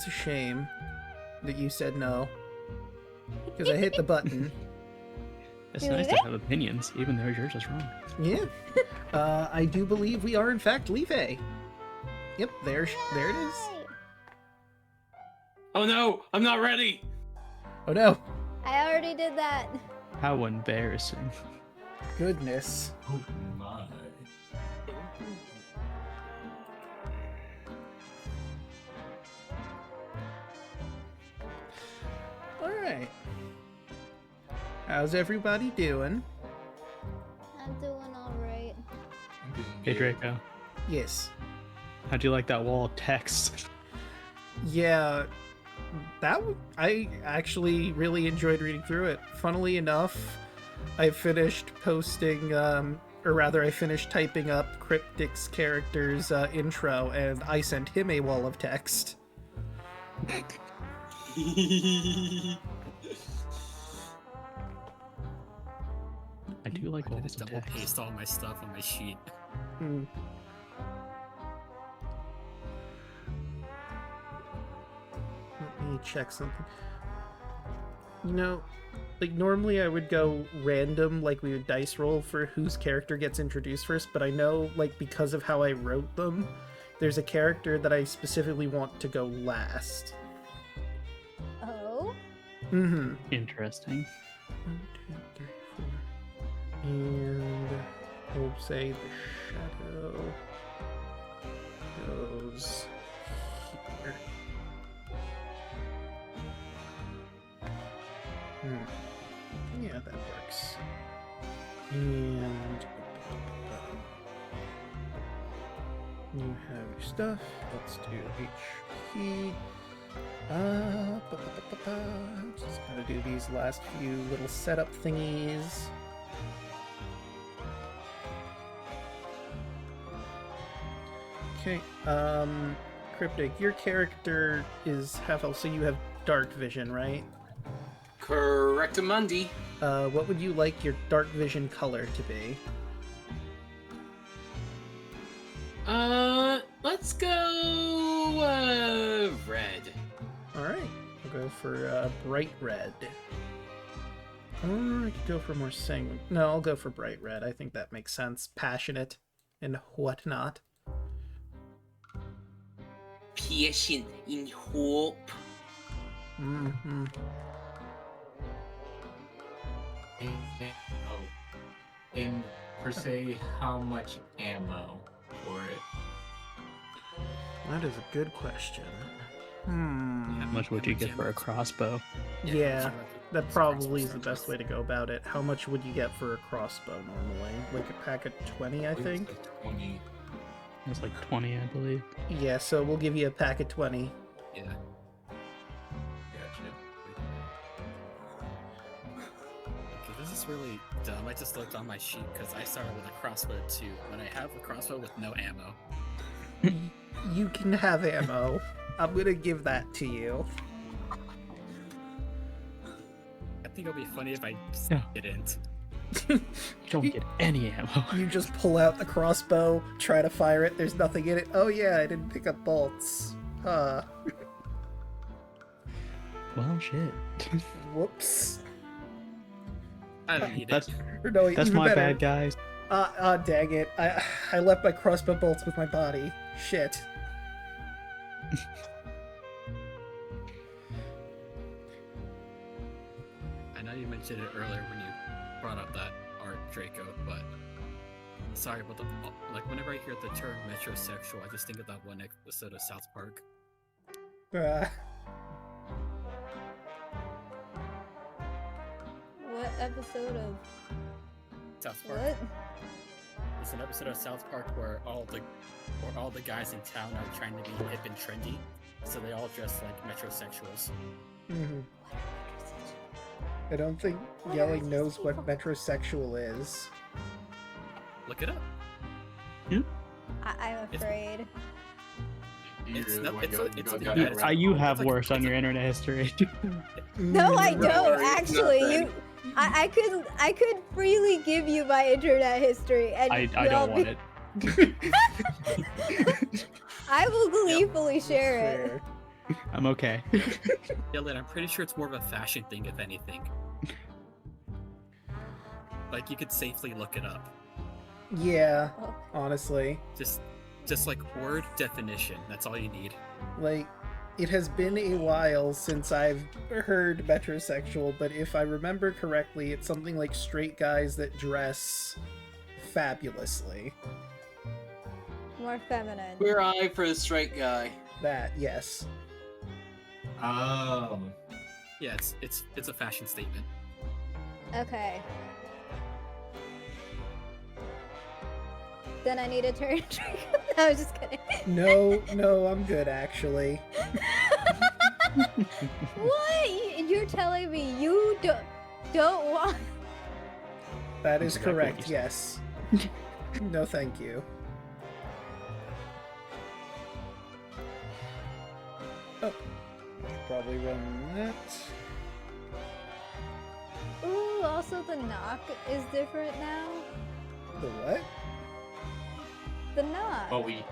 It's a shame that you said no. Because I hit the button. It's nice to have opinions, even though yours is wrong. Yeah. I do believe we are, in fact, Leaf. Yep, there it is. Oh no, I'm not ready! Oh no. I already did that. How embarrassing. Goodness. Oh my. Alright. How's everybody doing? I'm doing alright. Hey Draco, Yes. how'd you like that wall of text? Yeah, I actually really enjoyed reading through it. Funnily enough, I finished posting, or rather I finished typing up Cryptic's character's intro, and I sent him a wall of text. I do like I walls just of double text. paste all my stuff on my sheet. Hmm. Let me check something. You know, like normally I would go random, like we would dice roll for whose character gets introduced first, but I know, like, because of how I wrote them, there's a character that I specifically want to go last. Oh? Mm-hmm. Interesting. 1, 2, 3, 4. And we'll say the shadow goes here. Yeah, that works. And you have your stuff. Let's do HP. Just gotta do these last few little setup thingies. Okay, Cryptic, your character is half elf, so you have dark vision, right? Correctamundi. What would you like your dark vision color to be? Let's go, red. Alright, we'll go for bright red. Or I could go for more sanguine. No, I'll go for bright red. I think that makes sense. Passionate and whatnot. Patient in hope. Mm-hmm. And per se, how much ammo for it? That is a good question. How much would you get for a crossbow? Yeah, that probably is the best way to go about it. How much would you get for a crossbow normally? Like a pack of 20, I think? Like 20. It's like 20, I believe. Yeah, so we'll give you a pack of 20. Yeah. Gotcha. Okay, this is really dumb. I just looked on my sheet because I started with a crossbow too, but I have a crossbow with no ammo. You can have ammo. I'm gonna give that to you. I think it'll be funny if I Yeah. didn't. You don't get any ammo. You just pull out the crossbow, try to fire it, there's nothing in it. Oh yeah, I didn't pick up bolts. Huh. Well, shit. Whoops. I don't need That's it. Or no, that's even my better. bad, guys. Dang it. I left my crossbow bolts with my body. Shit. I know you mentioned it earlier when you brought up that art, Draco, but sorry about the like. Whenever I hear the term metrosexual, I just think of that one episode of South Park. What episode of South Park. what? It's an episode of South Park where all the guys in town are trying to be hip and trendy, so they all dress like metrosexuals. Mhm. I don't think Yelling knows what metrosexual is. Look it up. I'm afraid. It's really no- wanna it's go- a- it's go a- down you- that rabbit You hole? have It's like- worse on your internet history. No, I Mm. don't actually. I could freely give you my internet history, and I we'll don't want be- it. I will gleefully share it. Fair. I'm okay. Yellin, I'm pretty sure it's more of a fashion thing, if anything. Like, you could safely look it up. Yeah, Oh. honestly. Just like word definition. That's all you need. Like, it has been a while since I've heard metrosexual, but if I remember correctly, it's something like straight guys that dress fabulously. More feminine. Queer eye for the straight guy. That, yes. Oh. Yeah, it's a fashion statement. Okay. Then I need to turn Draco. No, I was just kidding. No, I'm good, actually. What? You're telling me you don't want... That is Draco, correct, you- yes. No, thank you. Oh, probably run that. Ooh, also the knock is different now. The what? The knock. But we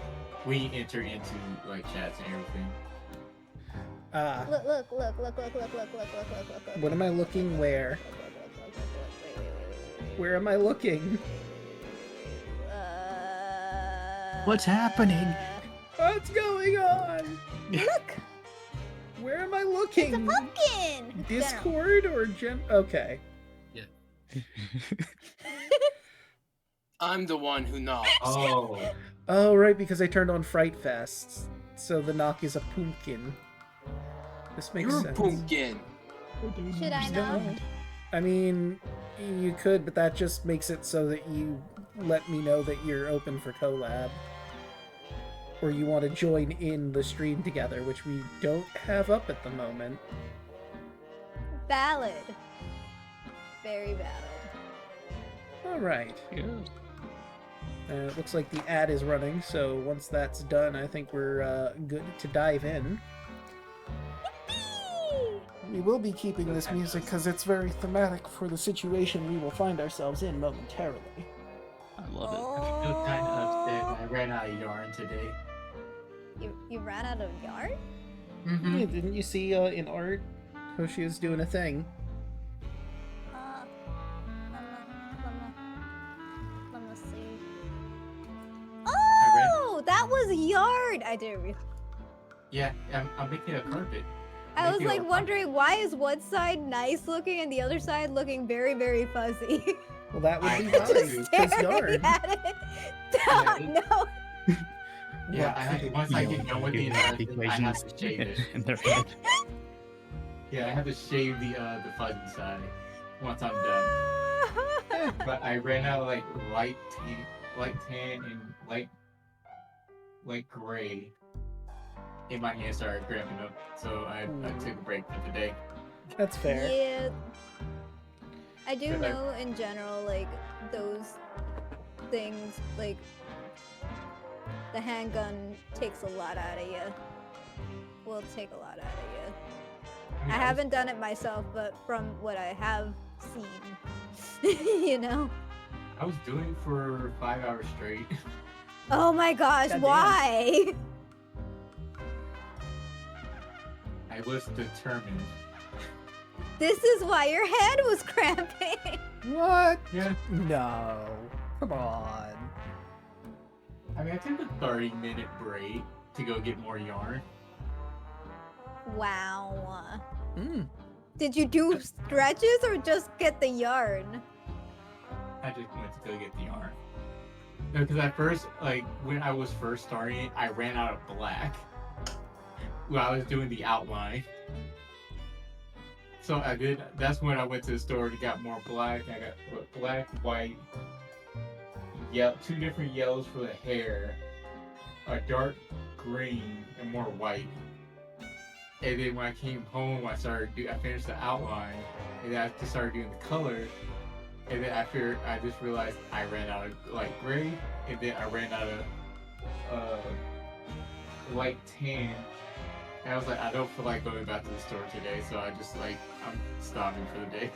enter into like chats and everything. Ah, Look. what am I looking where? Where am I looking? What's happening? What's going on? Look! Where am I It's a looking? pumpkin! Discord or Okay. I'm the one who knocks. Oh. Oh, right, because I turned on Fright Fest. So the knock is a pumpkin. This makes You're a sense. pumpkin. Should I No. knock? I mean, you could, but that just makes it so that you let me know that you're open for collab. Or you want to join in the stream together, which we don't have up at the moment. Valid. Very valid. Alright. Yeah. It looks like the ad is running, so once that's done, I think we're good to dive in. Yippee! We will be keeping this music because it's very thematic for the situation we will find ourselves in momentarily. I love it. I feel kind of upset. I ran out of yarn today. You ran out of yarn? Mm-hmm. Yeah, didn't you see in art Hoshi is doing a thing? Let me see. Oh, that was yarn! I didn't realize. Yeah, I'm making a carpet. I was Making a like carpet. wondering why is one side nice looking and the other side looking very, very fuzzy. Well, that would be I- why, Just because staring yarn. at it. Yeah, No. Yeah, I have to, once I get done with the Math analysis, I have to shave it. in their head. Yeah, I have to shave the fuzzy side once I'm done. But I ran out of like light tan and light gray. And my hands started cramping up, so I took a break for today. That's fair. Yeah. I do But I- know in general, like, those things, like, the handgun takes a lot out of you. Will take a lot out of you. I haven't done it myself, but from what I have seen, you know? I was doing it for 5 hours straight. Oh my gosh, Goddamn. why? I was determined. This is why your hand was cramping. What? Yeah. No. Come on. I mean, I took a 30-minute break to go get more yarn. Wow. Mm. Did you do stretches or just get the yarn? I just went to go get the yarn. No, because at first, like, when I was first starting it, I ran out of black. When I was doing the outline. So that's when I went to the store and got more black. I got black, white, two different yellows for the hair, a dark green, and more white. And then when I came home, I finished the outline, and then I just started doing the color. And then I just realized I ran out of light gray, and then I ran out of light tan. And I was like, I don't feel like going back to the store today, so I'm stopping for the day.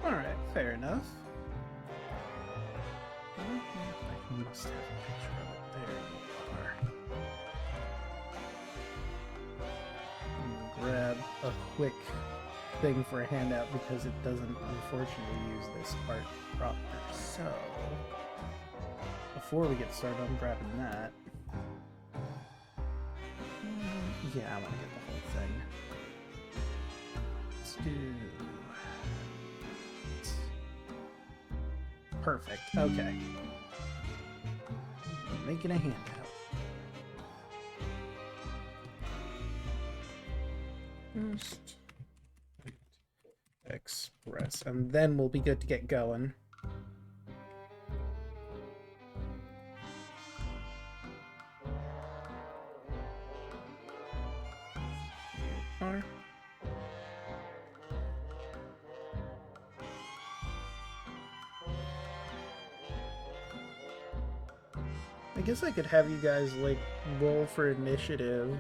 Alright, fair enough. I must have a picture of it. There you are. a quick thing for a handout because it doesn't unfortunately use this art proper. So, before we get started, I'm grabbing that. Yeah, I want to get the whole thing. Let's do... Perfect. Okay. Making a handout. First, Express, and then we'll be good to get going. Are. I guess I could have you guys like roll for initiative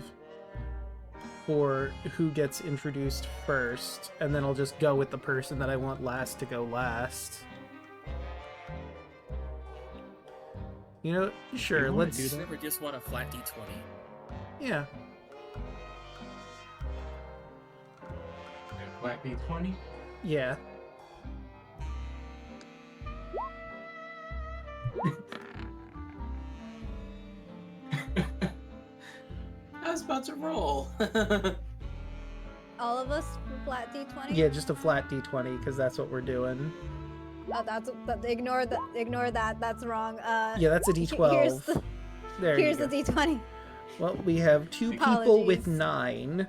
for who gets introduced first, and then I'll just go with the person that I want last to go last. You know, sure, let's do that? Never just want a flat D20. Yeah. Black D20? Yeah. I was about to roll. All of us flat D20? Yeah, just a flat D20 because that's what we're doing. Oh, ignore that. That's wrong. Yeah, that's a D12. Here's there the you go. D20. Well, we have two people with Apologies. 9.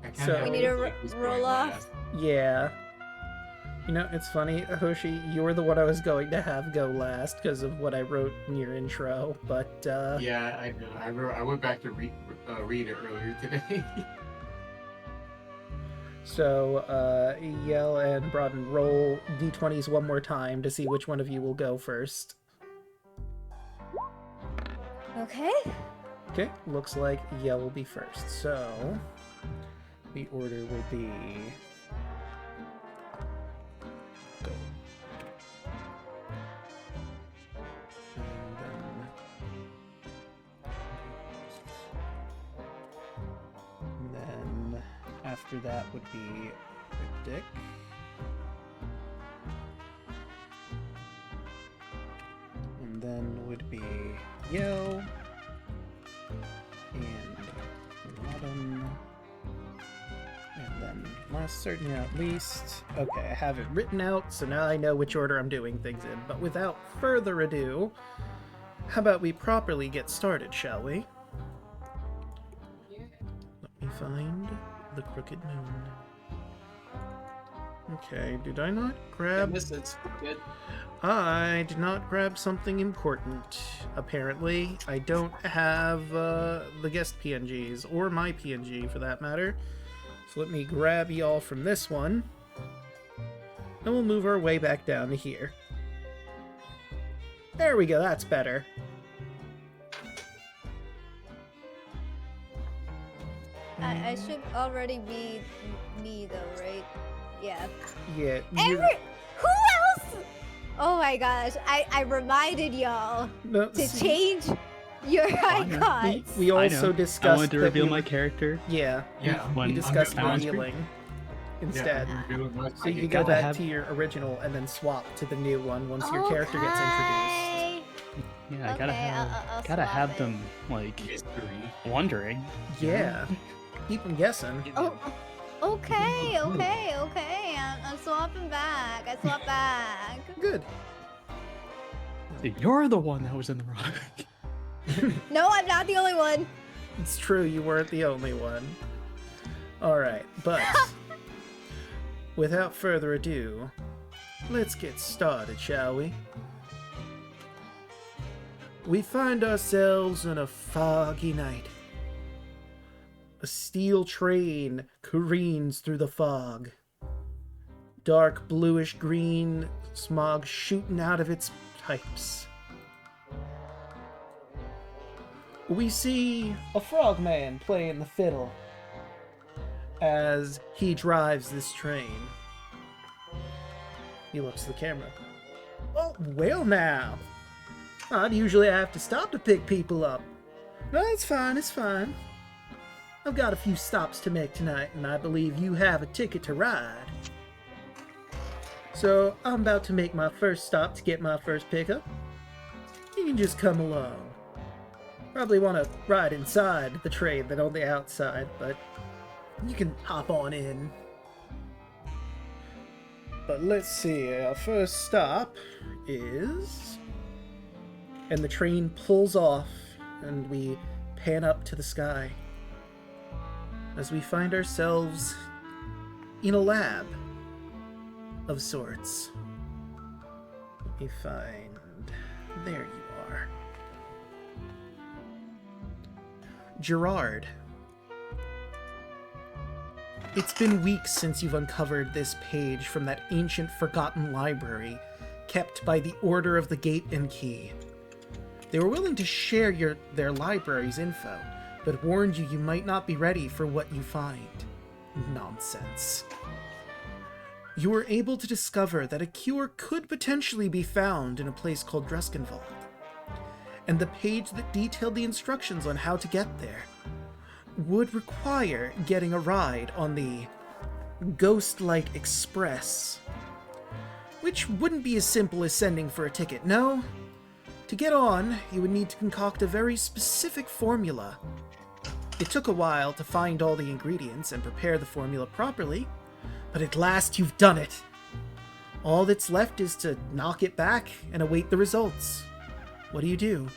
I kinda So- have We a need to feeling who's roll going off. last. Yeah. You know, it's funny, Hoshi, you're the one I was going to have go last because of what I wrote in your intro, but, Yeah, I know. I went back to read it earlier today. So, Yell and Broaden, roll d20s one more time to see which one of you will go first. Okay. Okay, looks like Yell will be first. So, the order will be... Go. And then after that would be Cryptic. And then would be Yell. And Autumn. And then last, certainly not least. Okay, I have it written out, so now I know which order I'm doing things in. But without further ado, how about we properly get started, shall we? Let me find the Crooked Moon. Okay, did I not grab... It's good. I did not grab something important, apparently. I don't have the guest PNGs, or my PNG for that matter. So let me grab y'all from this one, and we'll move our way back down to here. There we go, that's better. I should already be me though, right? Yeah. Yeah. Who else? Oh my gosh, I reminded y'all No, to see, change your icons. we I also know. discussed I wanted to that reveal we my were- character. Yeah, Yeah. When we discussed I'm on revealing instead. Yeah, I'm doing my- So you You go gotta back have- to your original and then swap to the new one once your character gets introduced. Yeah, I gotta Okay, have I'll swap have it. them like Mystery. wondering. Yeah. Keep them guessing. Oh, okay. I'm swapping back. I swap back. Good. You're the one that was in the wrong. No, I'm not the only one. It's true, you weren't the only one. Alright, but without further ado, let's get started, shall we? We find ourselves on a foggy night. A steel train careens through the fog. Dark bluish green smog shooting out of its pipes. We see a frogman playing the fiddle as he drives this train. He looks at the camera. Oh, well now. I'd usually have to stop to pick people up. No, it's fine, it's fine. I've got a few stops to make tonight, and I believe you have a ticket to ride. So I'm about to make my first stop to get my first pickup. You can just come along. Probably want to ride inside the train than on the outside, but you can hop on in. But let's see, our first stop is... And the train pulls off, and we pan up to the sky as we find ourselves in a lab of sorts. Let me find... There you are. Gerard. It's been weeks since you've uncovered this page from that ancient forgotten library kept by the Order of the Gate and Key. They were willing to share their library's info, but warned you might not be ready for what you find. Nonsense. You were able to discover that a cure could potentially be found in a place called Dreskenwald, and the page that detailed the instructions on how to get there would require getting a ride on the Ghostlight Express, which wouldn't be as simple as sending for a ticket, no. To get on, you would need to concoct a very specific formula. It took a while to find all the ingredients and prepare the formula properly, but at last you've done it. All that's left is to knock it back and await the results. What do?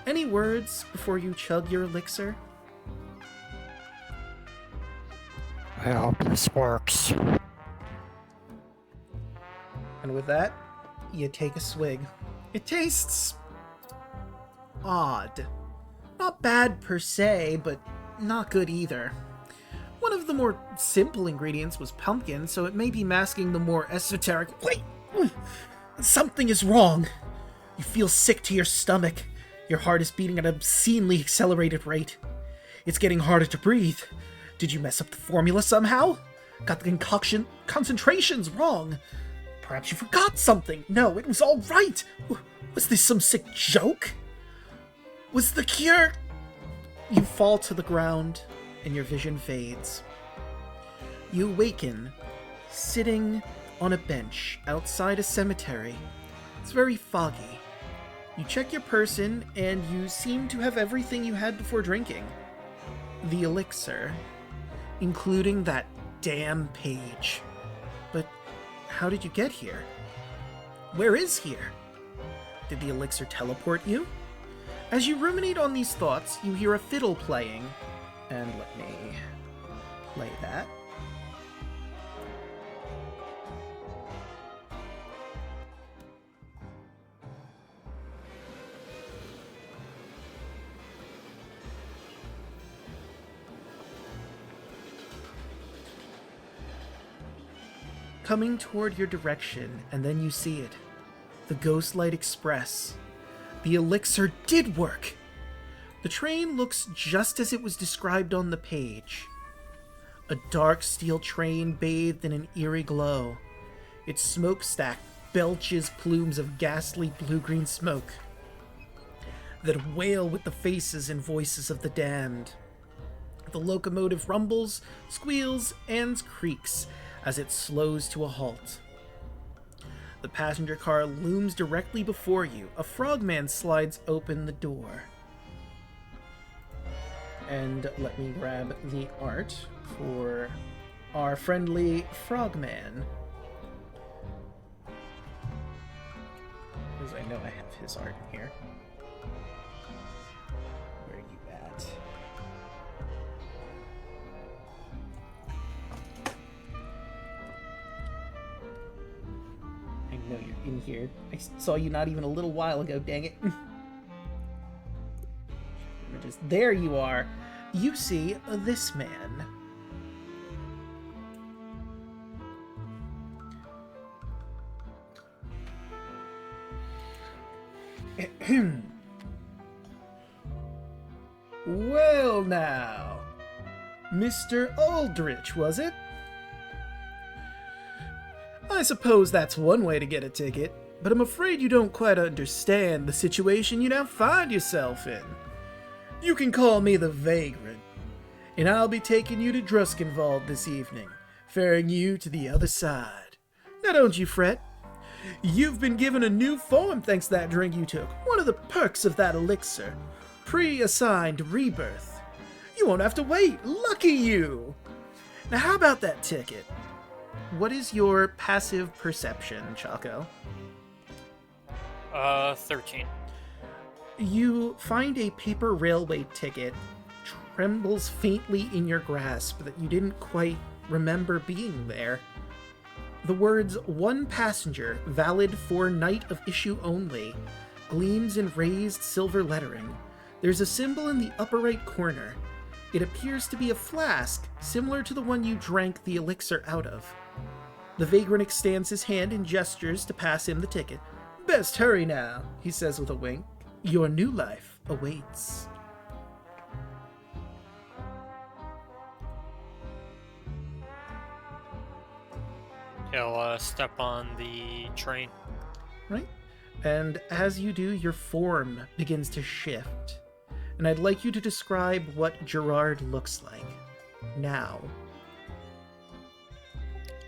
Any words before you chug your elixir? I hope this works. And with that, you take a swig. It tastes... odd. Not bad per se, but not good either. One of the more simple ingredients was pumpkin, so it may be masking the more esoteric... Wait! Something is wrong! You feel sick to your stomach. Your heart is beating at an obscenely accelerated rate. It's getting harder to breathe. Did you mess up the formula somehow? Got the concentrations wrong? Perhaps you forgot something. No, it was all right. Was this some sick joke? Was the cure... You fall to the ground, and your vision fades. You awaken, sitting on a bench outside a cemetery. It's very foggy. You check your person, and you seem to have everything you had before drinking. The elixir, including that damn page. But how did you get here? Where is here? Did the elixir teleport you? As you ruminate on these thoughts, you hear a fiddle playing. And let me play that. Coming toward your direction, and then you see it. The Ghostlight Express. The elixir did work! The train looks just as it was described on the page. A dark steel train bathed in an eerie glow. Its smokestack belches plumes of ghastly blue-green smoke that wail with the faces and voices of the damned. The locomotive rumbles, squeals, and creaks as it slows to a halt. The passenger car looms directly before you. A frogman slides open the door. And let me grab the art for our friendly frogman. Because I know I have his art in here. Where are you at? I know you're in here. I saw you not even a little while ago, dang it. There you are. You see this man. Well now, Mr. Aldrich, was it? I suppose that's one way to get a ticket, but I'm afraid you don't quite understand the situation you now find yourself in. You can call me the Vagrant, and I'll be taking you to Druskenwald this evening, ferrying you to the other side. Now don't you fret. You've been given a new form thanks to that drink you took. One of the perks of that elixir. Pre-assigned rebirth. You won't have to wait. Lucky you! Now how about that ticket? What is your passive perception, Chaco? 13. You find a paper railway ticket trembles faintly in your grasp that you didn't quite remember being there. The words "one passenger, valid for night of issue only" gleams in raised silver lettering. There's a symbol in the upper right corner. It appears to be a flask, similar to the one you drank the elixir out of. The vagrant extends his hand and gestures to pass him the ticket. "Best hurry now," he says with a wink. "Your new life awaits." He'll step on the train. Right? And as you do, your form begins to shift. And I'd like you to describe what Gerard looks like now.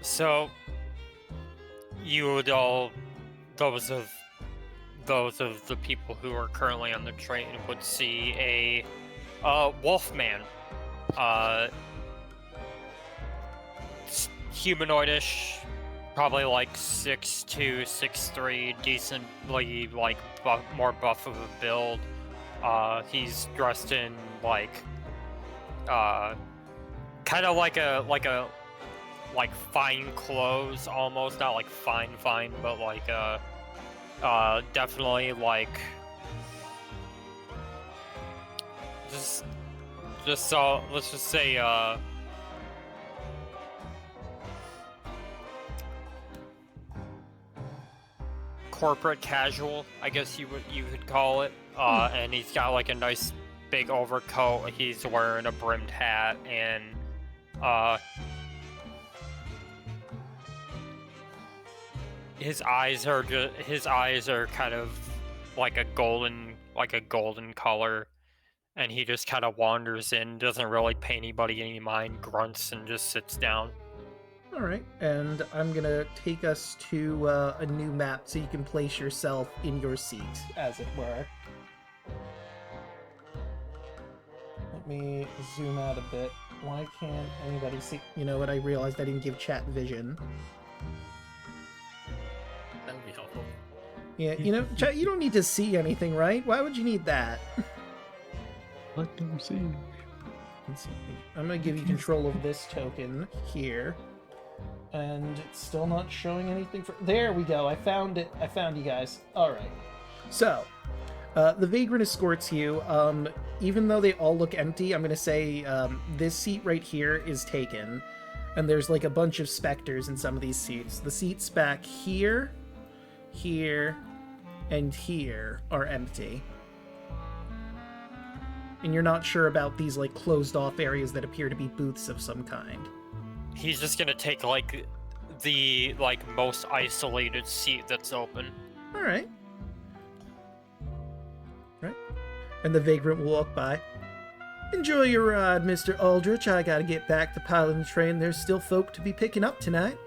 So, you would all, those of the people who are currently on the train would see a wolfman, humanoidish, probably like 6'2", 6'3", decently like more buff of a build. He's dressed in like kind of like fine clothes almost, not like fine, but like definitely like just so let's just say corporate casual, I guess you could call it. And he's got like a nice big overcoat. He's wearing a brimmed hat, and his eyes are kind of like a golden color, and he just kind of wanders in, doesn't really pay anybody any mind, grunts, and just sits down. All right, and I'm gonna take us to a new map so you can place yourself in your seat, as it were. Let me zoom out a bit. Why can't anybody see? You know what? I realized I didn't give chat vision. That would be helpful. Yeah, you know, chat, you don't need to see anything, right? Why would you need that? Let them see. Let's see. I'm gonna give you control of this token here. And it's still not showing anything for... There we go. I found it. I found you guys. All right. So, the vagrant escorts you. Even though they all look empty, I'm going to say this seat right here is taken. And there's like a bunch of specters in some of these seats. The seats back here, here, and here are empty. And you're not sure about these like closed off areas that appear to be booths of some kind. He's just gonna take like the most isolated seat that's open. All right. Right. And the vagrant will walk by. "Enjoy your ride, Mr. Aldrich. I gotta get back to piloting the train. There's still folk to be picking up tonight.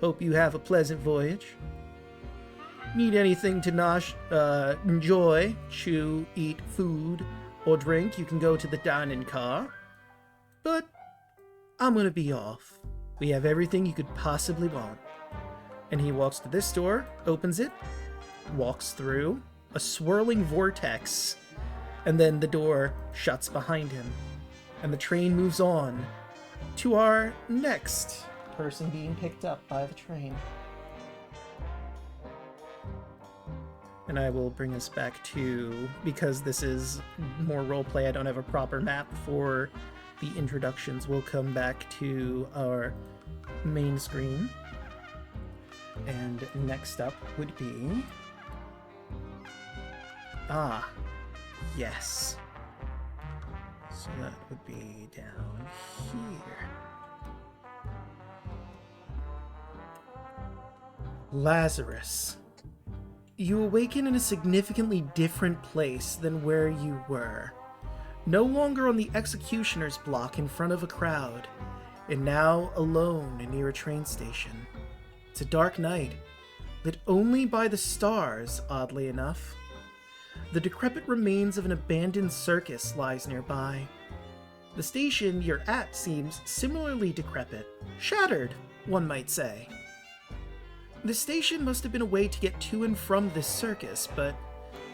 Hope you have a pleasant voyage. Need anything to enjoy, chew, eat food, or drink, you can go to the dining car. But I'm gonna be off. We have everything you could possibly want." And he walks to this door, opens it, walks through a swirling vortex, and then the door shuts behind him. And the train moves on to our next person being picked up by the train. And I will bring us back to, because this is more roleplay, I don't have a proper map for the introductions. We'll come back to our main screen. And next up would be... Ah, yes. So that would be down here. Lazarus. You awaken in a significantly different place than where you were. no longer on the executioner's block in front of a crowd, and now alone near a train station. It's a dark night, lit only by the stars, oddly enough. The decrepit remains of an abandoned circus lies nearby. The station you're at seems similarly decrepit, shattered, one might say. The station must have been a way to get to and from this circus, but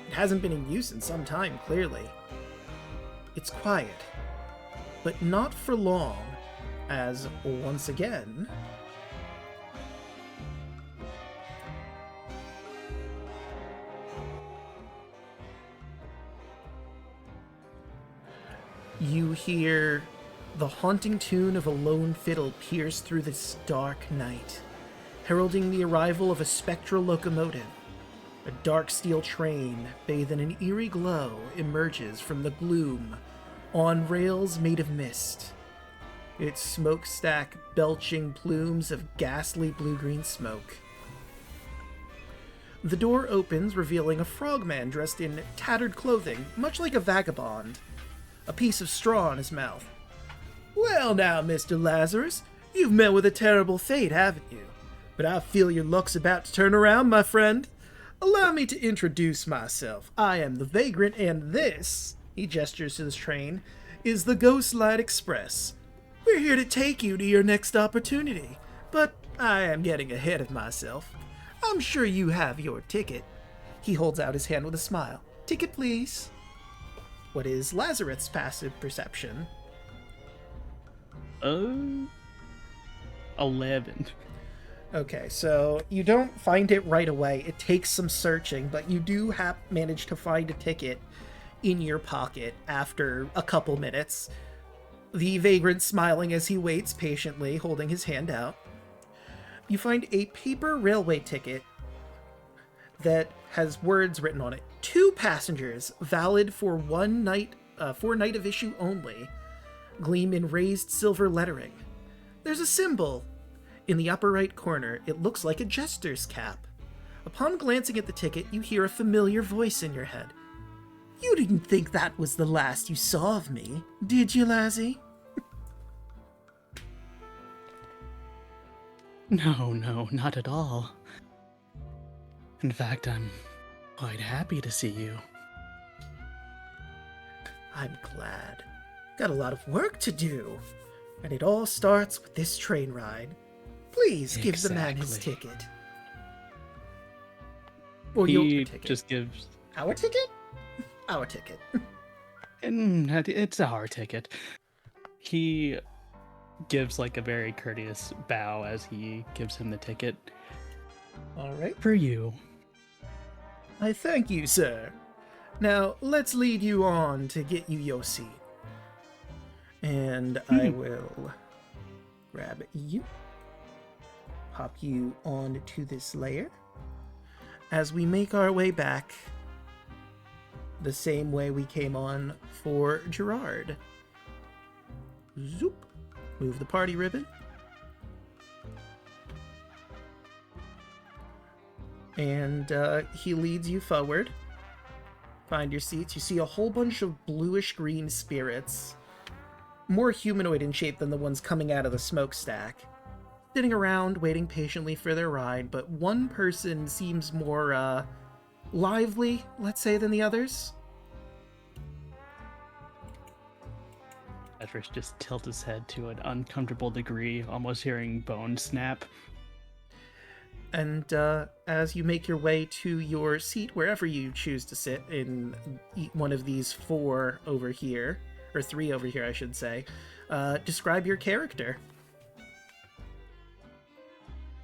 it hasn't been in use in some time, clearly. It's quiet, but not for long, as once again, you hear the haunting tune of a lone fiddle pierce through this dark night, heralding the arrival of a spectral locomotive. A dark steel train, bathed in an eerie glow, emerges from the gloom on rails made of mist, its smokestack belching plumes of ghastly blue-green smoke. The door opens, revealing a frogman dressed in tattered clothing, much like a vagabond, a piece of straw in his mouth. "Well now, Mr. Lazarus, you've met with a terrible fate, haven't you? But I feel your luck's about to turn around, my friend. Allow me to introduce myself. I am the Vagrant, and this," he gestures to the train, "is the Ghostlight Express. We're here to take you to your next opportunity, but I am getting ahead of myself. I'm sure you have your ticket." He holds out his hand with a smile. "Ticket, please." What is Lazarus' passive perception? 11. Okay, so you don't find it right away. It takes some searching, but you do manage to find a ticket in your pocket after a couple minutes. The vagrant smiling as he waits patiently, holding his hand out. You find a paper railway ticket that has words written on it. 2 passengers, valid for one night, for night of issue only, gleam in raised silver lettering. There's a symbol in the upper right corner. It looks like a jester's cap. Upon glancing at the ticket, you hear a familiar voice in your head. "You didn't think that was the last you saw of me, did you, Lazzy?" No, not at all. In fact, I'm quite happy to see you. "I'm glad. Got a lot of work to do, and it all starts with this train ride. Please give the man his Exactly. ticket." Or your He ticket. just gives... Our ticket? Our ticket. It's our ticket. He gives like a very courteous bow as he gives him the ticket. All right. For you. I thank you, sir. Now, let's lead you on to get you your seat. And I will grab you, hop you onto this layer, as we make our way back the same way we came on for Gerard. Zoop. Move the party ribbon. And he leads you forward. Find your seats. You see a whole bunch of bluish-green spirits, more humanoid in shape than the ones coming out of the smokestack, sitting around waiting patiently for their ride, but one person seems more lively, let's say, than the others. Edric just tilts his head to an uncomfortable degree, almost hearing bones snap. And as you make your way to your seat, wherever you choose to sit in one of these 4 over here, or 3 over here, I should say, describe your character.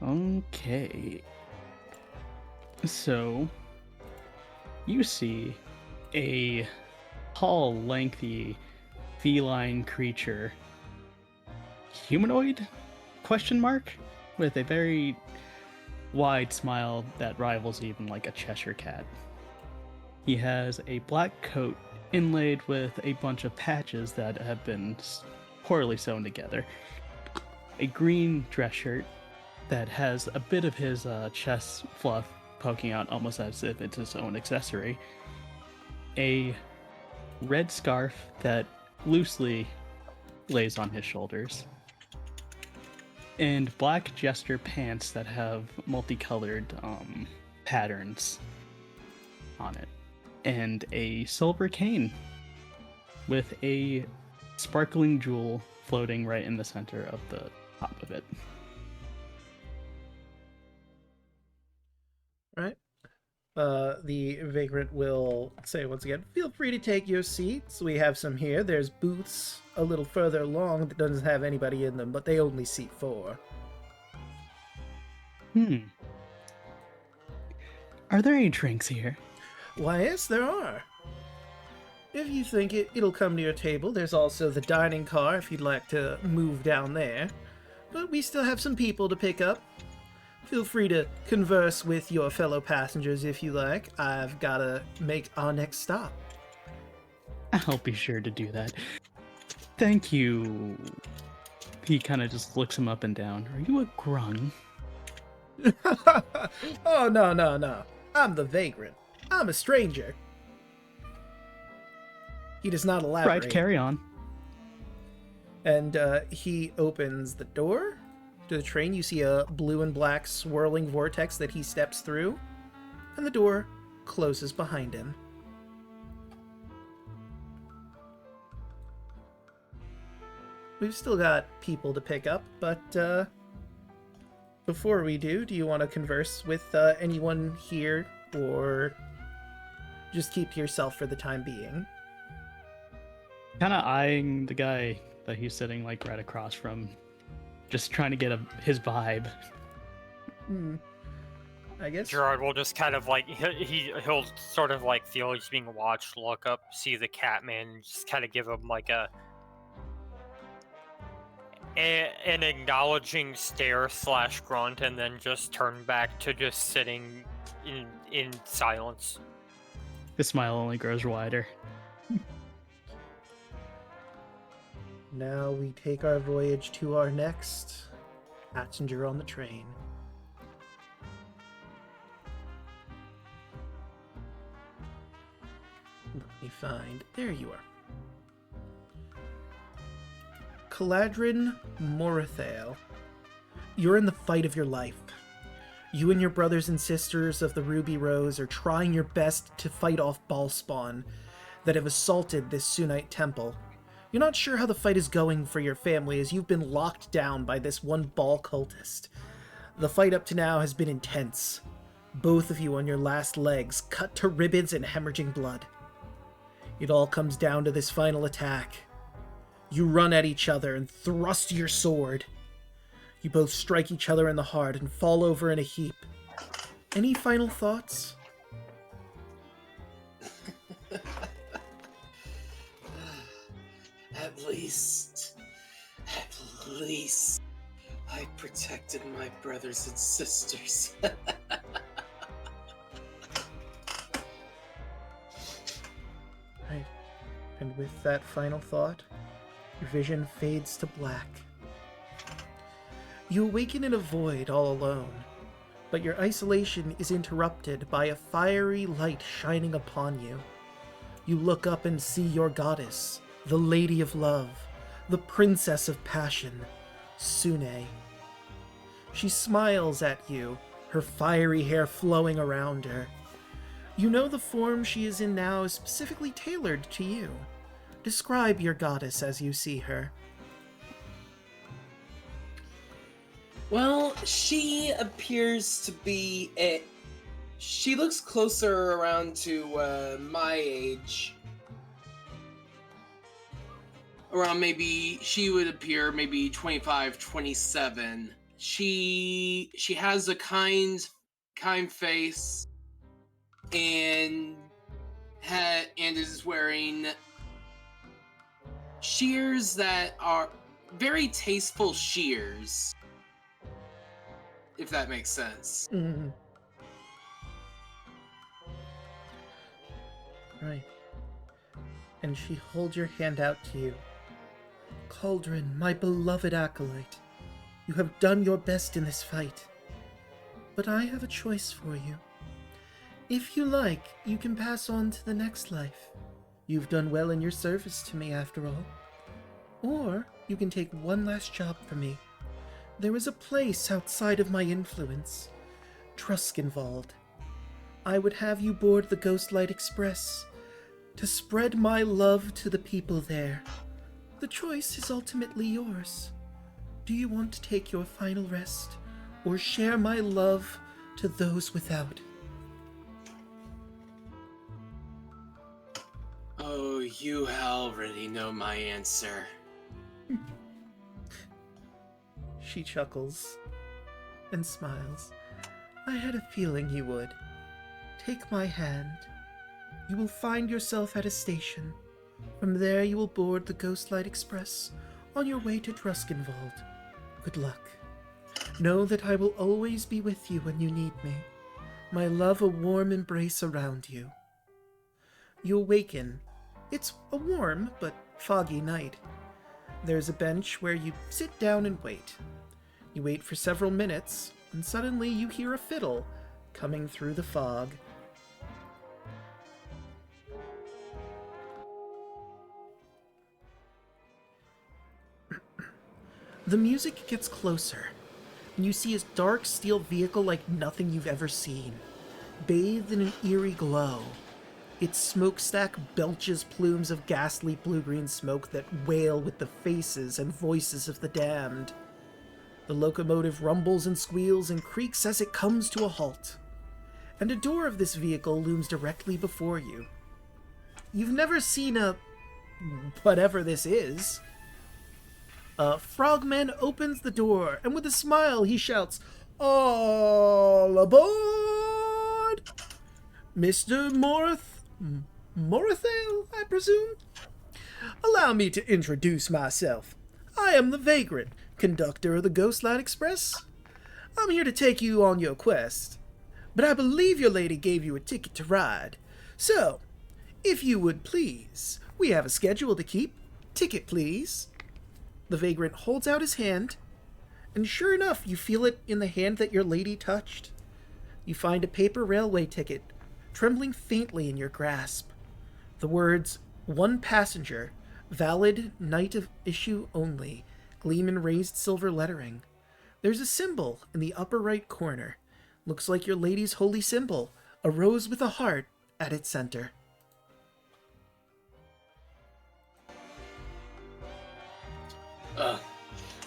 Okay. So, you see a tall, lengthy, feline creature. Humanoid? Question mark? With a very wide smile that rivals even like a Cheshire cat. He has a black coat inlaid with a bunch of patches that have been poorly sewn together. A green dress shirt that has a bit of his chest fluff poking out almost as if it's his own accessory. A red scarf that loosely lays on his shoulders, and black jester pants that have multicolored patterns on it, and a silver cane with a sparkling jewel floating right in the center of the top of it. Right. The vagrant will say once again, feel free to take your seats. We have some here. There's booths a little further along that doesn't have anybody in them, but they only seat 4. Are there any drinks here? Why, yes, there are. If you think it'll come to your table, there's also the dining car if you'd like to move down there. But we still have some people to pick up. Feel free to converse with your fellow passengers if you like. I've gotta make our next stop. I'll be sure to do that. Thank you. He kind of just looks him up and down. Are you a grung? Oh, no. I'm the vagrant. I'm a stranger. He does not elaborate. Right, carry on. And he opens the door to the train. You see a blue and black swirling vortex that he steps through, and the door closes behind him. We've still got people to pick up, but before we do you want to converse with anyone here, or just keep to yourself for the time being? Kind of eyeing the guy that he's sitting like right across from, just trying to get his vibe. I guess Gerard will just kind of like he'll sort of like feel he's being watched, look up, see the Catman, and just kind of give him like an acknowledging stare / grunt, and then just turn back to just sitting in silence. The smile only grows wider. Now we take our voyage to our next passenger on the train. Let me find. There you are. Caladrin Morathale. You're in the fight of your life. You and your brothers and sisters of the Ruby Rose are trying your best to fight off Ballspawn that have assaulted this Sunite temple. You're not sure how the fight is going for your family as you've been locked down by this one Ball cultist. The fight up to now has been intense. Both of you on your last legs, cut to ribbons and hemorrhaging blood. It all comes down to this final attack. You run at each other and thrust your sword. You both strike each other in the heart and fall over in a heap. Any final thoughts? At least, I protected my brothers and sisters. Right. And with that final thought, your vision fades to black. You awaken in a void all alone, but your isolation is interrupted by a fiery light shining upon you. You look up and see your goddess, the Lady of Love, the Princess of Passion, Sune. She smiles at you, her fiery hair flowing around her. You know the form she is in now is specifically tailored to you. Describe your goddess as you see her. Well, she appears to be she looks closer around to my age. Around maybe, she would appear maybe 25, 27. She has a kind face and is wearing shears that are very tasteful shears, if that makes sense. Mm-hmm. Right. And she holds your hand out to you. Cauldron, my beloved acolyte, you have done your best in this fight. But I have a choice for you. If you like, you can pass on to the next life. You've done well in your service to me, after all. Or you can take one last job for me. There is a place outside of my influence, Truskenwald. I would have you board the Ghostlight Express to spread my love to the people there. The choice is ultimately yours. Do you want to take your final rest, or share my love to those without? Oh, you already know my answer. She chuckles and smiles. I had a feeling you would. Take my hand. You will find yourself at a station. From there you will board the Ghostlight Express on your way to Truskenwald. Good luck. Know that I will always be with you when you need me. My love a warm embrace around you. You awaken. It's a warm but foggy night. There's a bench where you sit down and wait. You wait for several minutes, and suddenly you hear a fiddle coming through the fog. The music gets closer, and you see his dark steel vehicle like nothing you've ever seen, bathed in an eerie glow. Its smokestack belches plumes of ghastly blue-green smoke that wail with the faces and voices of the damned. The locomotive rumbles and squeals and creaks as it comes to a halt, and a door of this vehicle looms directly before you. You've never seen a... whatever this is. Frogman opens the door, and with a smile he shouts, "All aboard! Mr. Morathale, I presume? Allow me to introduce myself. I am the Vagrant, conductor of the Ghostlight Express. I'm here to take you on your quest, but I believe your lady gave you a ticket to ride. So, if you would please, we have a schedule to keep. Ticket, please." The Vagrant holds out his hand, and sure enough, you feel it in the hand that your lady touched. You find a paper railway ticket, trembling faintly in your grasp. The words, "One passenger, valid night of issue only," gleam in raised silver lettering. There's a symbol in the upper right corner. Looks like your lady's holy symbol, a rose with a heart at its center.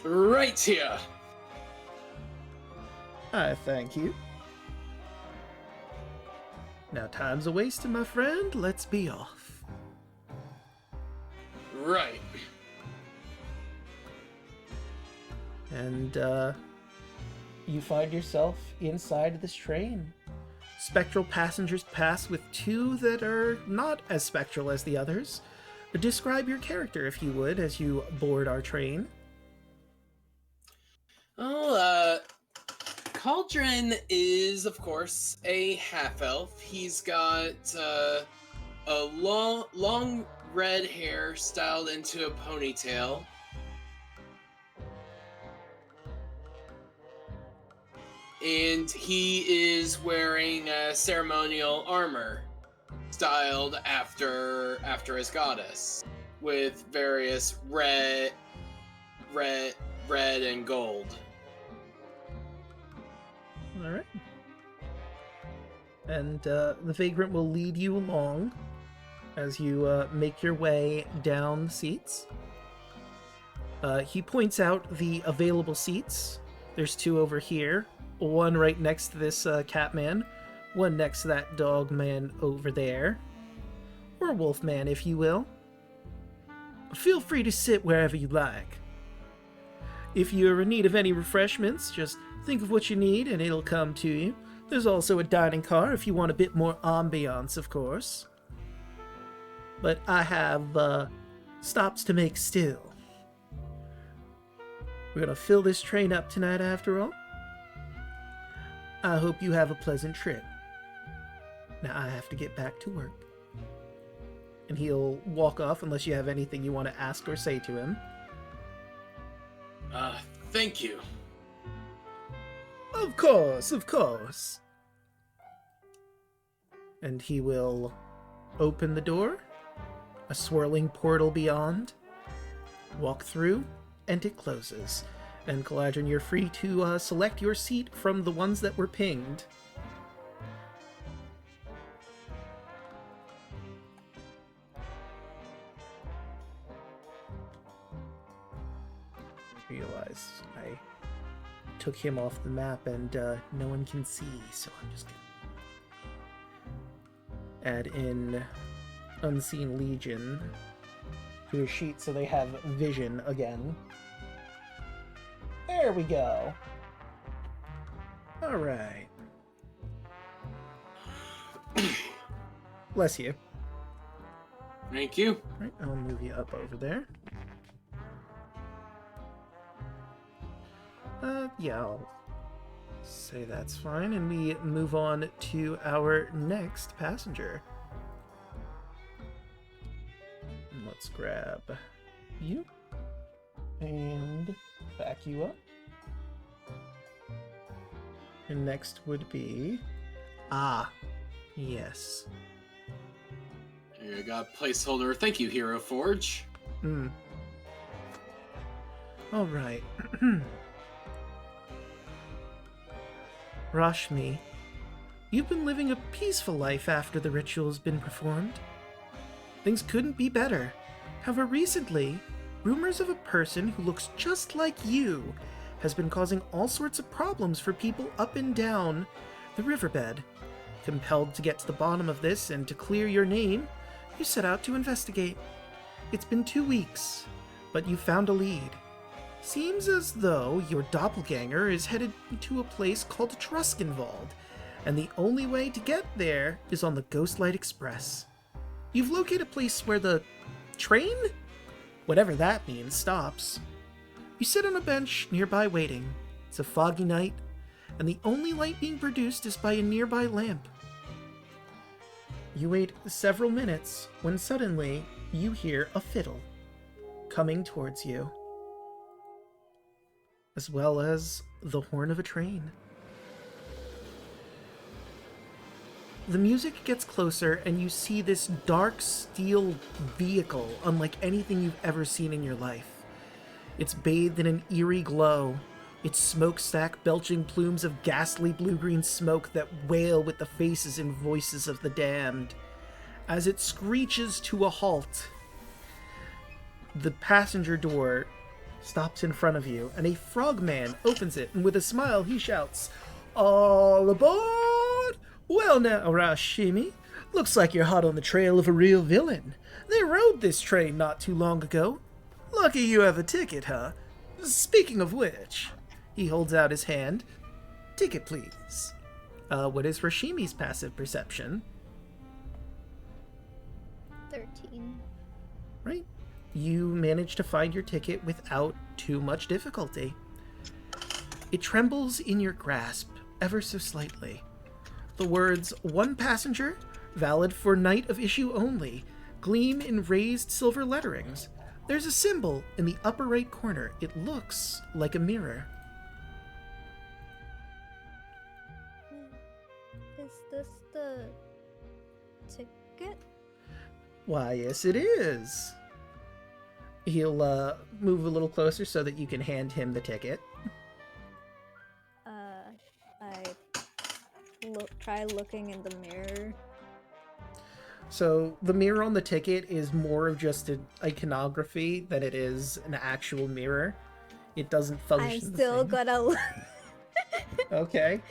Right here. I thank you. Now time's a wasted, my friend. Let's be off. Right. And, you find yourself inside this train. Spectral passengers pass with two that are not as spectral as the others. Describe your character, if you would, as you board our train. Well, Cauldron is, of course, a half-elf. He's got a long red hair styled into a ponytail. And he is wearing ceremonial armor styled after his goddess, with various red and gold. All right. And the Vagrant will lead you along as you make your way down the seats. He points out the available seats. There's two over here. One right next to this cat man. One next to that dog man over there. Or wolf man, if you will. Feel free to sit wherever you like. If you're in need of any refreshments, just think of what you need and it'll come to you. There's also a dining car if you want a bit more ambiance, of course. But I have stops to make still. We're gonna fill this train up tonight after all. I hope you have a pleasant trip. Now I have to get back to work. And he'll walk off unless you have anything you want to ask or say to him. Thank you. Of course, of course. And he will open the door A swirling portal beyond. Walk through, and it closes. And Galadrin, you're free to select your seat from the ones that were pinged. I realize I took him off the map and no one can see, so I'm just gonna add in Unseen Legion to a sheet so they have vision again. There we go. All right. Bless you. Thank you. All right, I'll move you up over there. Yeah, I'll say that's fine, and we move on to our next passenger. Let's grab you and back you up. And next would be... yes. Here, I got placeholder. Thank you, Hero Forge. All right. Rashmi, you've been living a peaceful life after the ritual's been performed. Things couldn't be better. However, recently, rumors of a person who looks just like you has been causing all sorts of problems for people up and down the riverbed. Compelled to get to the bottom of this and to clear your name, you set out to investigate. It's been 2 weeks, but you found a lead. Seems as though your doppelganger is headed to a place called Truskenwald, and the only way to get there is on the Ghostlight Express. You've located a place where the train, whatever that means, stops. You sit on a bench nearby waiting. It's a foggy night, and the only light being produced is by a nearby lamp. You wait several minutes when suddenly you hear a fiddle coming towards you, as well as the horn of a train. The music gets closer, and you see this dark steel vehicle unlike anything you've ever seen in your life. It's bathed in an eerie glow, its smokestack belching plumes of ghastly blue-green smoke that wail with the faces and voices of the damned. As it screeches to a halt, the passenger door stops in front of you, and a frogman opens it, and with a smile he shouts, "All aboard! Well now, Rashimi, looks like you're hot on the trail of a real villain. They rode this train not too long ago. Lucky you have a ticket, huh? Speaking of which," he holds out his hand. "Ticket, please." What is Rashimi's passive perception? 13. Right. You manage to find your ticket without too much difficulty. It trembles in your grasp, ever so slightly. The words, "One passenger, valid for night of issue only," gleam in raised silver letterings. There's a symbol in the upper right corner. It looks like a mirror. Is this the ticket? Why, yes it is. He'll move a little closer so that you can hand him the ticket. I try looking in the mirror. So the mirror on the ticket is more of just an iconography than it is an actual mirror. It doesn't function. I'm still gonna look. Okay.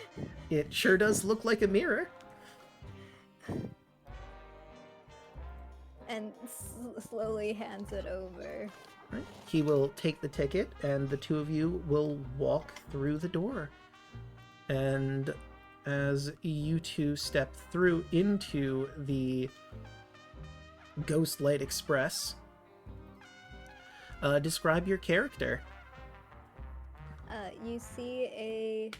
It sure does look like a mirror. And slowly hands it over. Right. He will take the ticket, and the two of you will walk through the door. And as you two step through into the Ghostlight Express, describe your character. You see a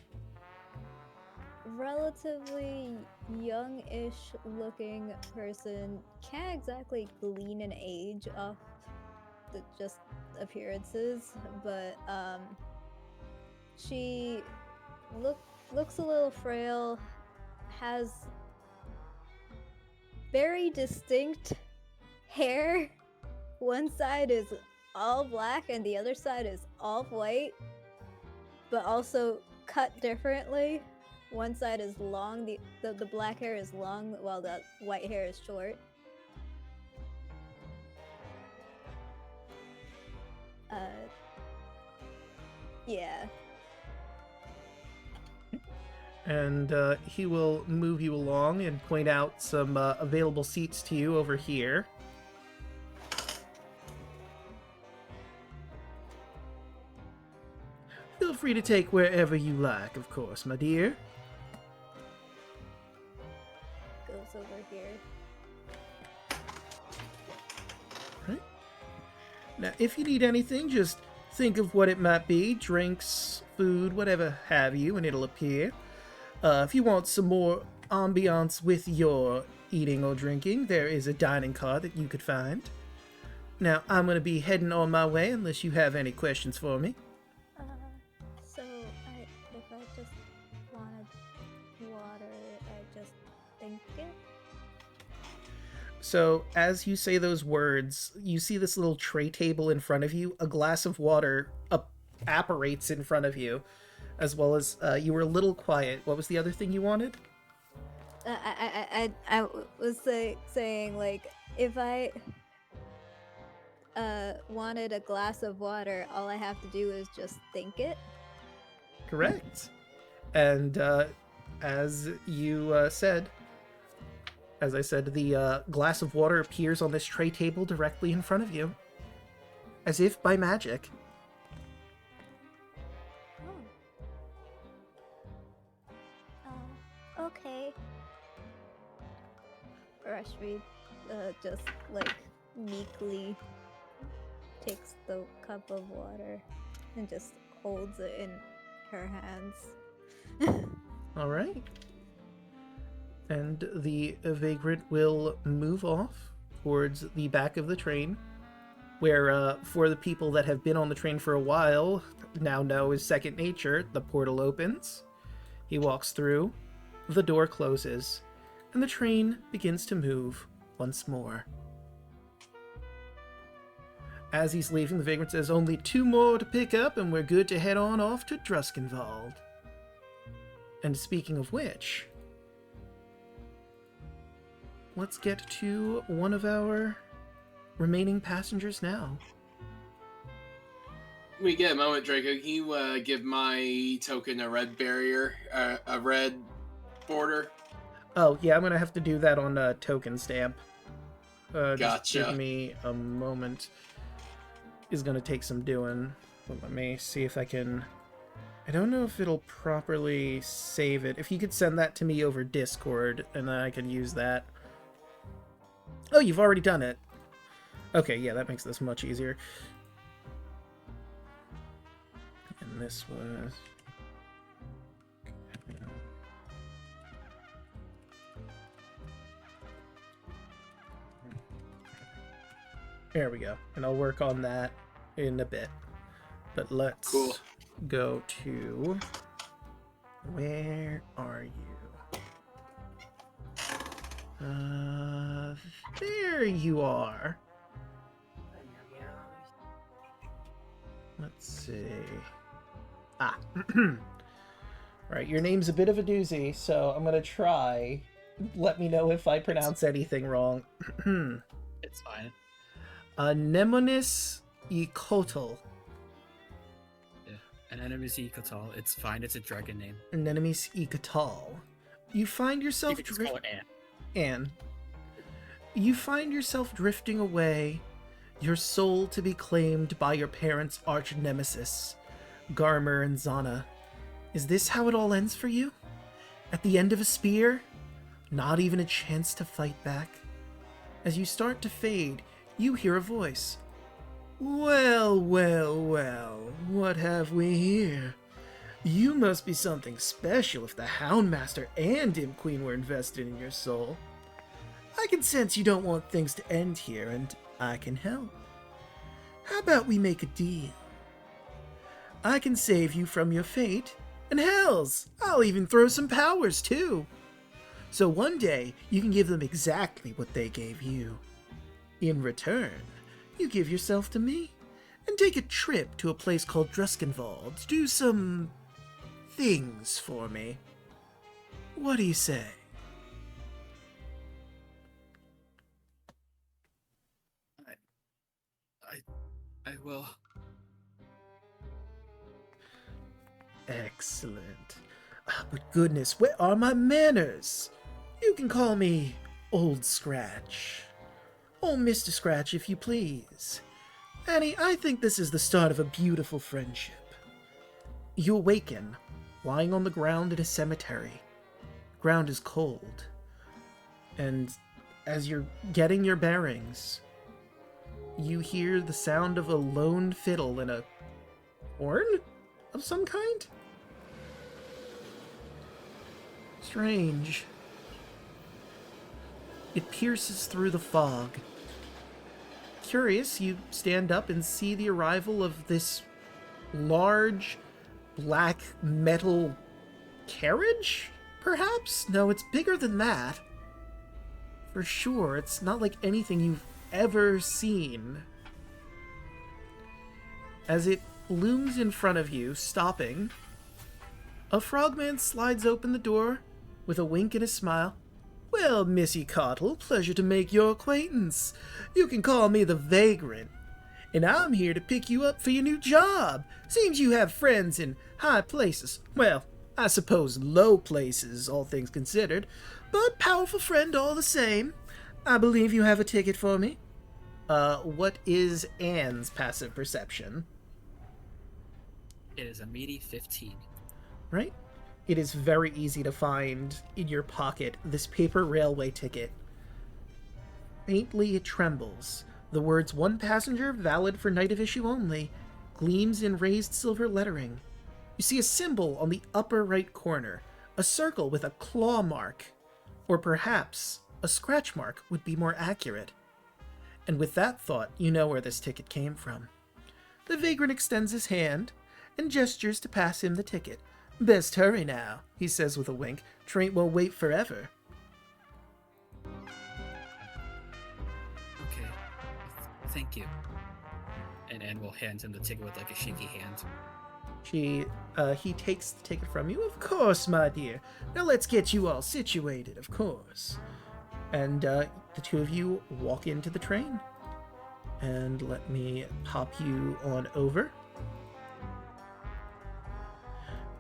relatively young-ish looking person. Can't exactly glean an age off the just appearances, but she looks a little frail, has very distinct hair, one side is all black and the other side is all white, but also cut differently. One side is long, the black hair is long while the white hair is short. Yeah. And he will move you along and point out some available seats to you over here. Feel free to take wherever you like, of course, my dear. Goes over here. Right. Now, if you need anything, just think of what it might be. Drinks, food, whatever have you, and it'll appear. If you want some more ambiance with your eating or drinking, there is a dining car that you could find. Now, I'm going to be heading on my way unless you have any questions for me. So, if I just wanted water, I just think it? So, as you say those words, you see this little tray table in front of you. A glass of water apparates in front of you, as well as you were a little quiet. What was the other thing you wanted? I was saying, like, if I wanted a glass of water, all I have to do is just think it. Correct. And as you said, as I said, the glass of water appears on this tray table directly in front of you, as if by magic. Okay. Rashmi just, like, meekly takes the cup of water and just holds it in her hands. All right. And the vagrant will move off towards the back of the train, where for the people that have been on the train for a while now know is second nature. The portal opens. He walks through. The door closes, and the train begins to move once more. As he's leaving, the vagrant says, "Only 2 more to pick up, and we're good to head on off to Druskenwald." And speaking of which, let's get to one of our remaining passengers now. We get a moment, Draco. Can you give my token a red barrier, a red border? Oh, yeah, I'm going to have to do that on a token stamp. Just Gotcha. give me a moment. Is going to take some doing. But let me see if I can... I don't know if it'll properly save it. If you could send that to me over Discord, and then I can use that. Oh, you've already done it. Okay, yeah, that makes this much easier. And this was... There we go. And I'll work on that in a bit. But let's go to... Where are you? There you are. Let's see. Ah. Right, your name's a bit of a doozy, so I'm gonna try. Let me know if I pronounce anything wrong. It's fine. Anemonis Ecotl. Yeah. An enemy's Ekatal. It's fine. It's a dragon name. Anemonis Ecotl. You find yourself You can just call it Anne. Anne. You find yourself drifting away, your soul to be claimed by your parents' arch nemesis, Garmer and Zana. Is this how it all ends for you? At the end of a spear? Not even a chance to fight back? As you start to fade, you hear a voice. Well, well, well, what have we here? You must be something special if the Houndmaster and Imp Queen were invested in your soul. I can sense you don't want things to end here, and I can help. How about we make a deal? I can save you from your fate, and hells, I'll even throw some powers too. So one day, you can give them exactly what they gave you. In return, you give yourself to me and take a trip to a place called Druskenwald to do some things for me. What do you say? I will. Excellent. But goodness, where are my manners? You can call me Old Scratch. Or Mr. Scratch, if you please. Annie, I think this is the start of a beautiful friendship. You awaken, lying on the ground in a cemetery. The ground is cold. And as you're getting your bearings, you hear the sound of a lone fiddle and a horn of some kind? Strange. It pierces through the fog. Curious, you stand up and see the arrival of this large black metal carriage, perhaps? No, it's bigger than that. For sure, it's not like anything you've ever seen. As it looms in front of you, stopping, a frogman slides open the door with a wink and a smile. Well, Missy Cottle, pleasure to make your acquaintance. You can call me the Vagrant, and I'm here to pick you up for your new job. Seems you have friends in high places. Well, I suppose low places, all things considered, but powerful friend all the same. I believe you have a ticket for me. What is Anne's passive perception? It is a meaty 15. Right? It is very easy to find in your pocket this paper railway ticket. Faintly it trembles. The words "one passenger, valid for night of issue only," gleams in raised silver lettering. You see a symbol on the upper right corner, a circle with a claw mark, or perhaps a scratch mark would be more accurate. And with that thought, you know where this ticket came from. The Vagrant extends his hand and gestures to pass him the ticket. Best hurry now, he says with a wink. Train won't wait forever. Okay. Thank you. And Anne will hand him the ticket with like a shaky hand. He takes the ticket from you. Of course, my dear. Now let's get you all situated, of course. And the two of you walk into the train. And let me pop you on over.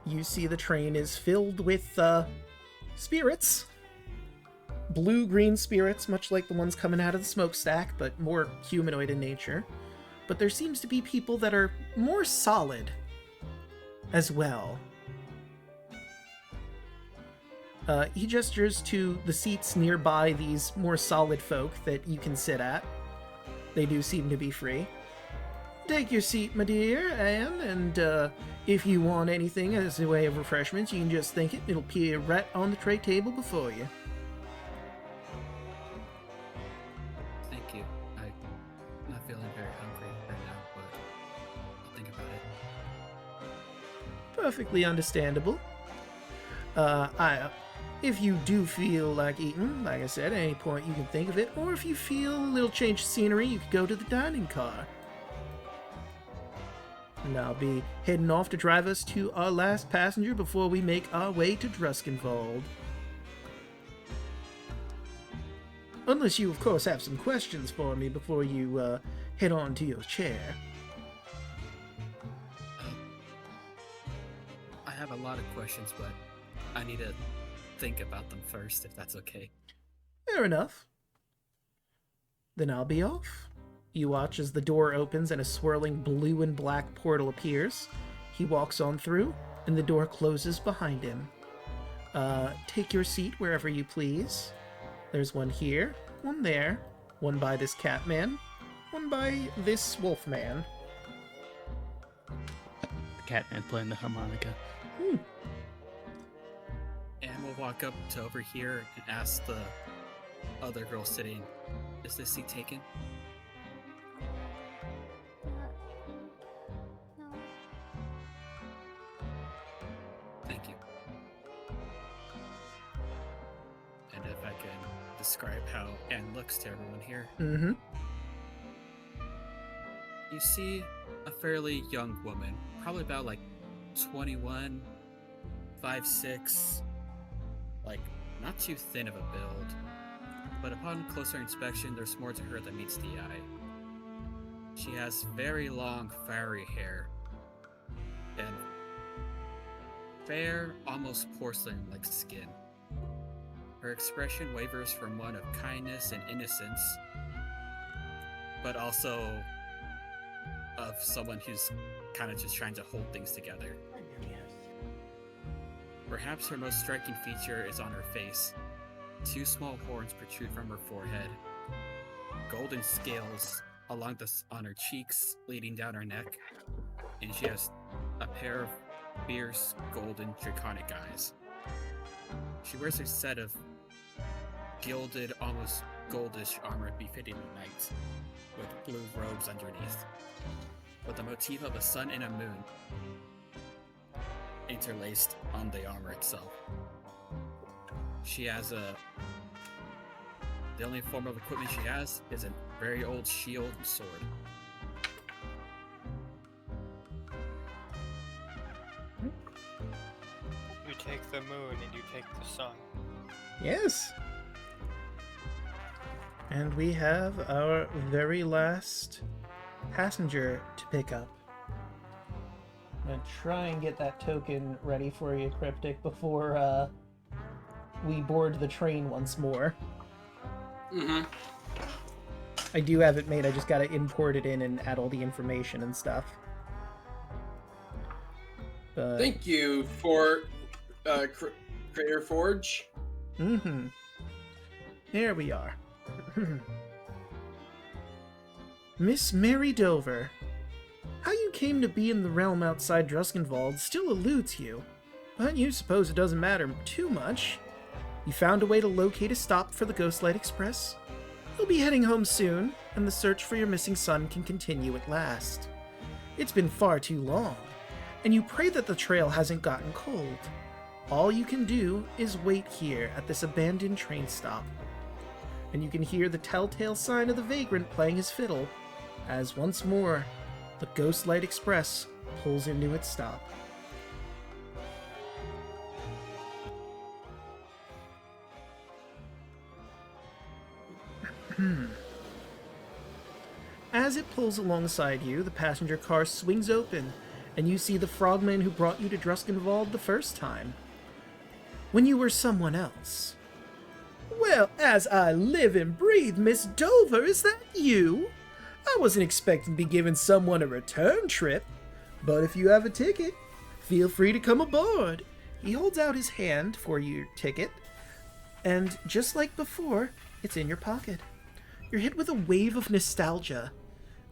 You see the train is filled with spirits. Blue-green spirits, much like the ones coming out of the smokestack, but more humanoid in nature. But there seems to be people that are more solid as well. He gestures to the seats nearby these more solid folk that you can sit at. They do seem to be free. Take your seat, my dear Anne, and if you want anything as a way of refreshments, you can just think it. It'll appear right on the tray table before you. Thank you. I'm not feeling very hungry right now, but I'll think about it. Perfectly understandable. If you do feel like eating, like I said, at any point you can think of it, or if you feel a little change of scenery, you could go to the dining car. And I'll be heading off to drive us to our last passenger before we make our way to Druskenwald. Unless you, of course, have some questions for me before you head on to your chair. I have a lot of questions, but I need to think about them first, if that's okay. Fair enough. Then I'll be off. You watch as the door opens and a swirling blue and black portal appears. He walks on through, and the door closes behind him. Take your seat wherever you please. There's one here, one there, one by this cat man, one by this wolf man. The cat man playing the harmonica. Anne will walk up to over here and ask the other girl sitting, "Is this seat taken?" No. Thank you. And if I can describe how Anne looks to everyone here. Mm-hmm. You see a fairly young woman, probably about like 21, 5'6", like not too thin of a build, but upon closer inspection, there's more to her than meets the eye. She has very long, fiery hair, and fair, almost porcelain-like skin. Her expression wavers from one of kindness and innocence, but also of someone who's kind of just trying to hold things together. Perhaps her most striking feature is on her face. 2 small horns protrude from her forehead, golden scales on her cheeks leading down her neck, and she has a pair of fierce golden draconic eyes. She wears a set of gilded, almost goldish armor befitting a knight, with blue robes underneath, with the motif of a sun and a moon interlaced on the armor itself. She has the only form of equipment she has is a very old shield and sword. You take the moon and you take the sun. Yes. And we have our very last passenger to pick up. I'm gonna try and get that token ready for you, Cryptic, before we board the train once more. Mm-hmm. I do have it made, I just gotta import it in and add all the information and stuff. But... Thank you for Creator Forge. Mm-hmm. There we are. Miss Mary Dover. How you came to be in the realm outside Druskenwald still eludes you, but you suppose it doesn't matter too much. You found a way to locate a stop for the Ghostlight Express. You'll be heading home soon, and the search for your missing son can continue at last. It's been far too long, and you pray that the trail hasn't gotten cold. All you can do is wait here at this abandoned train stop. And you can hear the telltale sign of the vagrant playing his fiddle, as once more, the Ghostlight Express pulls into its stop. As it pulls alongside you, the passenger car swings open, and you see the frogman who brought you to Druskenwald the first time. When you were someone else. Well, as I live and breathe, Miss Dover, is that you? I wasn't expecting to be giving someone a return trip, but if you have a ticket, feel free to come aboard. He holds out his hand for your ticket, and just like before, it's in your pocket. You're hit with a wave of nostalgia.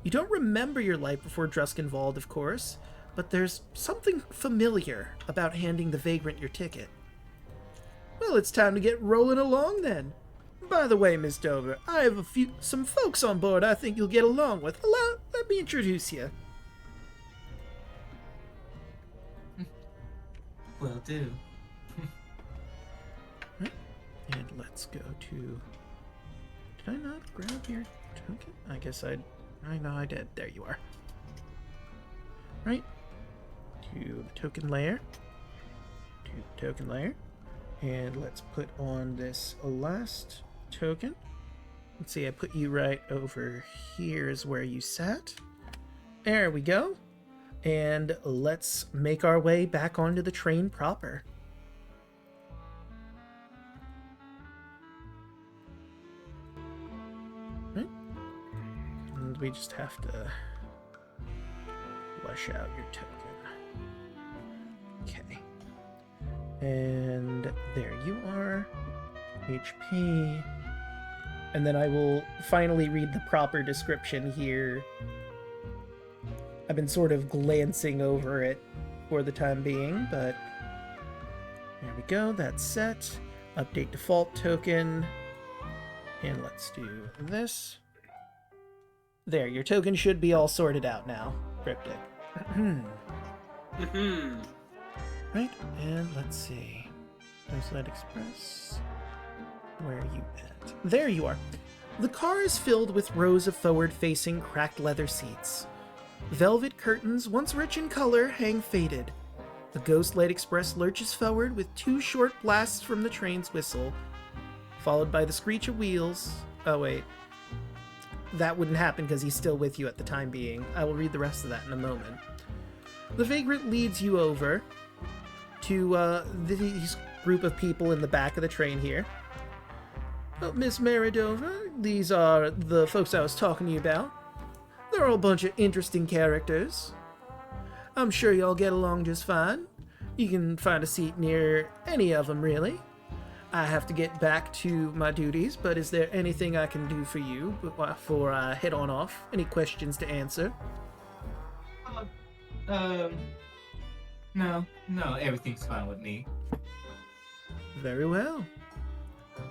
You don't remember your life before Druskenwald, of course, but there's something familiar about handing the vagrant your ticket. Well, it's time to get rolling along then. By the way, Miss Dover, I have some folks on board I think you'll get along with. Let me introduce you. Will do. Right. And let's go to... Did I not grab your token? I guess I know I did. There you are. Right. To the token layer. To the token layer. And let's put on this last token. Let's see, I put you right over here is where you sat. There we go. And let's make our way back onto the train proper. Right. And we just have to flesh out your token. Okay. And there you are. HP. And then I will finally read the proper description here. I've been sort of glancing over it for the time being, but there we go, that's set. Update default token. And let's do this. There, your token should be all sorted out now, Cryptic. Right, and let's see. Ghostlight Express. Where are you at? There you are. The car is filled with rows of forward-facing, cracked leather seats. Velvet curtains, once rich in color, hang faded. The Ghostlight Express lurches forward with 2 short blasts from the train's whistle, followed by the screech of wheels. Oh, wait. That wouldn't happen because he's still with you at the time being. I will read the rest of that in a moment. The vagrant leads you over to these group of people in the back of the train here. Oh, Miss Meridova, these are the folks I was talking to you about. They're all a bunch of interesting characters. I'm sure y'all get along just fine. You can find a seat near any of them, really. I have to get back to my duties, but is there anything I can do for you before I head on off? Any questions to answer? No, everything's fine with me. Very well.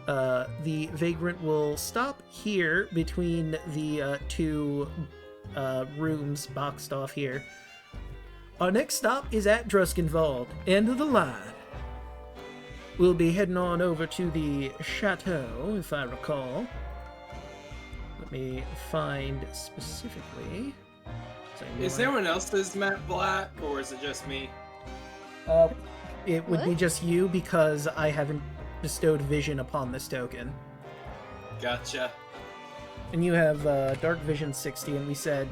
The vagrant will stop here between the 2 rooms boxed off here. Our next stop is at Druskenwald, end of the line. We'll be heading on over to the chateau, if I recall. Let me find specifically. Is everyone else's map black, or is it just me? It would be What? just you because I haven't bestowed vision upon this token. Gotcha. And you have dark vision 60, and we said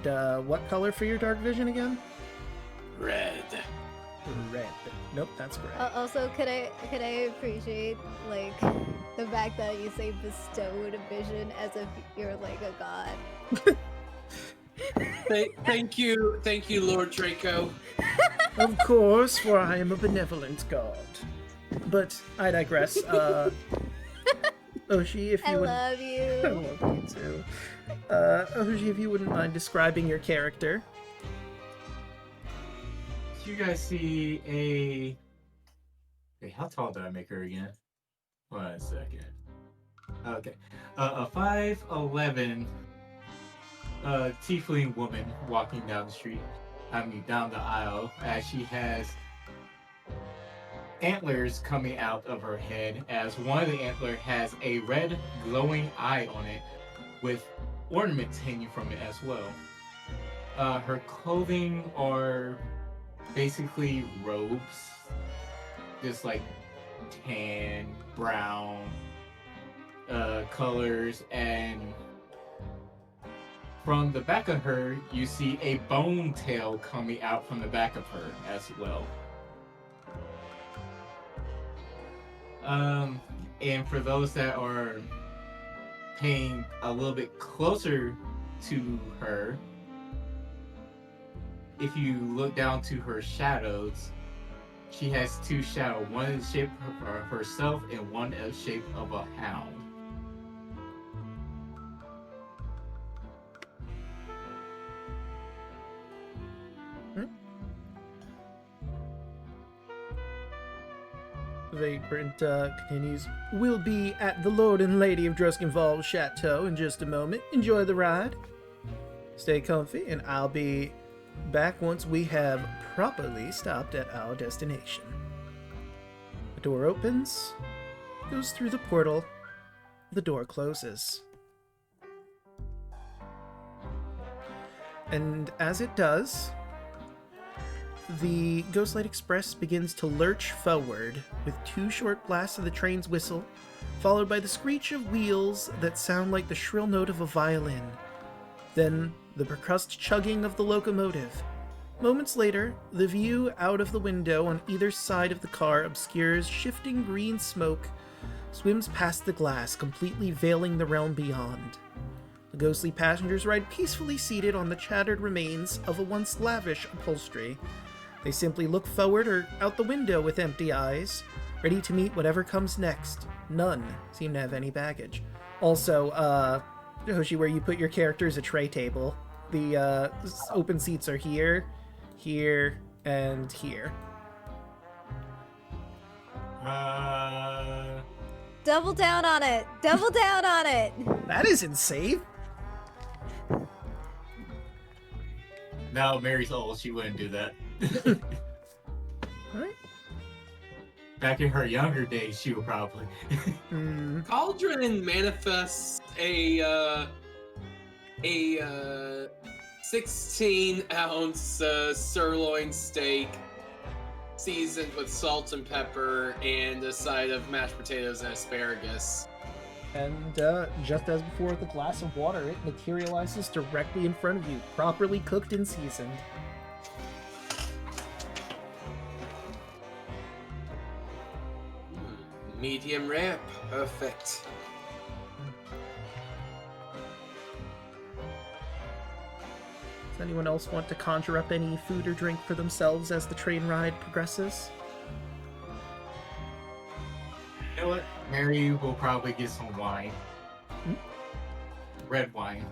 what color for your dark vision again? Red. Red. Nope, that's gray. Also, could I appreciate like the fact that you say bestowed vision as if you're like a god? Thank you, Lord Draco. Of course, for I am a benevolent god. But I digress. Hoshi, if you I would... love I you. love you too. Hoshi, if you wouldn't mind describing your character. You guys see a... Wait, how tall did I make her again? 1 second. Okay. A 5'11" tiefling woman walking down the street. Down the aisle, as she has antlers coming out of her head, as one of the antlers has a red glowing eye on it with ornaments hanging from it as well. Her clothing are basically robes, just like tan, brown colors, and from the back of her, you see a bone tail coming out from the back of her as well. And for those that are paying a little bit closer to her, if you look down to her shadows, she has 2 shadows. One in the shape of herself and one in the shape of a hound. Vagrant continues. We'll be at the Lord and Lady of Druskenwald Chateau in just a moment. Enjoy the ride. Stay comfy, and I'll be back once we have properly stopped at our destination. The door opens, goes through the portal, the door closes. And as it does, the Ghostlight Express begins to lurch forward with 2 short blasts of the train's whistle, followed by the screech of wheels that sound like the shrill note of a violin. Then the percussed chugging of the locomotive. Moments later, the view out of the window on either side of the car obscures shifting green smoke, swims past the glass, completely veiling the realm beyond. The ghostly passengers ride peacefully seated on the shattered remains of a once lavish upholstery. They simply look forward or out the window with empty eyes, ready to meet whatever comes next. None seem to have any baggage. Also, Hoshi, where you put your character is a tray table. The open seats are here, here, and here. Double down on it. Double down on it. That isn't safe. Now Mary's old, she wouldn't do that. Alright. Back in her younger days, she would probably. Cauldron manifests a 16-ounce sirloin steak, seasoned with salt and pepper, and a side of mashed potatoes and asparagus. And just as before with the glass of water, it materializes directly in front of you, properly cooked and seasoned. Medium rare, perfect. Does anyone else want to conjure up any food or drink for themselves as the train ride progresses? You know what? Mary will probably get some wine. Red wine.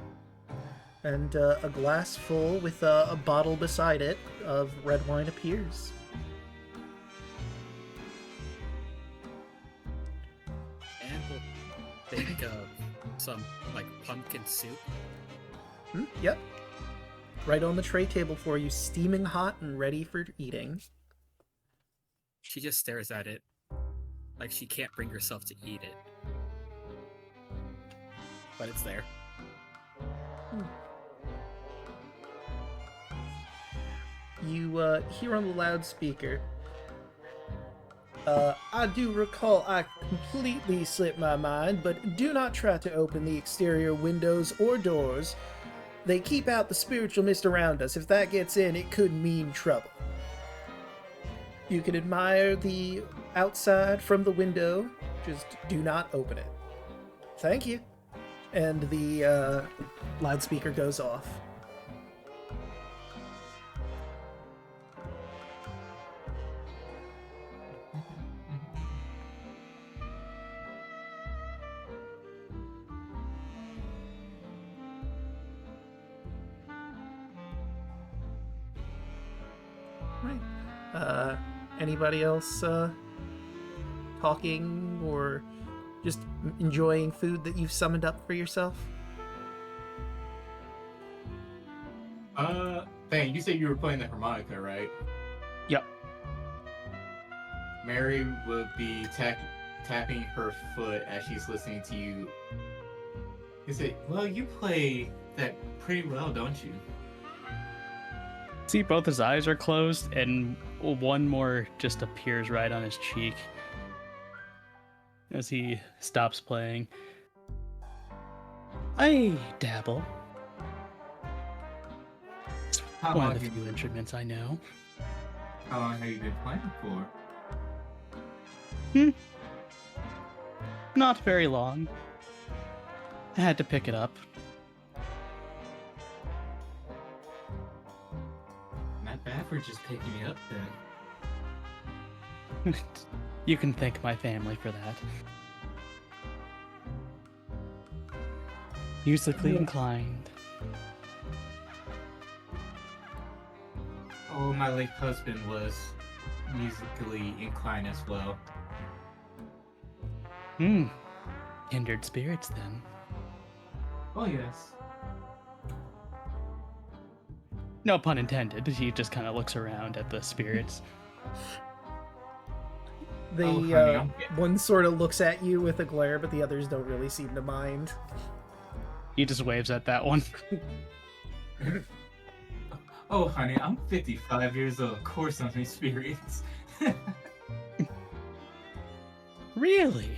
And a glass full with a bottle beside it of red wine appears. And we'll think of some, like, pumpkin soup. Yep. Right on the tray table for you, steaming hot and ready for eating. She just stares at it, like she can't bring herself to eat it. But it's there. You hear on the loudspeaker, I do recall I completely slipped my mind, but do not try to open the exterior windows or doors. They keep out the spiritual mist around us. If that gets in, it could mean trouble. You can admire the outside from the window, just do not open it. Thank you. And the loudspeaker goes off. Right. Anybody else talking or just enjoying food that you've summoned up for yourself? Thane, you said you were playing the harmonica, right? Yep. Mary would be tapping her foot as she's listening to you. You say, well, you play that pretty well, don't you? See, both his eyes are closed, and one more just appears right on his cheek as he stops playing. I dabble. It's How one long of the have few instruments I know. How long have you been playing for? Not very long. I had to pick it up. Not bad for just picking me up then. You can thank my family for that. Musically inclined. Oh, my late husband was musically inclined as well. Kindred spirits, then. Oh, yes. No pun intended. He just kind of looks around at the spirits. The one sort of looks at you with a glare, but the others don't really seem to mind. He just waves at that one. Oh, honey, I'm 55 years old. Of course I'm experienced. Really?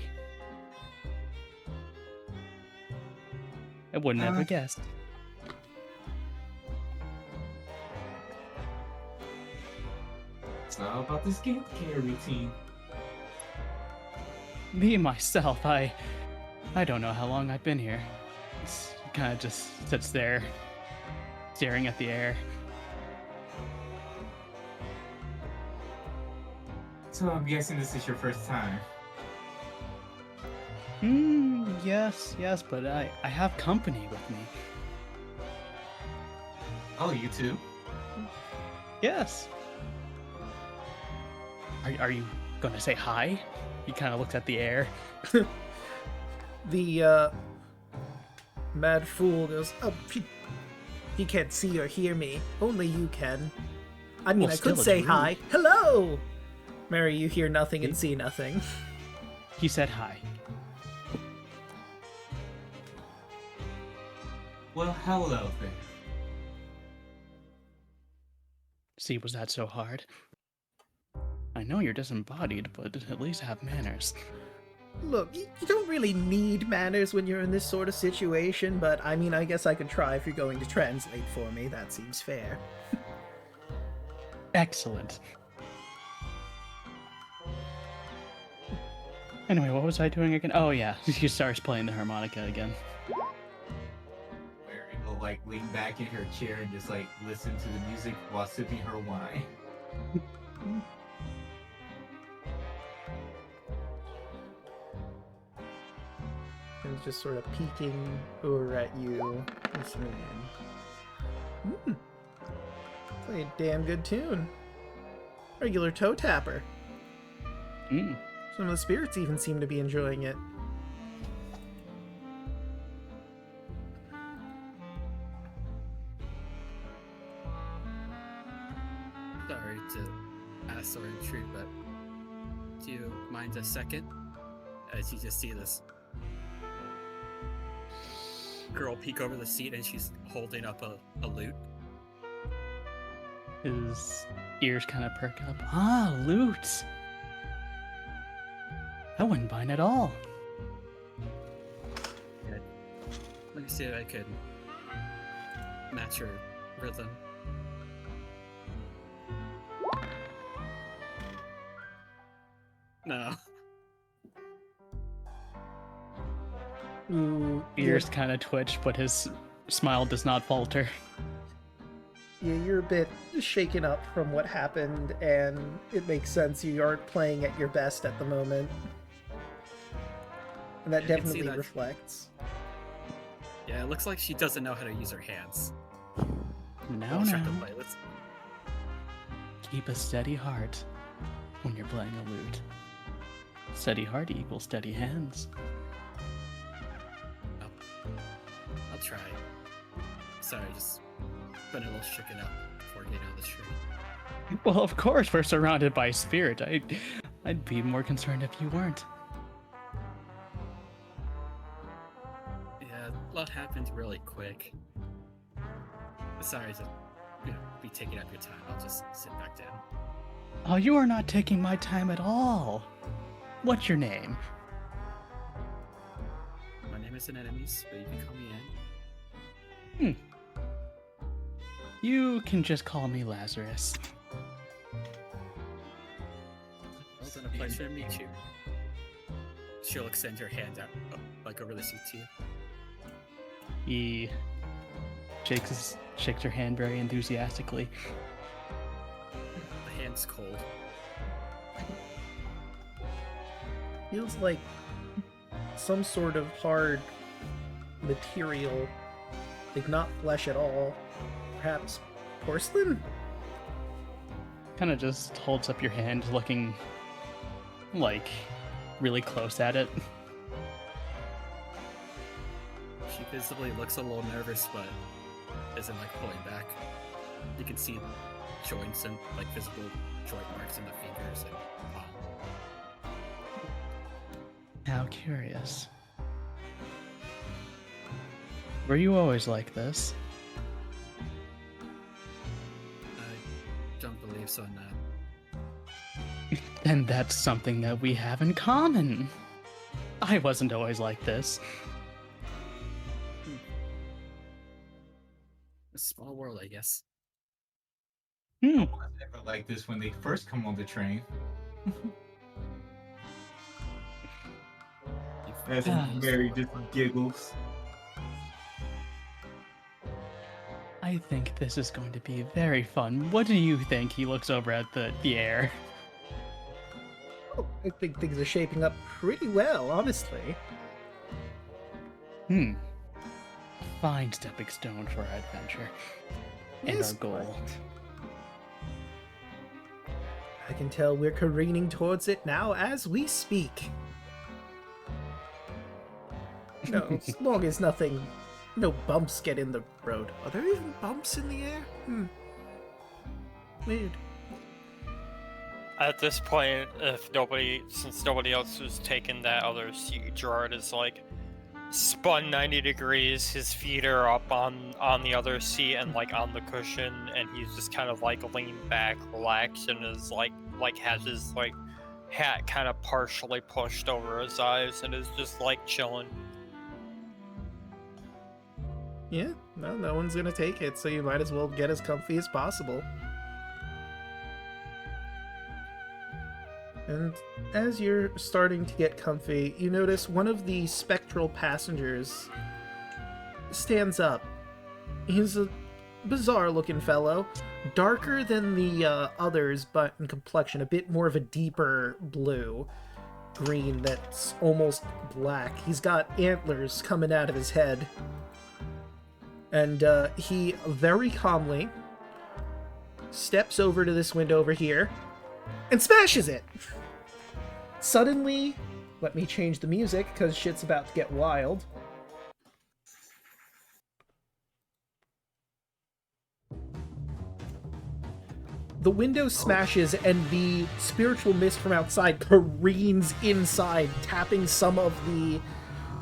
I would never guessed. It's all about the skincare routine. Me, myself, I don't know how long I've been here. He kind of just sits there, staring at the air. So I'm guessing this is your first time. Yes, but I have company with me. Oh, you too? Yes. Are you gonna say hi? He kind of looks at the air. The mad fool goes, "Oh, he can't see or hear me. Only you can. I mean, Well, I could still, say it's hi. rude." Hello!" Mary, you hear nothing and see nothing. He said hi. Well, hello there. See, was that so hard? I know you're disembodied, but at least have manners. Look, you don't really need manners when you're in this sort of situation, but I mean, I guess I could try if you're going to translate for me. That seems fair. Excellent. Anyway, what was I doing again? Oh yeah, she starts playing the harmonica again. Where it'll like lean back in her chair and just like listen to the music while sipping her wine. And just sort of peeking over at you, listening in. Play a damn good tune. Regular toe tapper. Some of the spirits even seem to be enjoying it. Sorry to ask or intrude, but do you mind a second? As you just see this girl peek over the seat and she's holding up a lute. His ears kind of perk up. Ah, lutes! I wouldn't mind at all. Good. Let me see if I could match your rhythm. No. Ooh, Ears kind of twitch, but his smile does not falter. Yeah, you're a bit shaken up from what happened, and it makes sense you aren't playing at your best at the moment. And that Yeah, I can see definitely that. reflects. Yeah, it looks like she doesn't know how to use her hands. No, I'll try to no. play. Let's. Keep a steady heart when you're playing a lute. Steady heart equals steady hands. I'll try. Sorry, just been a little shaken up before getting out of the street. Well, of course, we're surrounded by spirit. I'd be more concerned if you weren't. Yeah, a lot happened really quick. Sorry to, be taking up your time. I'll just sit back down. Oh, you are not taking my time at all. What's your name? My name is Anemones, but you can call me Anne. You can just call me Lazarus. Well, then a pleasure to meet you. She'll extend her hand out, like over the seat to you. He shakes her hand very enthusiastically. The hand's cold. Feels like some sort of hard material, like not flesh at all. Perhaps porcelain? Kind of just holds up your hand, looking like really close at it. She visibly looks a little nervous, but isn't like pulling back. You can see joints and like visible joint marks in the fingers and palm. How curious. Were you always like this? I don't believe so, no. Then that's something that we have in common. I wasn't always like this. A small world, I guess. Hmm. I was never like this when they first come on the train. As Mary just giggles. I think this is going to be very fun. What do you think? He looks over at the air. Oh, I think things are shaping up pretty well, honestly. A fine stepping stone for our adventure. And Yes, our goal. but I can tell we're careening towards it now as we speak. No, as long as no bumps get in the road. Are there even bumps in the air? Weird. At this point, since nobody else was taking that other seat, Gerard is like, spun 90 degrees. His feet are up on the other seat and like on the cushion, and he's just kind of like leaned back, relaxed, and is like has his like hat kind of partially pushed over his eyes, and is just like chilling. Yeah, no one's gonna take it, so you might as well get as comfy as possible. And as you're starting to get comfy, you notice one of the spectral passengers stands up. He's a bizarre-looking fellow, darker than the others, but in complexion, a bit more of a deeper blue. Green that's almost black. He's got antlers coming out of his head. And he very calmly steps over to this window over here and smashes it. Suddenly, let me change the music because shit's about to get wild. The window smashes and the spiritual mist from outside careens inside, tapping some of the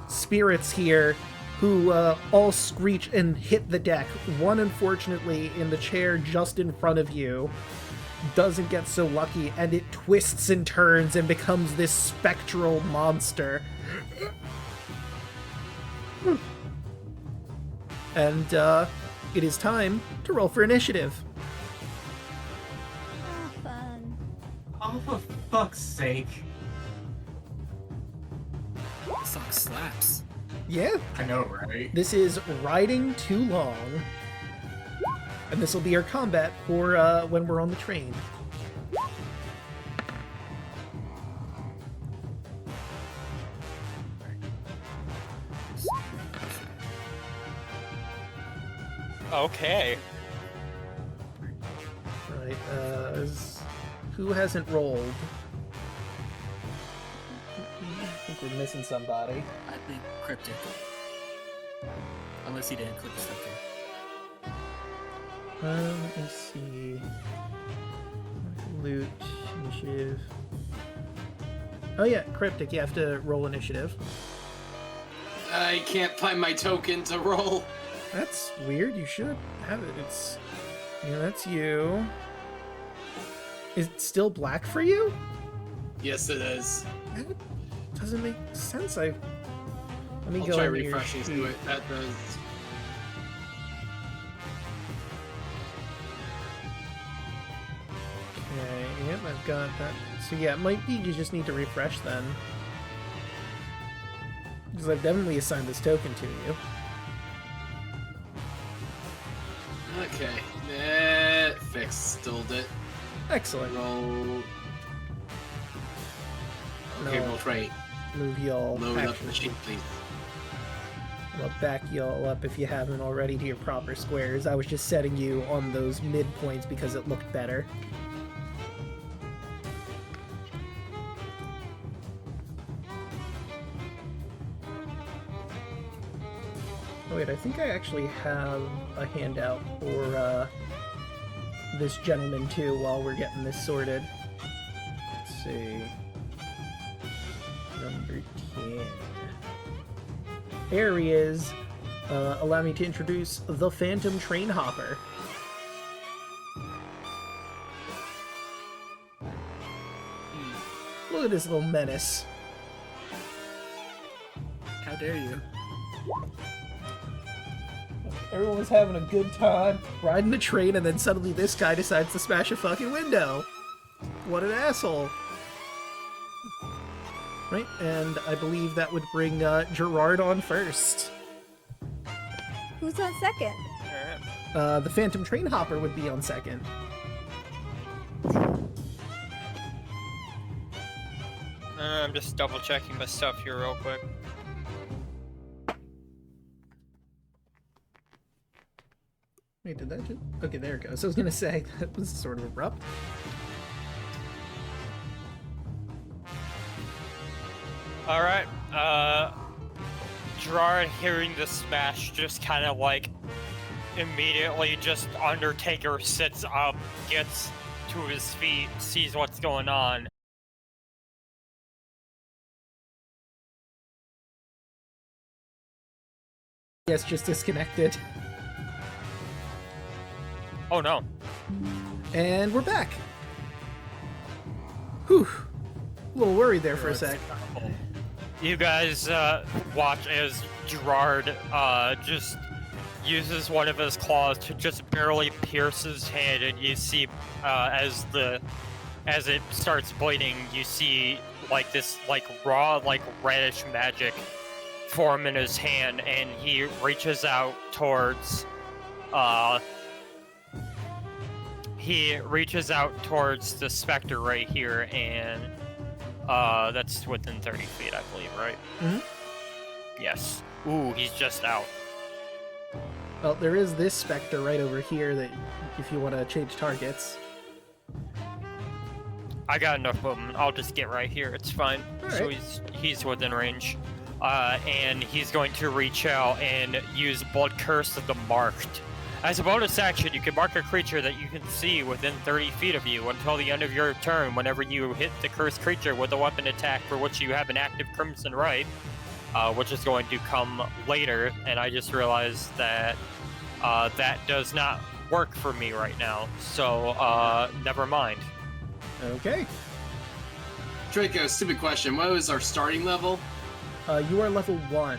spirits here who all screech and hit the deck. One, unfortunately, in the chair just in front of you, doesn't get so lucky, and it twists and turns and becomes this spectral monster. And it is time to roll for initiative. Ah, fun. Oh, for fuck's sake. This song slaps. Yeah, I know, right? this is Riding Too Long. And this will be our combat for when we're on the train. Okay. Right, who hasn't rolled? I think we're missing somebody. I think Cryptic. Unless he didn't click something. Let me see. Loot, initiative. Oh yeah, Cryptic, you have to roll initiative. I can't find my token to roll. That's weird, you should have it. It's... Yeah, that's you. Is it still black for you? Yes, it is. That doesn't make sense. Let me I'll go try into your refreshing sheet. to it. That does. Okay, yep, I've got that. So yeah, it might be you just need to refresh then. Because I've definitely assigned this token to you. Okay. That fixed it. Excellent. Roll. Okay, No. roll right. Move y'all. Load up Actually, the sheet, please. I'll back y'all up if you haven't already to your proper squares. I was just setting you on those midpoints because it looked better. Oh wait, I think I actually have a handout for this gentleman too while we're getting this sorted. Let's see. Number 10. There he is. Allow me to introduce the Phantom Train Hopper. Look at this little menace. How dare you? Everyone was having a good time riding the train, and then suddenly this guy decides to smash a fucking window. What an asshole. Right, and I believe that would bring Gerard on first. Who's on second? Alright. The Phantom Train Hopper would be on second. I'm just double checking my stuff here real quick. Wait, did that just... Okay, there it goes. I was gonna say, that was sort of abrupt. Alright, Gerard hearing the smash just kind of like immediately just Undertaker sits up, gets to his feet, sees what's going on, Yes, just disconnected. Oh no. And we're back. Whew. A little worried there for a sec. You guys watch as Gerard just uses one of his claws to just barely pierce his hand, and you see as it starts bleeding, you see like this raw reddish magic form in his hand, and he reaches out towards the specter right here, and that's within 30 feet, I believe, right? Mm-hmm. Yes. Ooh, he's just out. Well, there is this specter right over here that if you want to change targets. I got enough movement. I'll just get right here. It's fine. All So right. he's within range. And he's going to reach out and use Blood Curse of the Marked. As a bonus action, you can mark a creature that you can see within 30 feet of you until the end of your turn whenever you hit the cursed creature with a weapon attack for which you have an active Crimson Right, which is going to come later. And I just realized that that does not work for me right now. So, never mind. Okay. Draco, stupid question. What was our starting level? You are level 1,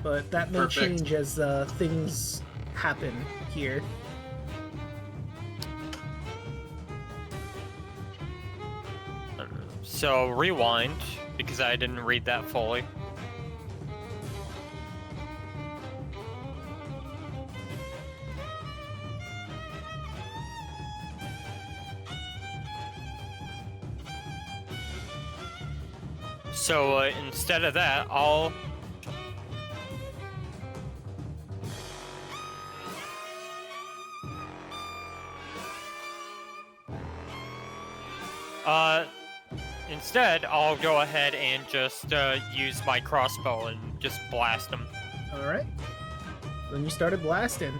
but that may Perfect. change as things happen here. So rewind, because I didn't read that fully. So instead of that, I'll instead I'll go ahead and just use my crossbow and just blast him. All right. Then you started blasting.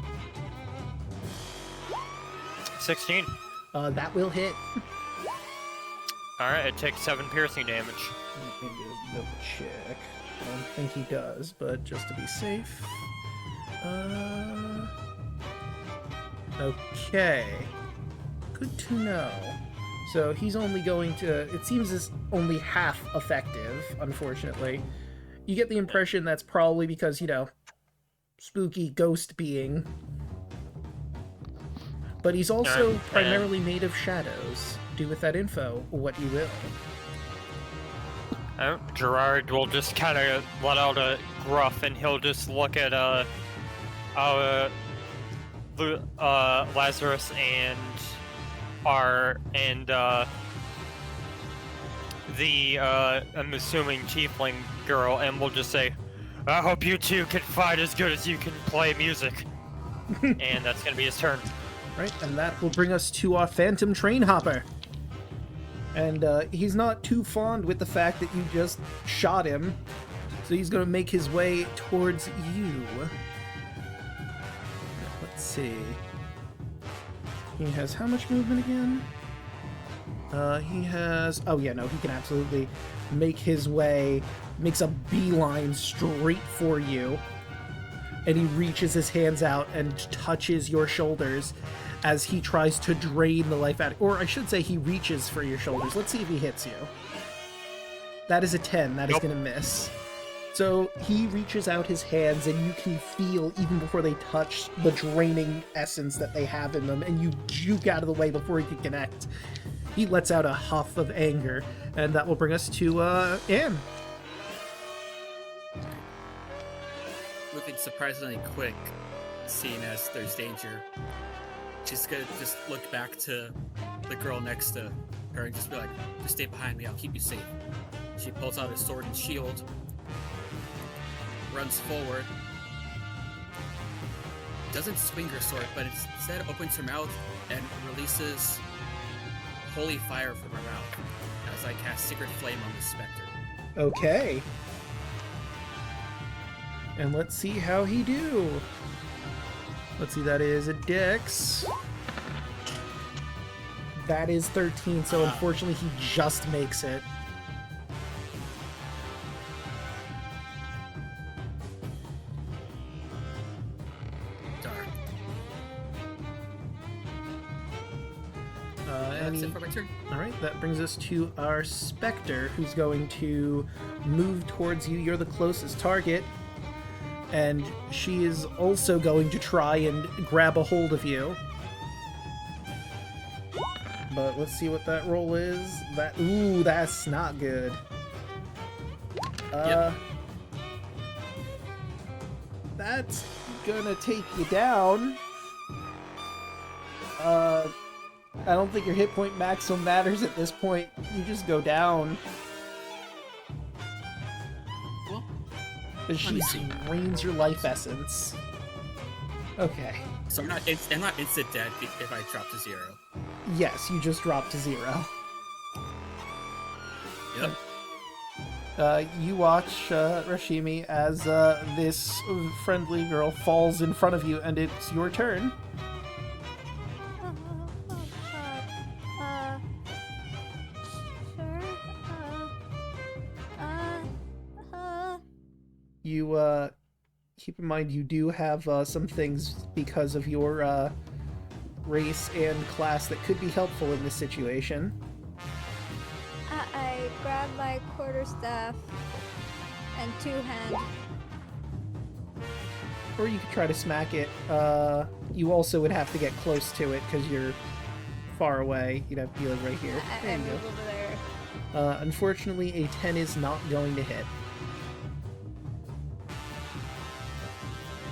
16. That will hit. All right, it takes 7 piercing damage. Let me do a double check. I don't think he does, but just to be safe. Okay. Good to know. So he's only going to... It seems it's only half effective, unfortunately. You get the impression that's probably because, you know, spooky ghost being. But he's also primarily made of shadows. Do with that info what you will. Gerard will just kind of let out a gruff, and he'll just look at Lazarus and the I'm assuming tiefling girl, and we'll just say, "I hope you two can fight as good as you can play music." And that's gonna be his turn. Right, and that will bring us to our Phantom Train Hopper. And he's not too fond with the fact that you just shot him, so he's going to make his way towards you. Let's see. He has how much movement again? He has... Oh yeah, no, he can absolutely make his way, makes a beeline straight for you. And he reaches his hands out and touches your shoulders as he tries to drain the life out. Or I should say he reaches for your shoulders. Let's see if he hits you. That is a 10. That is going to miss. So he reaches out his hands, and you can feel, even before they touch, the draining essence that they have in them, and you juke out of the way before he can connect. He lets out a huff of anger, and that will bring us to Anne. Moving surprisingly quick, seeing as there's danger. She's gonna just look back to the girl next to her and just be like, "Just stay behind me, I'll keep you safe." She pulls out a sword and shield, runs forward, doesn't swing her sword, but instead opens her mouth and releases holy fire from her mouth as I cast Secret Flame on the specter. Okay. And let's see how he do. Let's see, that is a dex. That is 13, so unfortunately he just makes it. turn. All right, that brings us to our Spectre, who's going to move towards you. You're the closest target, and she is also going to try and grab a hold of you. But let's see what that roll is. Ooh, that's not good. Yep. That's gonna take you down. I don't think your hit point maximum matters at this point. You just go down. Well, As let me she see. drains your life essence. Okay. So I'm not instant dead if I drop to 0. Yes, you just dropped to 0. Yep. You watch Rashimi as this friendly girl falls in front of you, and it's your turn. Sure. You keep in mind you do have some things because of your race and class that could be helpful in this situation. I grab my quarterstaff and 2-hand. Or you could try to smack it. You also would have to get close to it because you're far away. You'd have to be like right here. There I you move go. over there. Unfortunately, a 10 is not going to hit.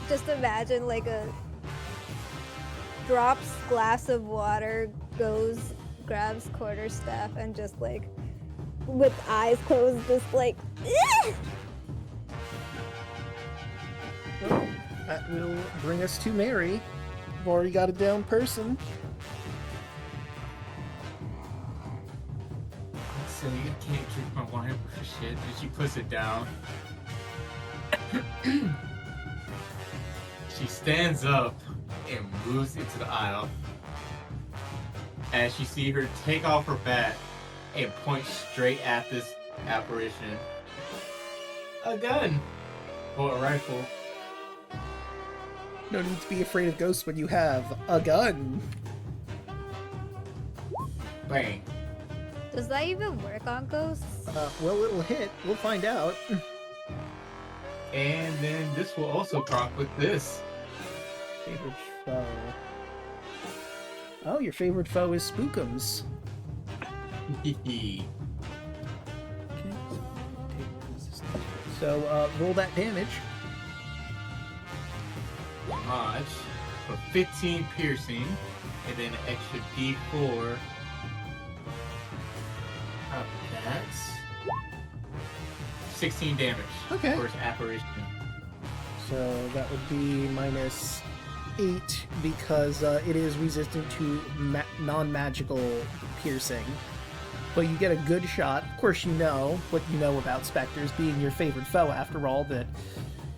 Just imagine like a drops glass of water, grabs quarterstaff, and just like with eyes closed, just like. Well, that will bring us to Mary. We've already got a down person. So you can't drink my wine for shit. And she puts it down. She stands up and moves into the aisle. As you see her take off her bat and point straight at this apparition. A gun. Or a rifle. No need to be afraid of ghosts when you have a gun. Bang. Does that even work on ghosts? Well, it'll hit. We'll find out. And then this will also proc with this. Favorite foe. Oh, your favorite foe is Spookums. So, roll that damage. Much for 15 piercing, and then an extra d4 of that. 16 damage. Okay. For its apparition. So that would be minus 8 because it is resistant to non-magical piercing. But you get a good shot. Of course, you know what you know about specters being your favorite foe. After all, that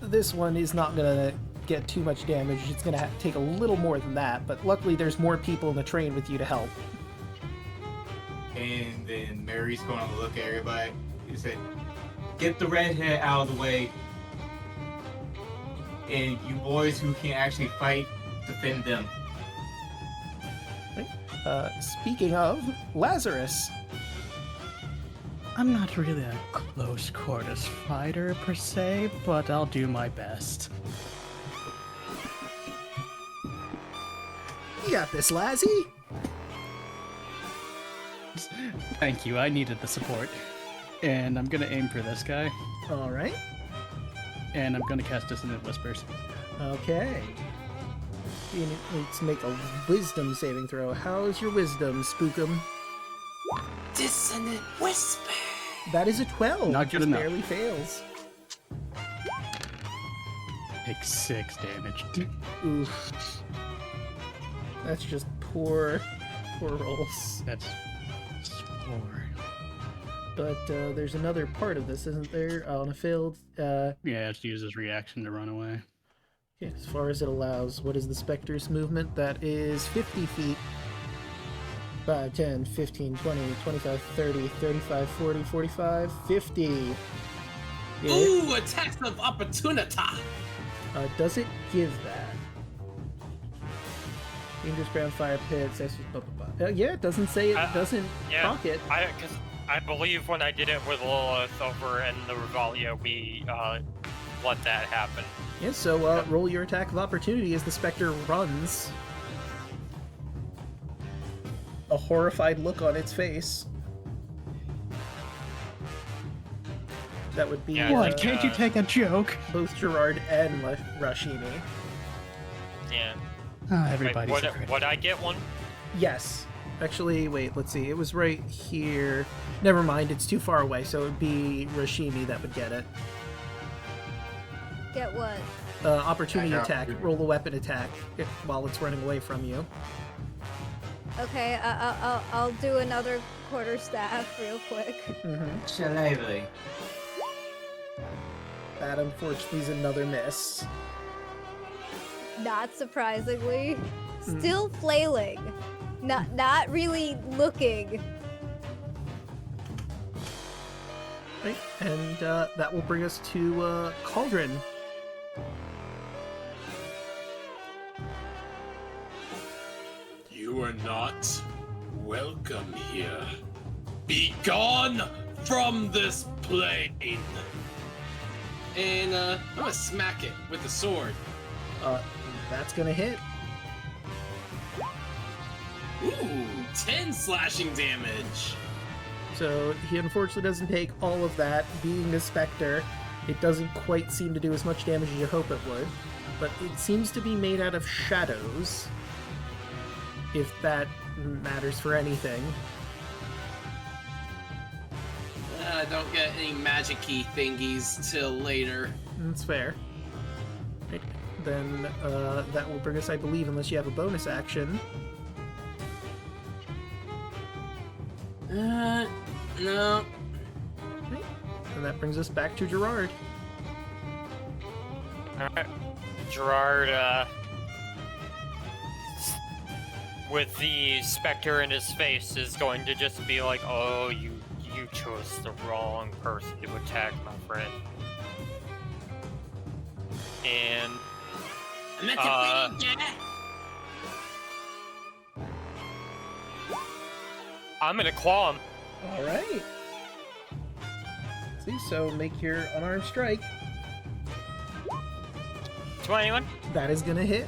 this one is not gonna get too much damage. It's gonna take a little more than that. But luckily, there's more people in the train with you to help. And then Mary's going to look at everybody and say, "Get the redhead out of the way. And you boys who can actually fight, defend them." Speaking of, Lazarus. I'm not really a close quarters fighter per se, but I'll do my best. You got this, Lazzy. Thank you, I needed the support. And I'm gonna aim for this guy, All right. and I'm gonna cast Dissonant Whispers. Okay. You need to make a wisdom saving throw. How's your wisdom, Spookum? Dissonant whisper. That is a 12. Not good Just enough. barely fails. Take 6 damage. Oof. That's just poor rolls. That's 4. But there's another part of this, isn't there? On a failed. Yeah, it's used as reaction to run away. As far as it allows, what is the Spectre's movement? That is 50 feet. 5, 10, 15, 20, 25, 30, 35, 40, 45, 50. Yeah. Ooh, attacks of opportunity. Does it give that? Dangerous ground fire pits. Yeah, it doesn't say it doesn't proc it. Because I believe when I did it with Lilith over in the Revalia, we let that happen. Yeah, so roll your attack of opportunity as the Spectre runs. A horrified look on its face. That would be... Yeah, What? Can't you take a joke? Both Gerard and Rashimi. Yeah. Everybody's Wait, a critic. would I get one? Yes. Actually, wait, let's see. It was right here. Never mind, it's too far away, so it would be Rashimi that would get it. Get what? Opportunity Yeah, attack. Roll a weapon attack while it's running away from you. Okay, I'll do another quarterstaff real quick. Shillelagh. That, unfortunately, is another miss. Not surprisingly. Still flailing. Not really looking. Right, and that will bring us to Cauldron. You are not welcome here. Be gone from this plane. And I'm gonna smack it with the sword. That's gonna hit. Ooh, 10 slashing damage. So he unfortunately doesn't take all of that. Being a Spectre, it doesn't quite seem to do as much damage as you hope it would. But it seems to be made out of shadows. If that matters for anything. I don't get any magic-y thingies till later. That's fair. Right. Then that will bring us, I believe, unless you have a bonus action. No. Right. And that brings us back to Gerard. Alright. Gerard, with the Spectre in his face, is going to just be like, oh, you chose the wrong person to attack, my friend. And I'm gonna claw him. All right. See, so make your unarmed strike. 21. That is gonna hit.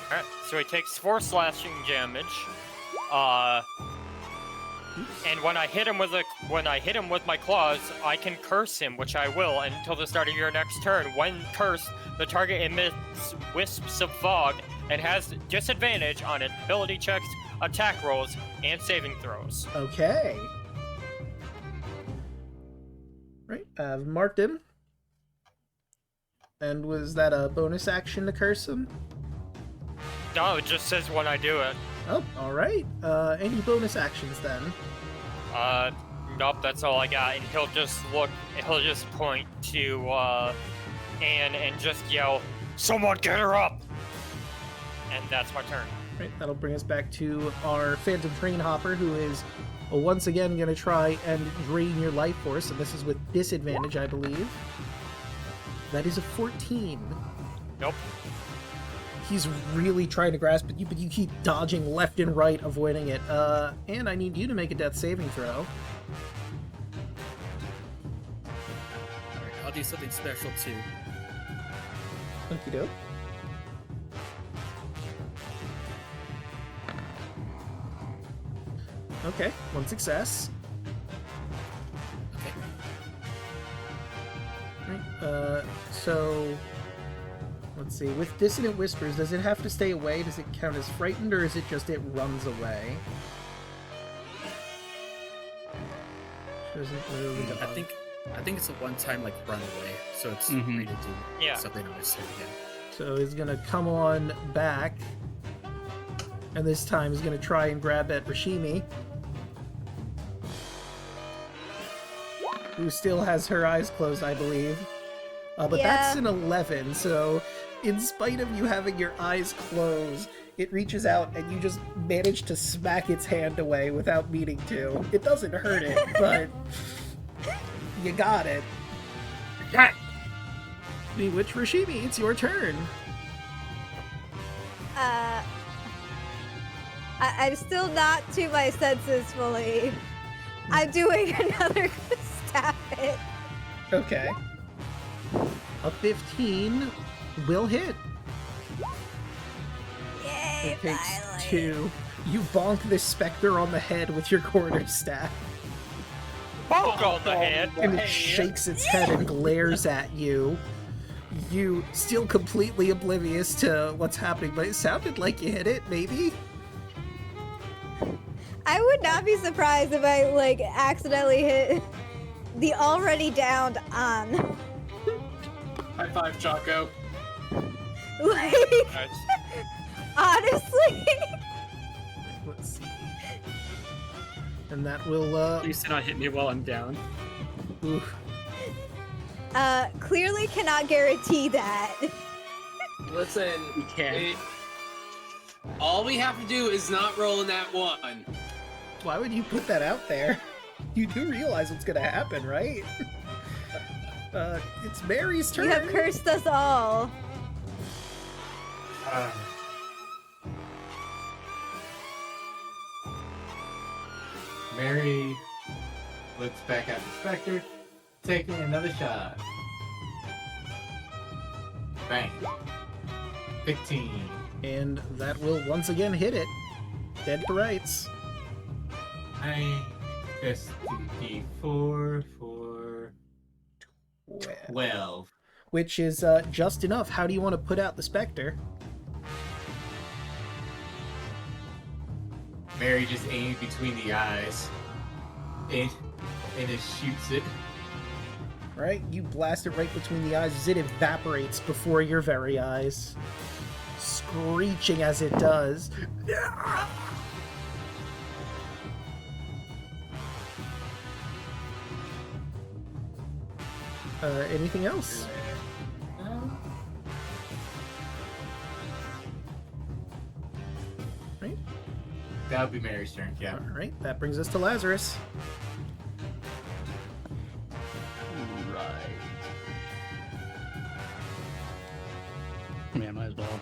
Alright, so he takes 4 slashing damage. And when I hit him with my claws, I can curse him, which I will until the start of your next turn. When cursed, the target emits wisps of fog and has disadvantage on ability checks, attack rolls, and saving throws. Okay. Right, I've marked him. And was that a bonus action to curse him? No, it just says when I do it. Oh, alright. Any bonus actions then? Nope, that's all I got. And he'll just point to, Anne and just yell, "Someone get her up!" And that's my turn. Right, that'll bring us back to our Phantom Train Hopper, who is once again going to try and drain your life force, and this is with disadvantage, I believe. That is a 14. Nope. He's really trying to grasp at you, but you keep dodging left and right, avoiding it. And I need you to make a death saving throw. Alright, I'll do something special too. Okie doke. Okay, 1 success. Okay. Right, so let's see. With Dissonant Whispers, does it have to stay away? Does it count as frightened, or is it just it runs away? Doesn't move. I think it's a one-time like run away, so it's free to do something on its turn again. So he's gonna come on back, and this time he's gonna try and grab at Rashimi, who still has her eyes closed, I believe. But that's an 11, so in spite of you having your eyes closed, it reaches out and you just manage to smack its hand away without meaning to. It doesn't hurt it, but you got it. Which Rashimi, it's your turn. I'm still not to my senses fully. I'm doing another stab hit. Okay. A 15 will hit. Yay, It takes finally. 2. You bonk this specter on the head with your quarterstaff, Bonk on the head. and it shakes its head and glares at you. You still completely oblivious to what's happening, but it sounded like you hit it, maybe? I would not be surprised if I, like, accidentally hit the already downed on. High five, Chaco. Like, Nice. honestly. Let's see. And that will, At least not hit me while I'm down. oof. Clearly cannot guarantee that. Listen, You can. it- all we have to do is not roll in that one. Why would you put that out there? You do realize what's gonna happen, right? It's Mary's turn. You have cursed us all. Mary looks back at the Spectre, taking another shot. Bang. 15. And that will once again hit it. Dead to rights. I just D4 for 12. Which is just enough. How do you want to put out the specter? Mary just aims between the eyes and just shoots it. Right? You blast it right between the eyes as it evaporates before your very eyes. Screeching as it does. Anything else? Right? That would be Mary's turn, yeah. Alright, that brings us to Lazarus. Right. Yeah, might as well.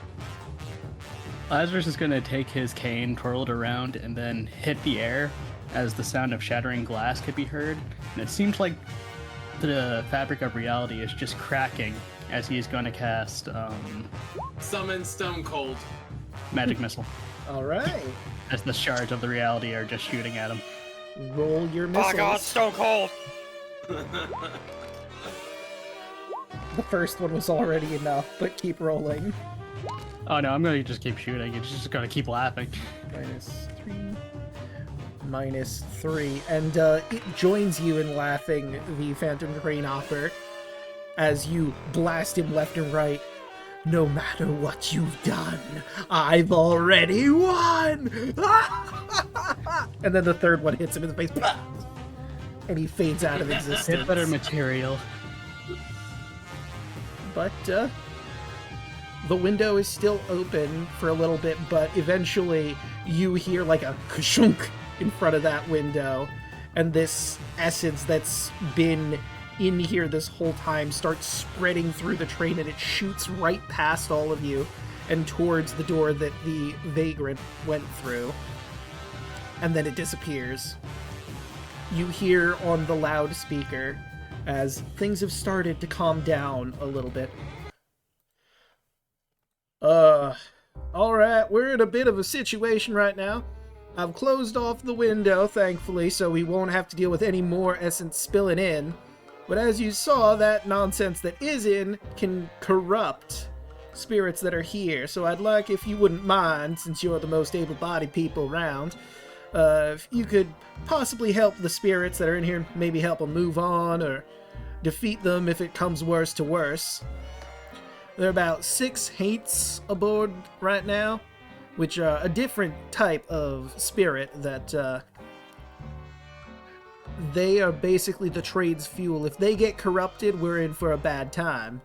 Lazarus is going to take his cane, twirl it around, and then hit the air as the sound of shattering glass could be heard. And it seems like the fabric of reality is just cracking as he is going to cast Summon Stone Cold. Magic Missile. Alright. As the shards of the reality are just shooting at him. Roll your Oh missiles. god, Stone Cold! The first one was already enough, but keep rolling. Oh no, I'm going to just keep shooting. It's just going to keep laughing. Minus 3. And it joins you in laughing, the Phantom Crane Hopper, as you blast him left and right. No matter what you've done, I've already won! And then the third one hits him in the face. And he fades out of existence. Hit better material. But the window is still open for a little bit, but eventually you hear like a kashunk in front of that window, and this essence that's been in here this whole time starts spreading through the train, and it shoots right past all of you and towards the door that the vagrant went through, and then it disappears. You hear on the loudspeaker as things have started to calm down a little bit. Alright, we're in a bit of a situation right now. I've closed off the window, thankfully, so we won't have to deal with any more essence spilling in. But as you saw, that nonsense that is in can corrupt spirits that are here, so I'd like, if you wouldn't mind, since you're the most able-bodied people around, if you could possibly help the spirits that are in here, maybe help them move on, or defeat them if it comes worse to worse. There are about 6 hates aboard right now, which are a different type of spirit that, they are basically the trade's fuel. If they get corrupted, we're in for a bad time.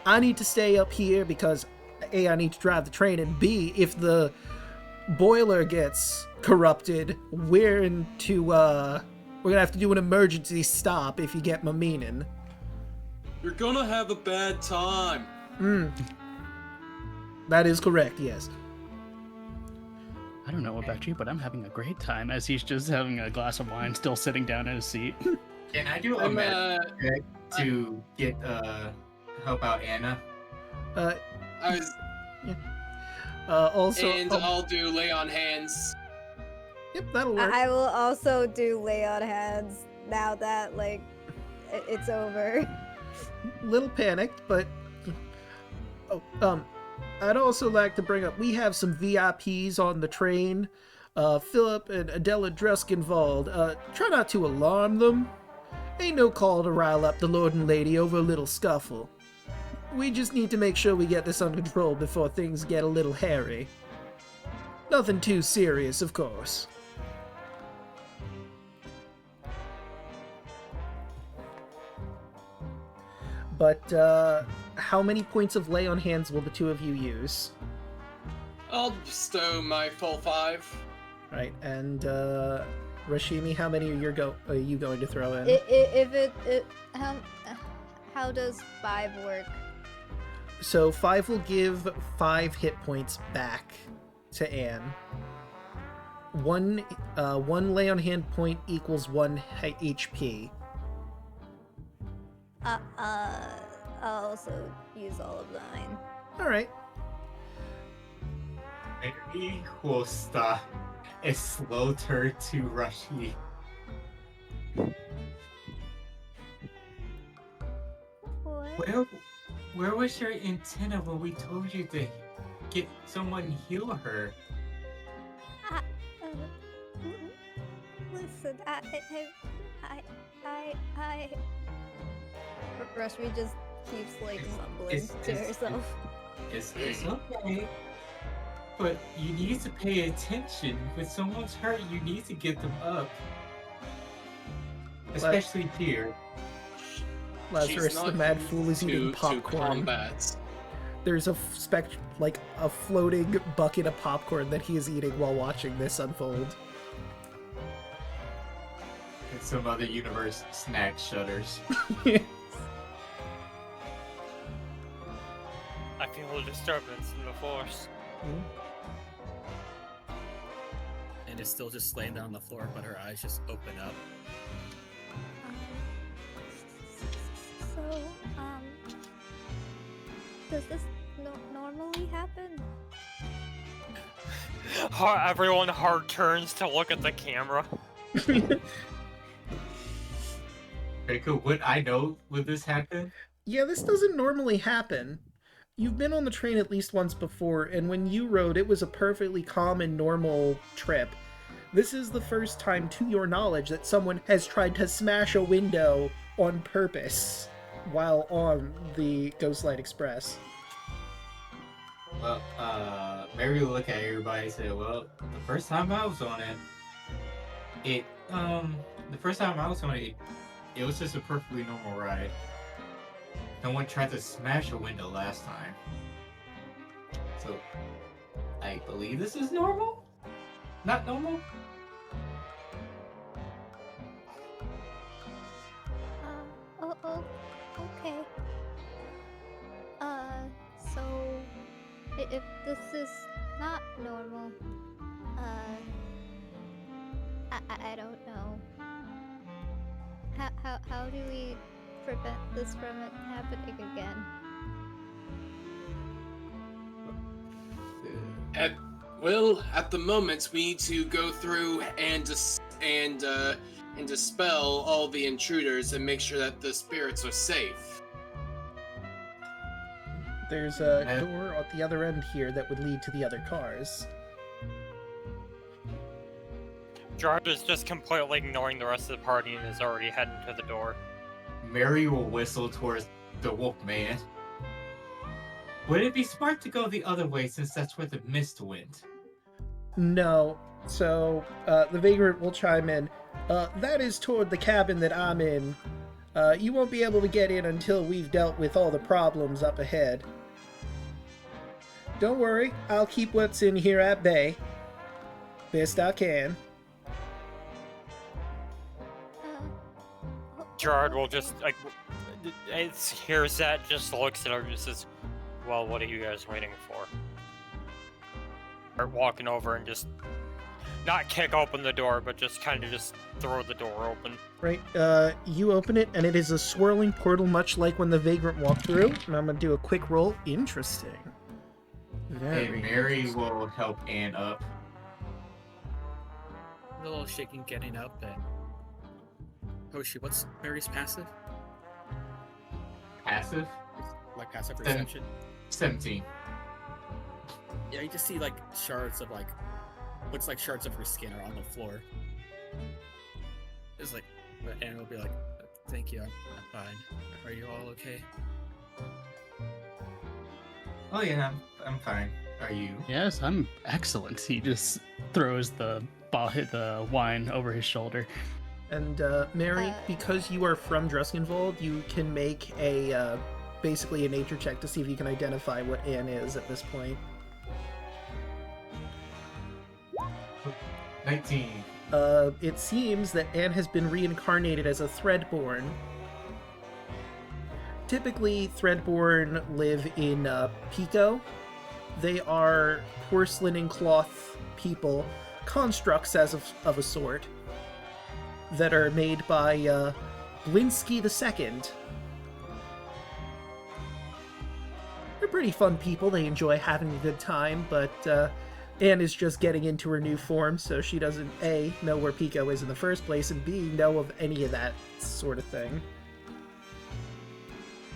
I need to stay up here because, A, I need to drive the train, and B, if the boiler gets corrupted, we're gonna have to do an emergency stop, if you get my meaning. You're gonna have a bad time. That is correct, yes. I don't know about you, but I'm having a great time as he's just having a glass of wine, still sitting down in his seat. Can I do a I'm, magic check to get help out Anna? Uh, I was, also, and I'll do lay on hands. yep, that'll work. I will also do lay on hands now that like it's over. Little panicked, but I'd also like to bring up we have some VIPs on the train. Philip and Adela Druskinwald. Try not to alarm them. Ain't no call to rile up the lord and lady over a little scuffle. We just need to make sure we get this under control before things get a little hairy. Nothing too serious, of course. But, how many points of lay on hands will the two of you use? I'll bestow my full 5. Right, and, Rashimi, how many are you going to throw in? How does 5 work? So 5 will give 5 hit points back to Anne. One lay on hand point equals 1 HP. I'll also use all of 9. Alright. Maybe we'll stop a slow turn to Rashi. What? Where was your antenna when we told you to get someone and heal her? Listen, Rashmi just keeps like mumbling to herself. It's okay. But you need to pay attention. When someone's hurt, you need to get them up. Especially here. Lazarus the Mad Fool is eating popcorn. There's a a floating bucket of popcorn that he is eating while watching this unfold. And some other universe snack shudders. I feel a disturbance in the force. And is still just laying down on the floor, but her eyes just open up. So, does this normally happen? Everyone hard turns to look at the camera. Draco, would I know would this happen? Yeah, this doesn't normally happen. You've been on the train at least once before, and when you rode, it was a perfectly calm and normal trip. This is the first time, to your knowledge, that someone has tried to smash a window on purpose while on the Ghostlight Express. Well, Mary will look at everybody and say, well, the first time I was on it, it was just a perfectly normal ride. No one tried to smash a window last time. So, I believe this is normal? Not normal? Okay. So, if this is not normal, I don't know. How do we prevent this from happening again? At the moment, we need to go through and dispel all the intruders and make sure that the spirits are safe. There's a door at the other end here that would lead to the other cars. Gerard is just completely ignoring the rest of the party and is already heading to the door. Mary will whistle towards the wolf man. Would it be smart to go the other way since that's where the mist went? No. So, the Vagrant will chime in. That is toward the cabin that I'm in. You won't be able to get in until we've dealt with all the problems up ahead. Don't worry, I'll keep what's in here at bay. Best I can. Gerard will just, like, hears that, just looks at her and just says, well, what are you guys waiting for? Start walking over and just not kick open the door, but just kind of just throw the door open. Right, you open it, and it is a swirling portal, much like when the Vagrant walked through. And I'm gonna do a quick roll. Interesting. Very And Mary will help Anne up. A little shaking getting up, and Hoshi, what's Mary's passive? Passive? Like passive perception? 17. Yeah, you just see like shards of like, looks like shards of her skin are on the floor. It's like, Anne will be like, "Thank you, I'm fine. Are you all okay?" Oh yeah, I'm fine. Are you? Yes, I'm excellent. He just throws the wine over his shoulder. And Mary, because you are from Druskenwald, you can make a basically a nature check to see if you can identify what Anne is at this point. 19. It seems that Anne has been reincarnated as a Threadborn. Typically, Threadborn live in Pico. They are porcelain and cloth people, constructs as of a sort, that are made by Blinsky II. They're pretty fun people. They enjoy having a good time, but Anne is just getting into her new form, so she doesn't, A, know where Pico is in the first place, and B, know of any of that sort of thing.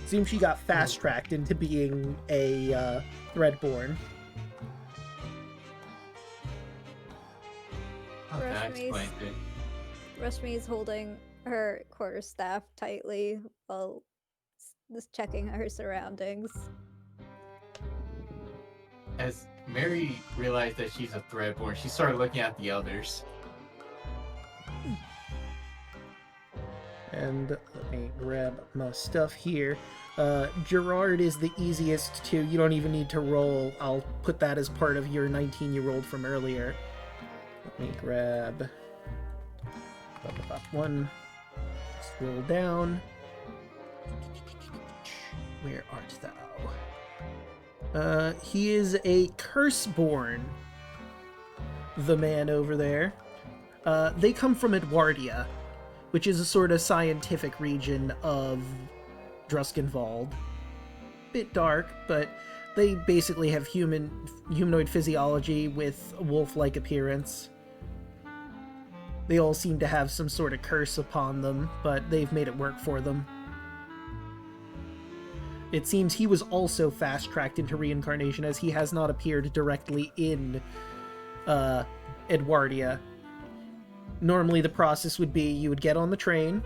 Seems she got fast-tracked into being a Threadborn. Okay, that explains it. Rashmi is holding her quarterstaff tightly while just checking her surroundings. As Mary realized that she's a Threadborn, she started looking at the others. And let me grab my stuff here. Gerard is the easiest to, you don't even need to roll. I'll put that as part of your 19 you rolled from earlier. Let me grab one. Scroll down. Where art thou? He is a Curseborn. The man over there. They come from Edwardia, which is a sort of scientific region of Druskenwald. Bit dark, but they basically have humanoid physiology with a wolf-like appearance. They all seem to have some sort of curse upon them, but they've made it work for them. It seems he was also fast-tracked into reincarnation, as he has not appeared directly in Edwardia. Normally the process would be you would get on the train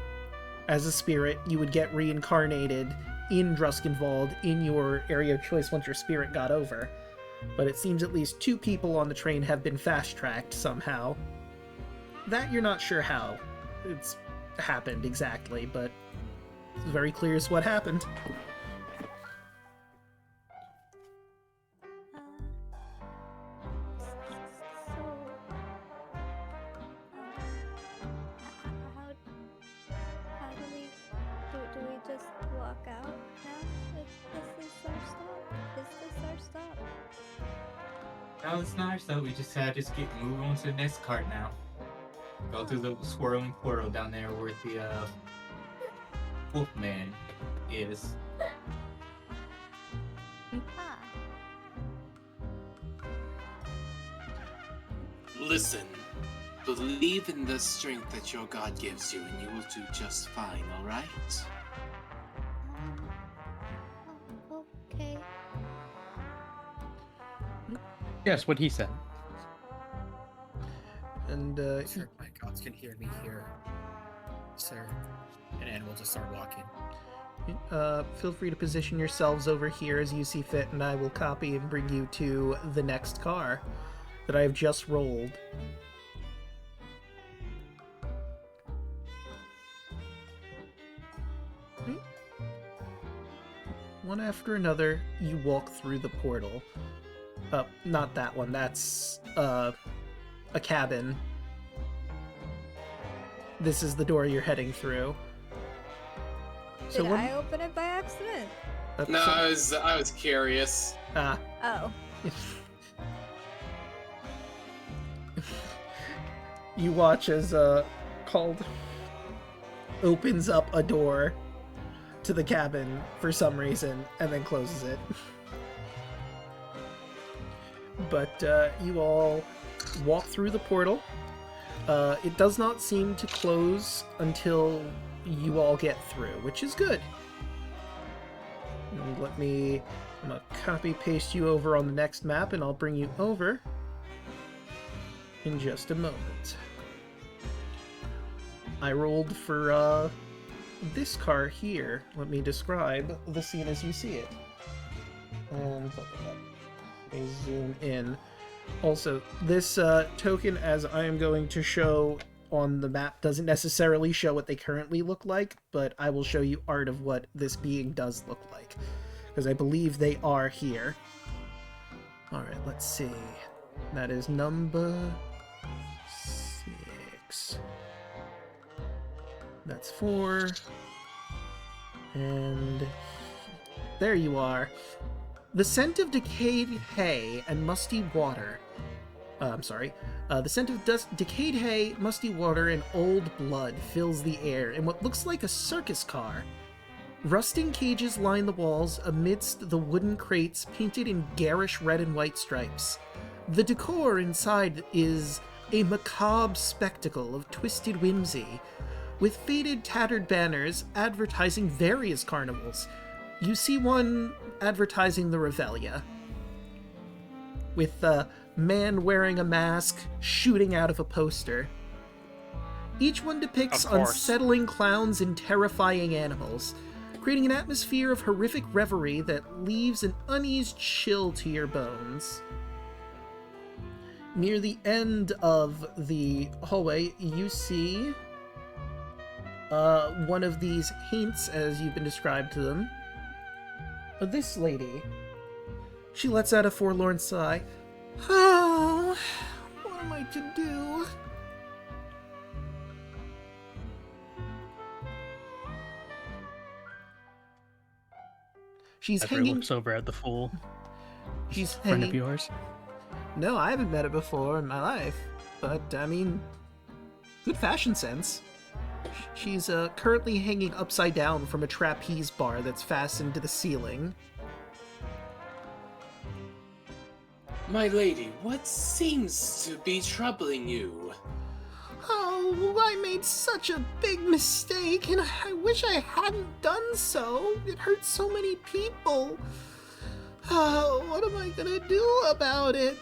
as a spirit, you would get reincarnated in Druskenwald in your area of choice once your spirit got over. But it seems at least 2 people on the train have been fast-tracked somehow. That you're not sure how it's happened exactly, but it's very clear as what happened. Do we just walk out now? Is this our stop? Is this our stop? No, it's not so. We just had to get moving on to the next cart now. Go through the swirling portal down there where the Wolfman is. Ah. Listen, believe in the strength that your God gives you, and you will do just fine, alright? Okay. Yes, what he said. And Sir, my gods can hear me here, sir. And Anne will just start walking. feel free to position yourselves over here as you see fit, and I will copy and bring you to the next car that I have just rolled. One after another, you walk through the portal. Not that one. That's a cabin. This is the door you're heading through. Did I open it by accident? No, I was curious. Oh. You watch as Called opens up a door to the cabin for some reason and then closes it. But you all walk through the portal. It does not seem to close until you all get through, which is good. And I'm gonna copy paste you over on the next map, and I'll bring you over in just a moment. I rolled for this car here. Let me describe the scene as you see it. And let me zoom in. Also, this token, as I am going to show on the map, doesn't necessarily show what they currently look like, but I will show you art of what this being does look like, because I believe they are here. Alright, let's see. That is number 6. That's 4. And there you are. The scent of decayed hay and musty water. The scent of decayed hay, musty water, and old blood fills the air in what looks like a circus car. Rusting cages line the walls amidst the wooden crates painted in garish red and white stripes. The decor inside is a macabre spectacle of twisted whimsy, with faded, tattered banners advertising various carnivals. You see one advertising the Revelia, with a man wearing a mask shooting out of a poster. Each one depicts unsettling clowns and terrifying animals, creating an atmosphere of horrific reverie that leaves an uneasy chill to your bones. Near the end of the hallway, you see one of these haints, as you've been described to them. This lady. She lets out a forlorn sigh. Oh, what am I to do? She's Pepper hanging. looks over at the fool. She's Friend hanging. of yours? No, I haven't met it before in my life, but I mean, good fashion sense. She's currently hanging upside down from a trapeze bar that's fastened to the ceiling. My lady, what seems to be troubling you? Oh, I made such a big mistake, and I wish I hadn't done so. It hurt so many people. Oh, what am I gonna do about it?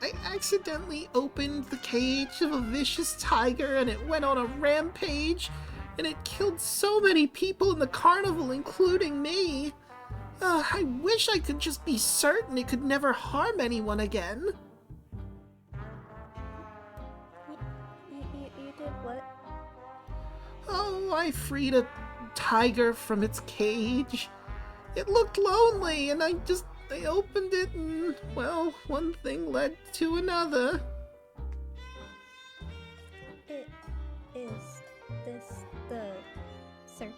I accidentally opened the cage of a vicious tiger, and it went on a rampage, and it killed so many people in the carnival, including me. I wish I could just be certain it could never harm anyone again. You did what? Oh, I freed a tiger from its cage. It looked lonely, and I opened it, and, well, one thing led to another. Is this the circus?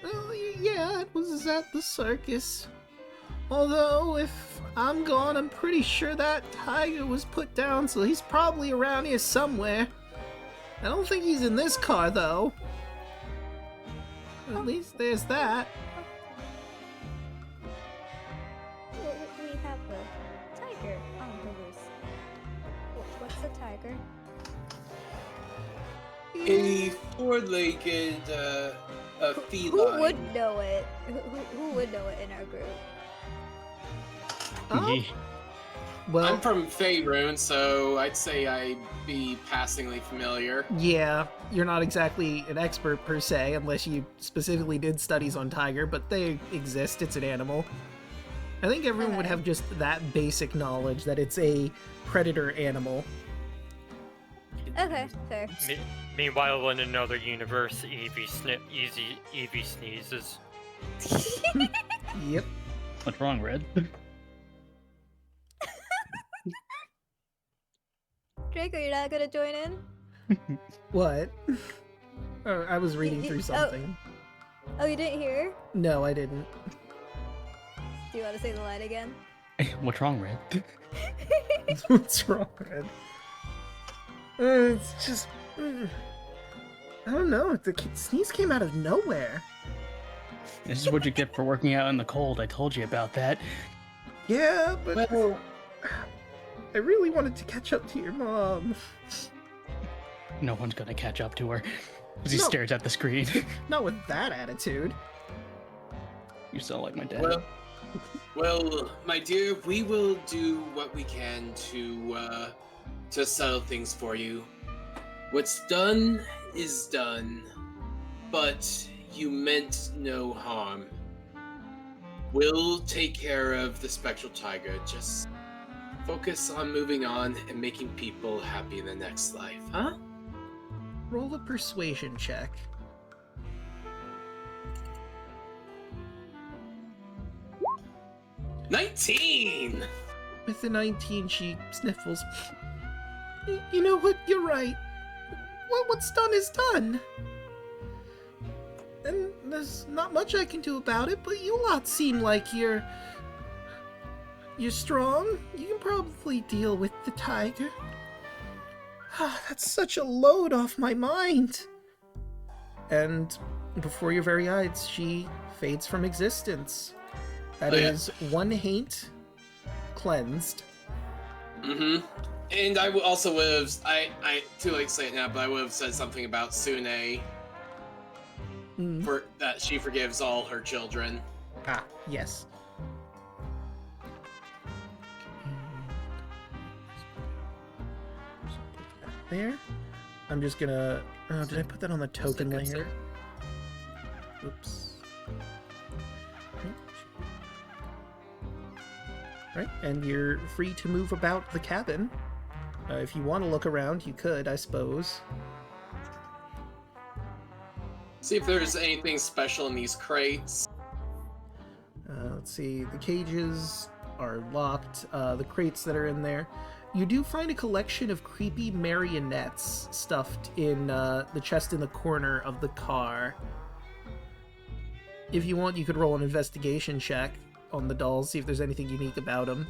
Well, yeah, it was at the circus. Although, if I'm gone, I'm pretty sure that tiger was put down, so he's probably around here somewhere. I don't think he's in this car, though. At least there's that. Well, we have a tiger on the loose. What's a tiger? A four-legged, feline. Who would know it? Who would know it in our group? Oh, well, I'm from Faerun, so I'd say I'd be passingly familiar. yeah, you're not exactly an expert per se, unless you specifically did studies on tiger, but they exist, it's an animal. I think everyone would have just that basic knowledge that it's a predator animal. Okay, fair. Meanwhile, in another universe, Evie sneezes. Yep. What's wrong, Red? Draco, you're not gonna join in? What? Oh, I was reading through Oh. something. Oh, you didn't hear? No, I didn't. Do you want to say the line again? What's wrong, Red? What's wrong, Red? It's just... I don't know. The sneeze came out of nowhere. This is what you get for working out in the cold. I told you about that. Yeah, but Well, I really wanted to catch up to your mom. No one's gonna catch up to her. As he No. stares at the screen. Not with that attitude. You sound like my dad. well, my dear, we will do what we can to settle things for you. What's done is done, but you meant no harm. We'll take care of the spectral tiger. Just focus on moving on and making people happy in the next life, huh? Roll a persuasion check. $19! With the 19, she sniffles. You know what? You're right. What's done is done. And there's not much I can do about it, but you lot seem like you're strong. You can probably deal with the tiger. That's such a load off my mind. And before your very eyes, she fades from existence. That is one haint cleansed. Mm-hmm. And I also would have, I too late to say it now, but I would have said something about Sune, for that she forgives all her children. Ah, yes. There. I'm just gonna... Oh, did I put that on the token good, layer? sir. Oops. Right, and you're free to move about the cabin. If you want to look around, you could, I suppose. See if there's anything special in these crates. Let's see, the cages are locked, the crates that are in there. You do find a collection of creepy marionettes stuffed in the chest in the corner of the car. If you want, you could roll an investigation check on the dolls, see if there's anything unique about them.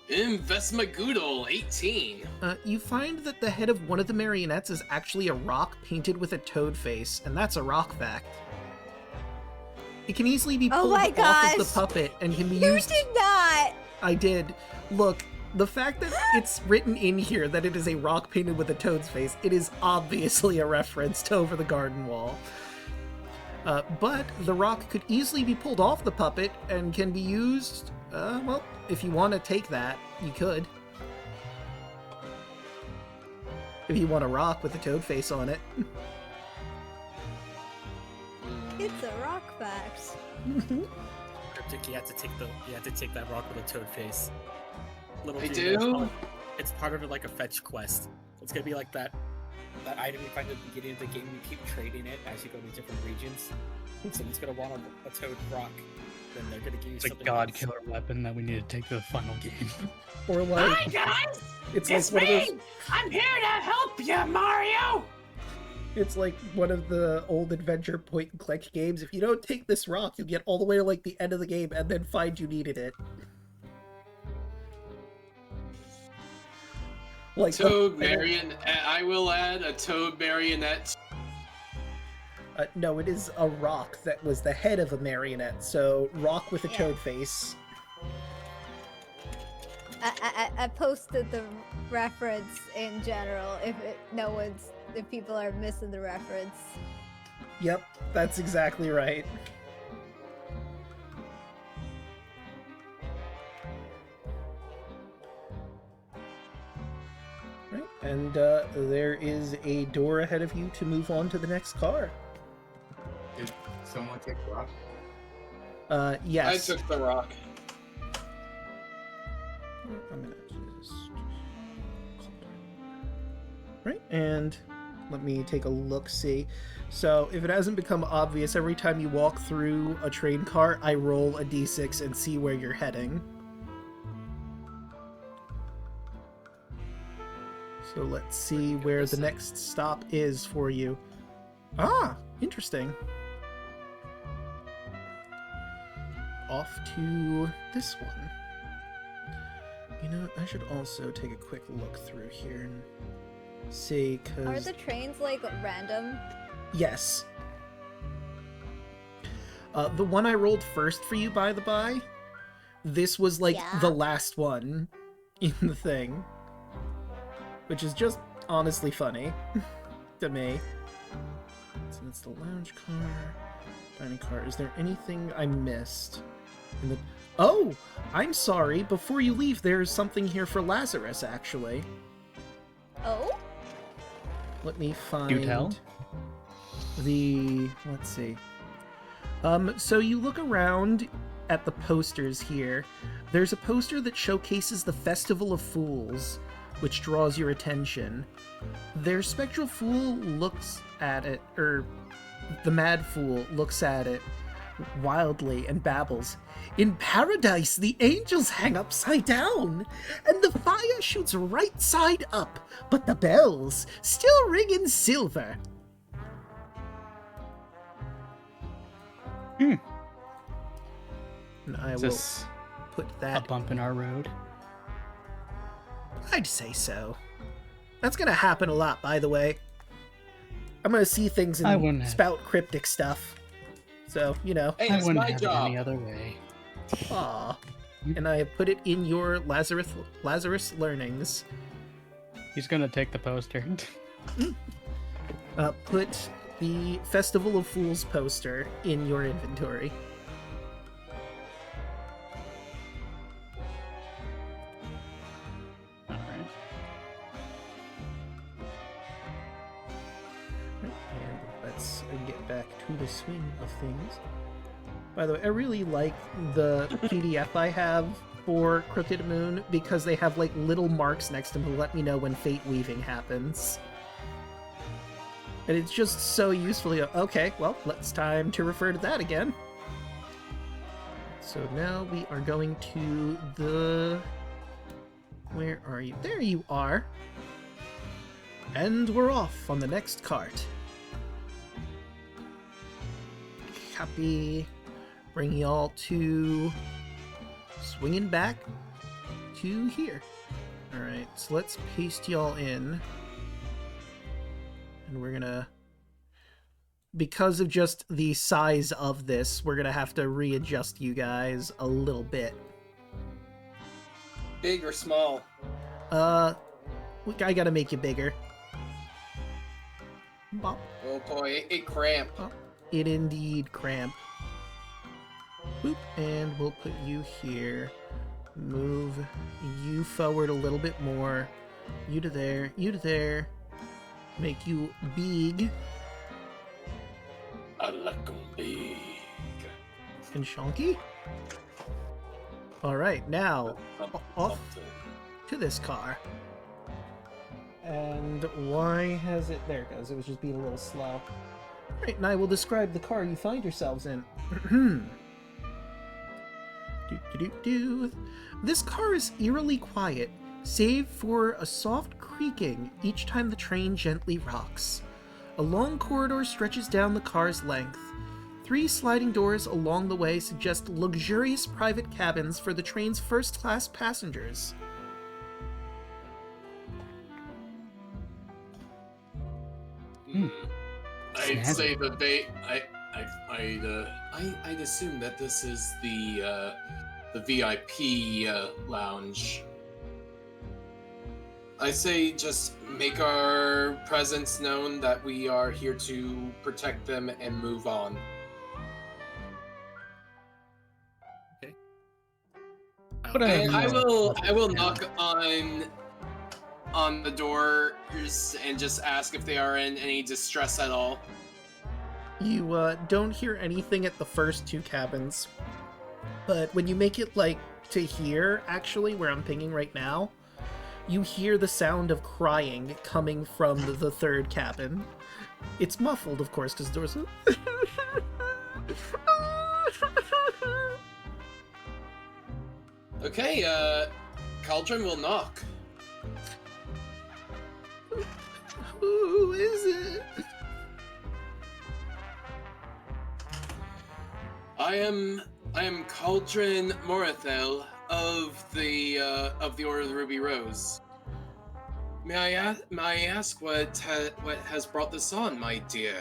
Investmagoodle, 18. You find that the head of one of the marionettes is actually a rock painted with a toad face, and that's a rock fact. It can easily be pulled off of the puppet and can be used... You did not! I did. Look, the fact that it's written in here that it is a rock painted with a toad's face, it is obviously a reference to Over the Garden Wall. But the rock could easily be pulled off the puppet and can be used, well, if you want to take that, you could. If you want a rock with a toad face on it. It's a rock fact. Cryptic, you have to take that rock with a toad face. Little I do you know, do? it's part of it, like a fetch quest. It's gonna be like that item you find at the beginning of the game. You keep trading it as you go to different regions. Someone's gonna want a toad rock, then they're gonna give you It's a something god else. killer weapon that we need to take to the final game. Or like... Hi guys! It's It's like one of me! those... I'm here to help you, Mario! It's like one of the old adventure point-and-click games. If you don't take this rock, you'll get all the way to like the end of the game and then find you needed it. Like Toad marionette. I will add a toad marionette. No, it is a rock that was the head of a marionette. So rock with a toad face. I posted the reference in general if people are missing the reference. Yep, that's exactly right. Right, and there is a door ahead of you to move on to the next car. Did someone take the rock? Yes. I took the rock. I'm gonna just... Right, and let me take a look-see. So, if it hasn't become obvious, every time you walk through a train car, I roll a d6 and see where you're heading. So let's see where the next stop is for you. Ah, interesting. off to this one. You know, I should also take a quick look through here and see, Are cause the trains like random? yes. The one I rolled first for you, by the by, this was like Yeah. the last one in the thing, which is just honestly funny to me. So that's the lounge car, dining car. Is there anything I missed? In the... Oh, I'm sorry. Before you leave, there's something here for Lazarus, actually. Oh? Let me find Do tell. the... Let's see. So you look around at the posters here. There's a poster that showcases the Festival of Fools, which draws your attention. Their spectral fool looks at it, or the mad fool looks at it wildly and babbles. In paradise, the angels hang upside down, and the fire shoots right side up, but the bells still ring in silver. Hmm. And I Is will this put a that... bump in our road? I'd say so. That's gonna happen a lot, by the way. I'm gonna see things I and wouldn't have- spout cryptic stuff. So, you know. Hey, I it's wouldn't my have job. it any other way. Aw. And I put it in your Lazarus learnings. He's gonna take the poster. Put the Festival of Fools poster in your inventory. Alright. And let's get back to the swing of things. By the way, I really like the PDF I have for Crooked Moon because they have like little marks next to them to let me know when fate weaving happens. And it's just so useful to go, okay, well, it's time to refer to that again. So now we are going to the... Where are you? There you are! And we're off on the next cart. Copy. Bring y'all to... Swinging back to here. Alright, so let's paste y'all in. And we're gonna... Because of just the size of this, we're gonna have to readjust you guys a little bit. Big or small? I gotta make you bigger. Bop. Oh boy, it cramped. It indeed cramp. Boop, and we'll put you here. Move you forward a little bit more. You to there, you to there. Make you big. I like 'em big. And chonky. Alright, now, off to this car. And why has it... There it goes, it was just being a little slow. Alright, and I will describe the car you find yourselves in. This car is eerily quiet, save for a soft creaking each time the train gently rocks. A long corridor stretches down the car's length. 3 sliding doors along the way suggest luxurious private cabins for the train's first-class passengers. I'd Snazzy. say the I'd assume that this is the VIP lounge. I say just make our presence known that we are here to protect them and move on. But And I will Yeah. knock on the doors and just ask if they are in any distress at all. You don't hear anything at the first 2 cabins, but when you make it like to here, actually, where I'm pinging right now, you hear the sound of crying coming from the 3rd cabin. It's muffled, of course, because the doors. Okay, Cauldron will knock. Who is it? I am Cauldron Morathel of the Order of the Ruby Rose. May I ask what has brought this on, my dear?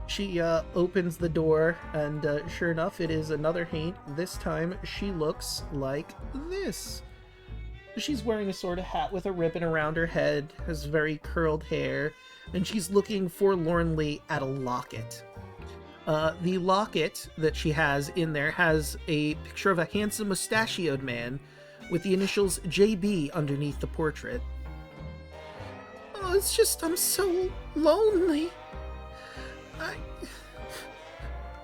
She opens the door, and sure enough, it is another Haint. This time, she looks like this. She's wearing a sort of hat with a ribbon around her head, has very curled hair, and she's looking forlornly at a locket. The locket that she has in there has a picture of a handsome mustachioed man with the initials JB underneath the portrait. Oh, it's just, I'm so lonely.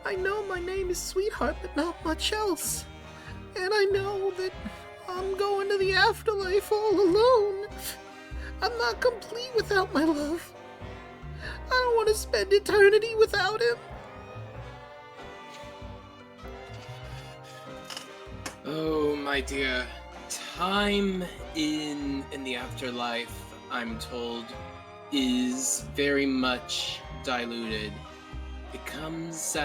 I know my name is Sweetheart, but not much else. And I know that I'm going to the afterlife all alone. I'm not complete without my love. I don't want to spend eternity without him. Oh, my dear. Time in the afterlife, I'm told, is very much diluted. It comes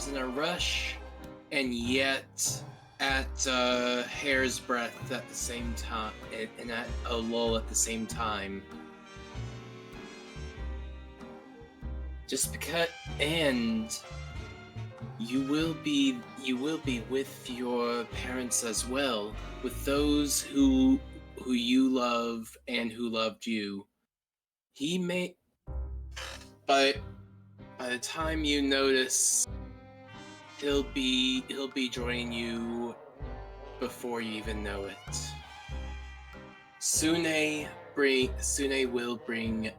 in a rush, and yet at hair's breadth at the same time, and at a lull at the same time. Just because, and you will be with your parents as well, with those who you love and who loved you. But by the time you notice, he'll be joining you before you even know it. Sune will bring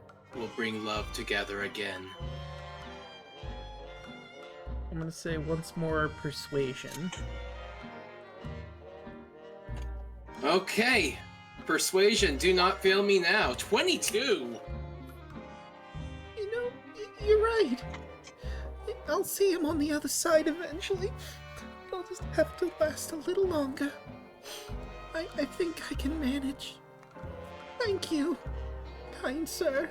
love together again. I'm gonna say once more persuasion. Okay, persuasion. Do not fail me now. 22. You know, you're right. I'll see him on the other side eventually. I'll just have to last a little longer. I think I can manage. Thank you, kind sir.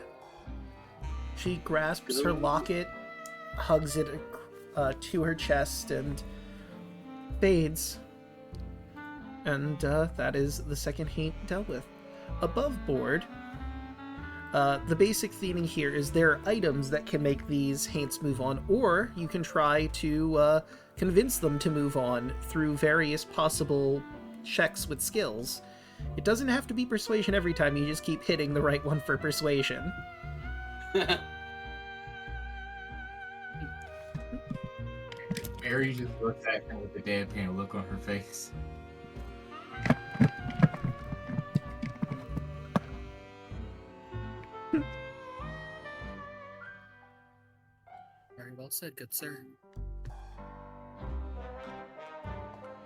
She grasps her locket, hugs it to her chest, and fades. And that is the second Haint dealt with. Above board, the basic theming here is there are items that can make these Haints move on, or you can try to convince them to move on through various possible checks with skills. It doesn't have to be persuasion every time, you just keep hitting the right one for persuasion. Mary just looks at him with a deadpan look on her face. Very well said, good sir.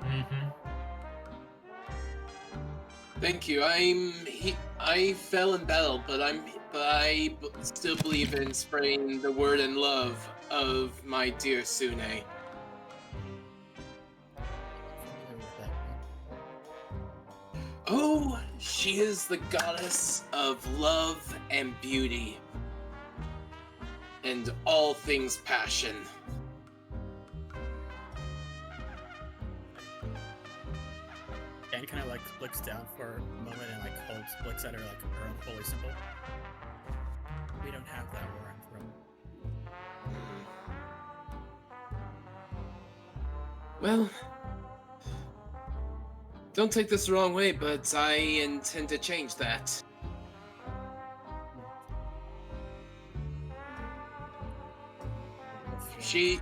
Mm-hmm. Thank you. I fell in battle, but I still believe in spreading the word and love of my dear Sune. Oh, she is the goddess of love and beauty, and all things passion. Dan kind of like looks down for a moment and like looks at her like her own holy symbol. We don't have that where I'm from. Well, don't take this the wrong way, but I intend to change that.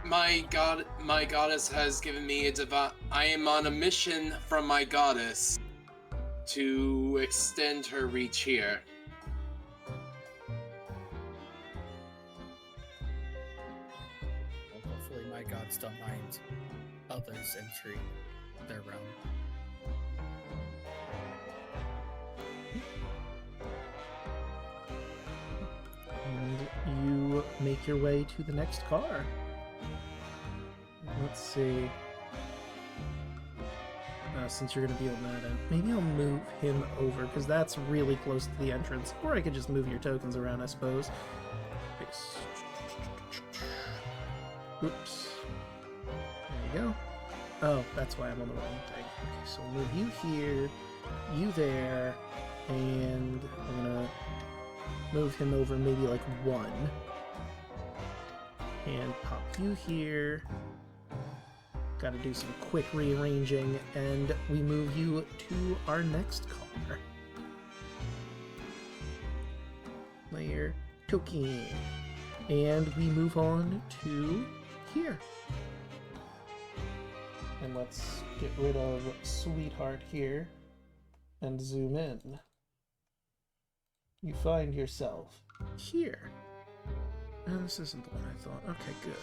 My goddess has given me a divine. I am on a mission from my goddess to extend her reach here. Well, hopefully my gods don't mind others entering their realm. And you make your way to the next car. Let's see. Since you're going to be on that end, maybe I'll move him over, because that's really close to the entrance. Or I could just move your tokens around, I suppose. Oops. we go. Oh, that's why I'm on the wrong thing. Okay, so we'll move you here, you there, and I'm gonna move him over maybe like 1. And pop you here. Gotta do some quick rearranging, and we move you to our next car. Layer token. And we move on to here. And let's get rid of Sweetheart here and zoom in. You find yourself here. Oh, this isn't the one I thought. Okay, good.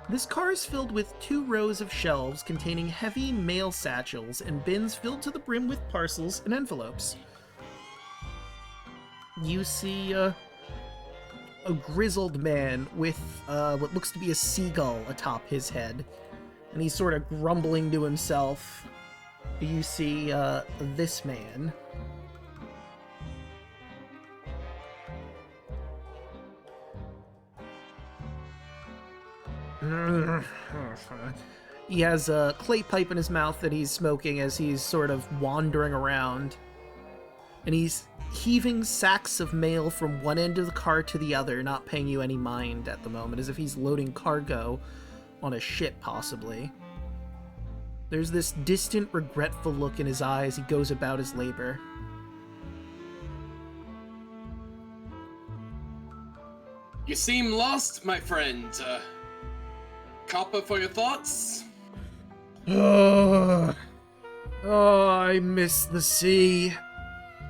This car is filled with 2 rows of shelves containing heavy mail satchels and bins filled to the brim with parcels and envelopes. You see a grizzled man with what looks to be a seagull atop his head, and he's sort of grumbling to himself. You see this man. He has a clay pipe in his mouth that he's smoking as he's sort of wandering around. And he's heaving sacks of mail from one end of the car to the other, not paying you any mind at the moment, as if he's loading cargo on a ship, possibly. There's this distant, regretful look in his eye as he goes about his labor. You seem lost, my friend. Copper for your thoughts? Oh, I miss the sea.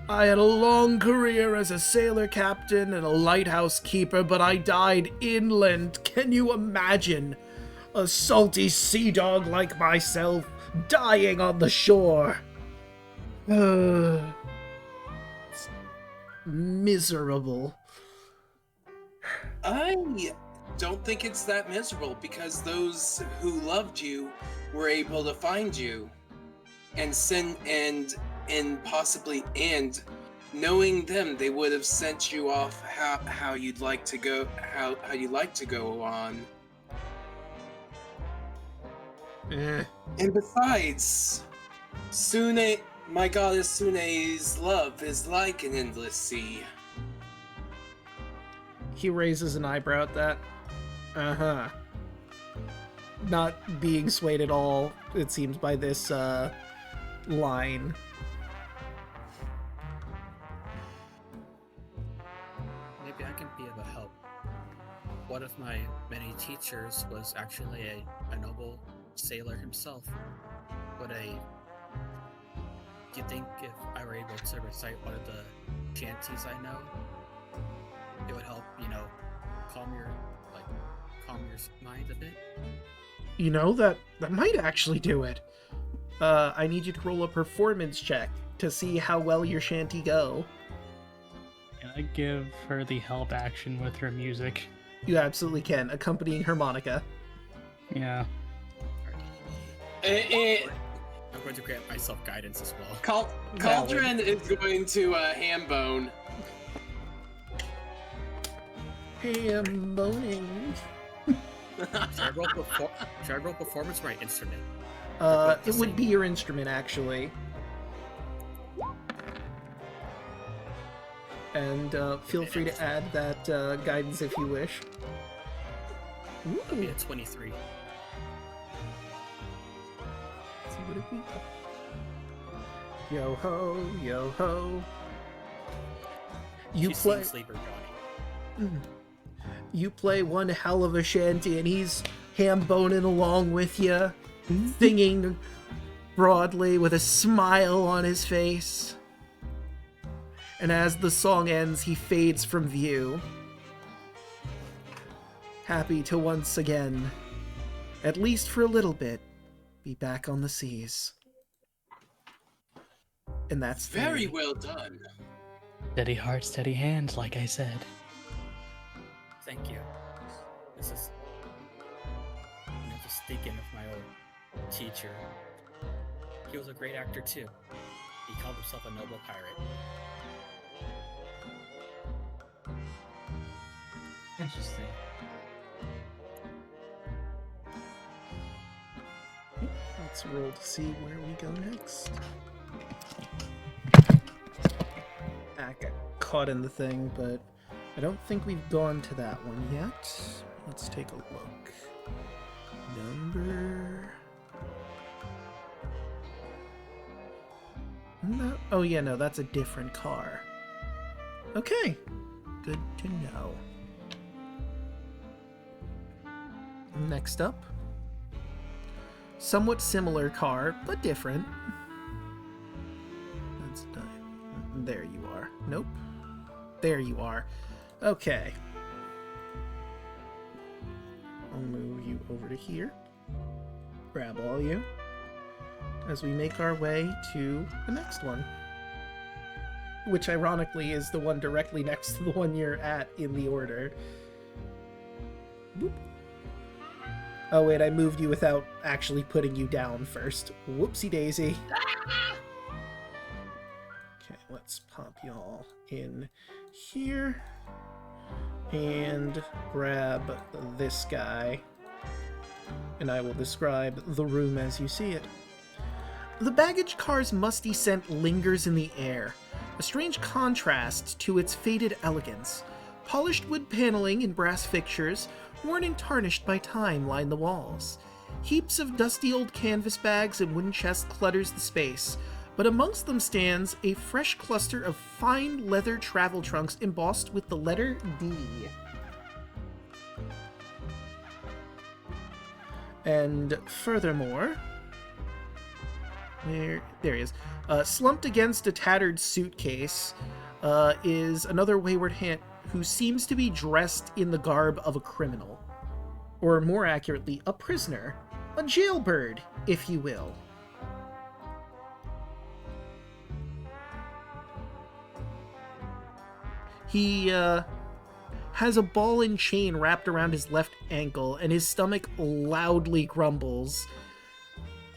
I had a long career as a sailor captain and a lighthouse keeper, but I died inland. Can you imagine? A salty sea dog like myself dying on the shore. It's miserable. I don't think it's that miserable, because those who loved you were able to find you and send and possibly knowing them, they would have sent you off how you'd like to go on. And besides, Sune, my goddess Sune's love is like an endless sea. He raises an eyebrow at that. Uh-huh. Not being swayed at all, it seems, by this, line. Maybe I can be of a help. One of my many teachers was actually a noble sailor himself. Do you think if I were able to recite one of the shanties I know, it would help, calm your mind a bit? You know, that might actually do it. I need you to roll a performance check to see how well your shanty go. Can I give her the help action with her music? You absolutely can, accompanying harmonica. Yeah. I'm going to grant myself guidance as well. Cauldron is going to ham bone. Ham boning. Should I roll performance or my instrument? It would be your instrument, actually. And feel free to add that guidance if you wish. That'll be a 23. Let's see what it be. Yo ho, yo ho. She's seen Sleeper Johnny. You play one hell of a shanty, and he's ham-boning along with you, singing broadly with a smile on his face. And as the song ends, he fades from view, happy to once again, at least for a little bit, be back on the seas. And that's very well done. Steady heart, steady hand, like I said. Thank you. This is, just thinking of my old teacher. He was a great actor too. He called himself a noble pirate. Interesting. let's roll to see where we go next. I got caught in the thing, but I don't think we've gone to that one yet. Let's take a look. Number... No. Oh yeah, no, that's a different car. Okay. Good to know. Next up. Somewhat similar car, but different. That's done. There you are. Nope. There you are. Okay. I'll move you over to here. Grab all you. As we make our way to the next one. Which ironically is the one directly next to the one you're at in the order. Boop. Oh wait, I moved you without actually putting you down first. Whoopsie daisy. Okay, let's pop y'all in here. And grab this guy. And I will describe the room as you see it. The baggage car's musty scent lingers in the air, a strange contrast to its faded elegance. Polished wood paneling and brass fixtures, worn and tarnished by time, line the walls. Heaps of dusty old canvas bags and wooden chests clutters the space, but amongst them stands a fresh cluster of fine leather travel trunks embossed with the letter D. And furthermore... There he is. Slumped against a tattered suitcase is another wayward hint who seems to be dressed in the garb of a criminal. Or more accurately, a prisoner. A jailbird, if you will. He has a ball and chain wrapped around his left ankle, and his stomach loudly grumbles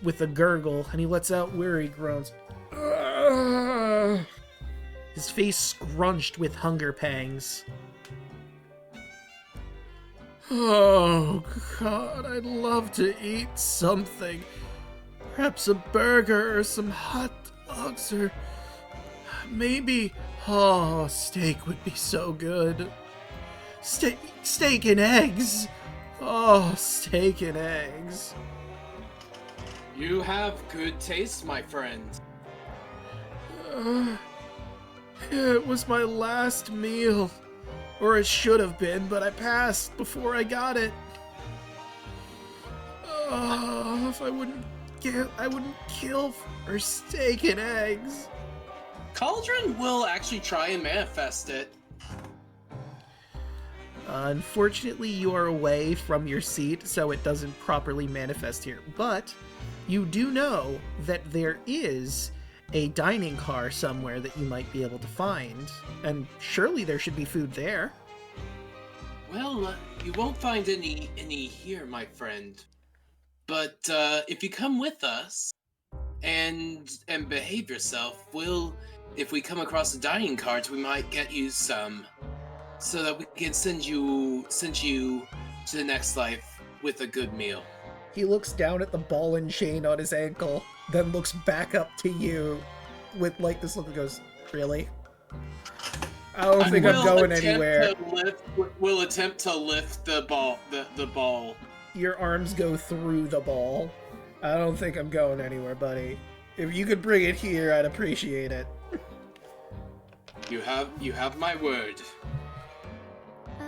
with a gurgle, and he lets out weary groans. His face scrunched with hunger pangs. Oh, God, I'd love to eat something. Perhaps a burger or some hot dogs or maybe... Oh, steak would be so good. Steak and eggs. Oh, steak and eggs. You have good taste, my friend. It was my last meal. Or it should have been, but I passed before I got it. Oh, if I wouldn't kill for steak and eggs. Cauldron will actually try and manifest it. Unfortunately, you are away from your seat, so it doesn't properly manifest here. But you do know that there is a dining car somewhere that you might be able to find, and surely there should be food there. Well, you won't find any here, my friend. But if you come with us and behave yourself, if we come across the dining carts, we might get you some, so that we can send you to the next life with a good meal. He looks down at the ball and chain on his ankle, then looks back up to you with like this look and goes, "Really? I don't think I'm going anywhere." We'll attempt to lift the ball. The ball. Your arms go through the ball. I don't think I'm going anywhere, buddy. If you could bring it here, I'd appreciate it. You have my word.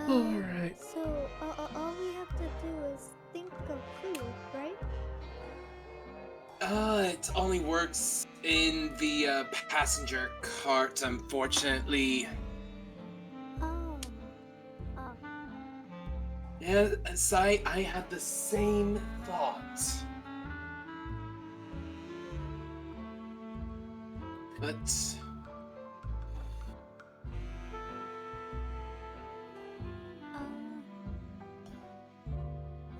All right. So all we have to do is think of food, right? It only works in the passenger cart, unfortunately. Oh. Yeah, I had the same thought. But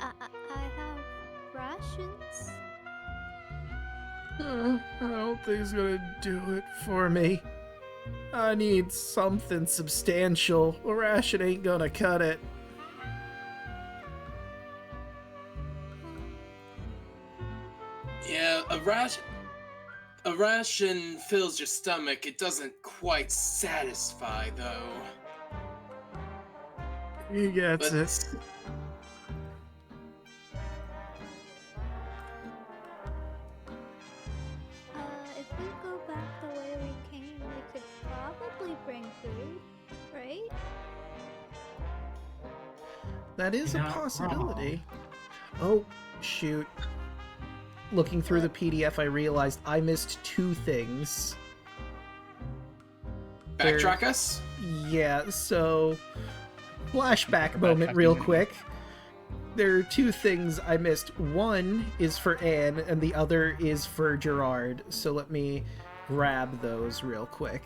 I have rations. I don't think it's gonna do it for me. I need something substantial. A ration ain't gonna cut it. yeah, A ration fills your stomach. It doesn't quite satisfy, though. Yeah, But If we go back the way we came, we could probably bring food, right? That is a You're not possibility. Oh, shoot. Looking through the PDF, I realized I missed two things. backtrack us? Yeah, so flashback moment real quick. There are two things I missed. One is for Anne, and the other is for Gerard. So let me grab those real quick.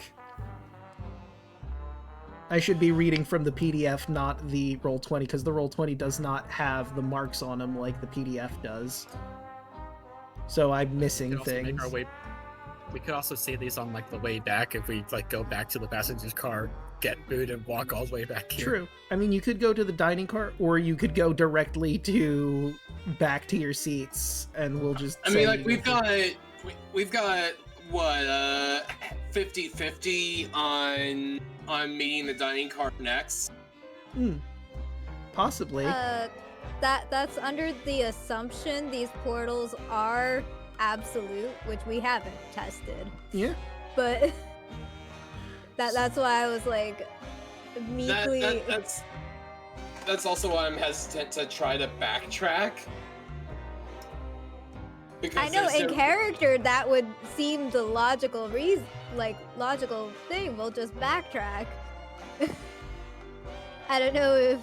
I should be reading from the PDF, not the Roll20, because the Roll20 does not have the marks on them like the PDF does. So I'm missing We could also things. make our way. We could also say these on like the way back if we like go back to the passenger's car, get food, and walk all the way back here. True. I mean, you could go to the dining car, or you could go directly to back to your seats, and we'll just. I mean, like we've got what 50-50 on meeting the dining car next. Possibly. That's under the assumption these portals are absolute, which we haven't tested. Yeah. But that's why I was like meekly. That's also why I'm hesitant to try to backtrack. Because I know in there- character that would seem the logical logical thing. We'll just backtrack. I don't know if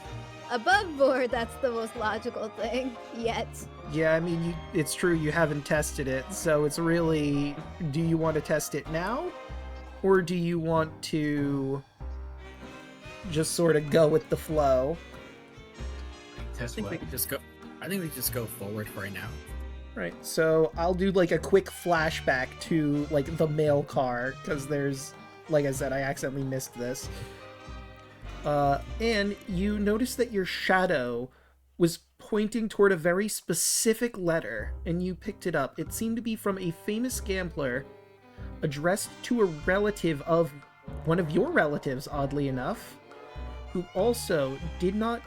above board that's the most logical thing yet. Yeah, I mean, it's true you haven't tested it, so it's really, do you want to test it now? Or do you want to just sort of go with the flow? I Test think what? we could just go. I think we could just go forward for right now. Right, so I'll do like a quick flashback to like the mail car, because there's, like I said, I accidentally missed this. And you notice that your shadow was pointing toward a very specific letter, and you picked it up. It seemed to be from a famous gambler addressed to a relative of one of your relatives, oddly enough, who also did not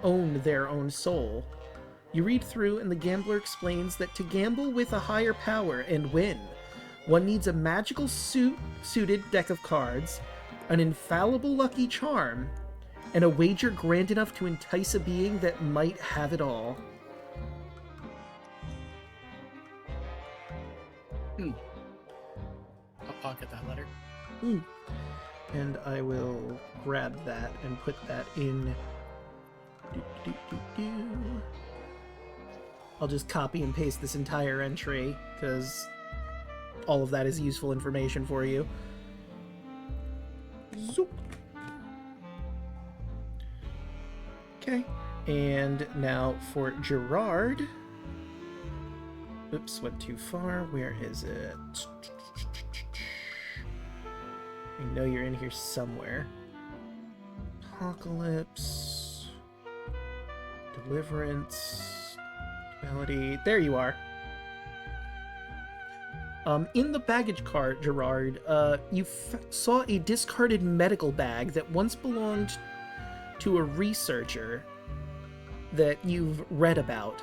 own their own soul. You read through, and the gambler explains that to gamble with a higher power and win, one needs a magical suited deck of cards, an infallible lucky charm, and a wager grand enough to entice a being that might have it all. I'll pocket that letter. And I will grab that and put that in. I'll just copy and paste this entire entry, because all of that is useful information for you. Zoop. Okay, and now for Gerard. Oops, went too far. Where is it? I know you're in here somewhere. Apocalypse. Deliverance. Melody. There you are. In the baggage car, Gerard, you saw a discarded medical bag that once belonged to a researcher that you've read about.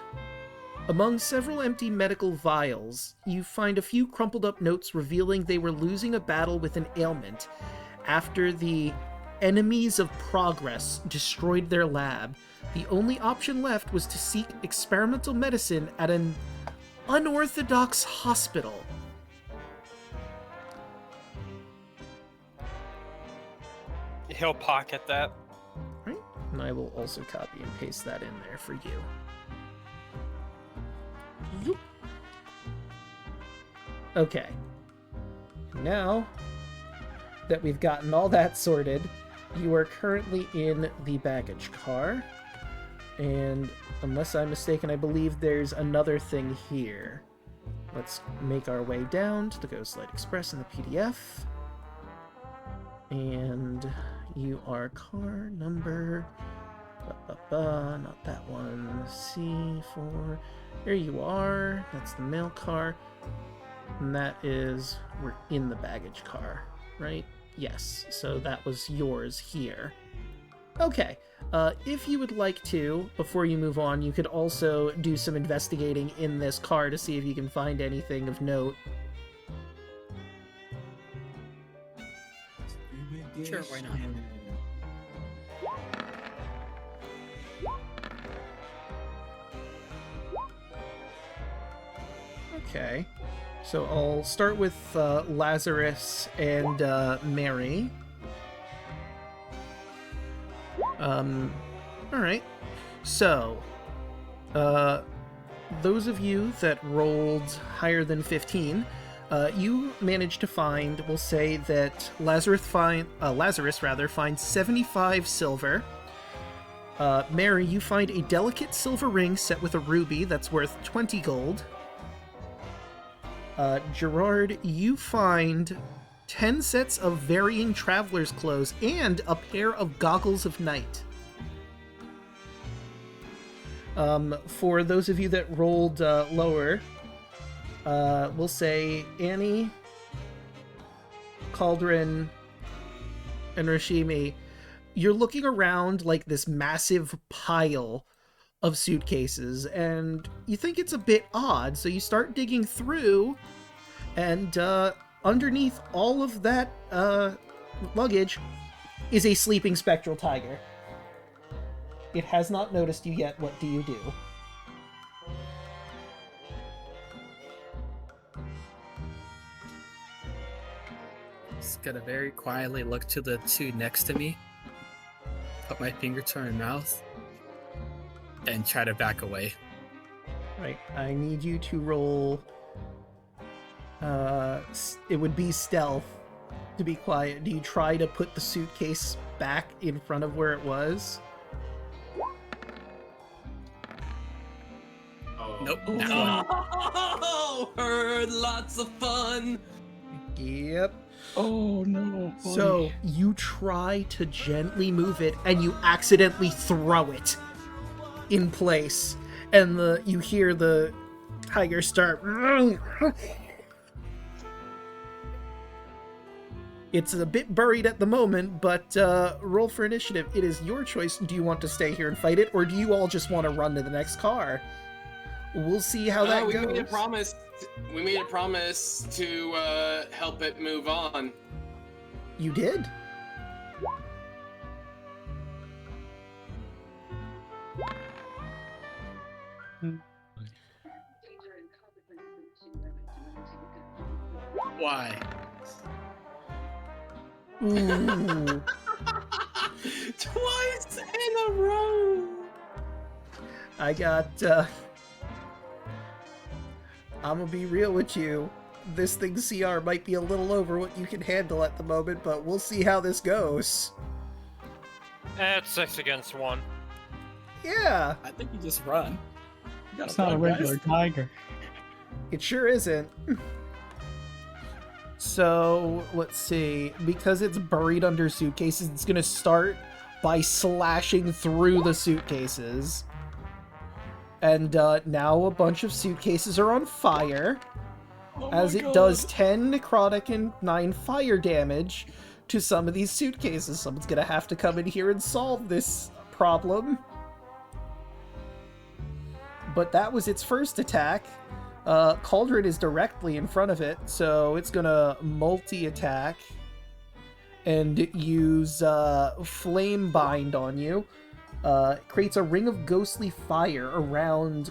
Among several empty medical vials, you find a few crumpled up notes revealing they were losing a battle with an ailment after the enemies of progress destroyed their lab. The only option left was to seek experimental medicine at an unorthodox hospital. He'll pocket that. Right? And I will also copy and paste that in there for you. Zoop. Okay. Now that we've gotten all that sorted, you are currently in the baggage car. And unless I'm mistaken, I believe there's another thing here. Let's make our way down to the Ghostlight Express in the PDF. And you are car number... not that one. C4. There you are. That's the mail car. And that is... we're in the baggage car, right? Yes. So that was yours here. Okay. If you would like to, before you move on, you could also do some investigating in this car to see if you can find anything of note. Sure, why not? Okay. So I'll start with Lazarus and Mary. Alright. So, those of you that rolled higher than 15, you managed to find, we'll say that Lazarus finds 75 silver. Mary, you find a delicate silver ring set with a ruby that's worth 20 gold. Gerard, you find 10 sets of varying traveler's clothes and a pair of goggles of night. For those of you that rolled lower, we'll say Annie, Cauldron, and Rashimi, you're looking around like this massive pile of suitcases, and you think it's a bit odd, so you start digging through, and underneath all of that luggage is a sleeping spectral tiger. It has not noticed you yet. What do you do? Just gonna very quietly look to the two next to me, put my finger to my mouth, and try to back away. Right, I need you to roll... it would be stealth to be quiet. Do you try to put the suitcase back in front of where it was? Nope. Oh, heard lots of fun. Yep. Oh no. So you try to gently move it, and you accidentally throw it in place, and you hear the tiger start. It's a bit buried at the moment, but roll for initiative. It is your choice. Do you want to stay here and fight it, or do you all just want to run to the next car? We'll see how that goes. We made a promise to help it move on. You did? Why? Ooh. Twice in a row. I got, I'm gonna be real with you. This thing's CR might be a little over what you can handle at the moment, but we'll see how this goes. It's 6 against 1. Yeah, I think you just run. You It's not a regular tiger. it sure isn't. So, let's see. Because it's buried under suitcases, it's gonna start by slashing through the suitcases. And now a bunch of suitcases are on fire, as it does 10 necrotic and 9 fire damage to some of these suitcases. Someone's gonna have to come in here and solve this problem. But that was its first attack. Cauldron is directly in front of it, so it's gonna multi-attack and use Flame Bind on you. It creates a ring of ghostly fire around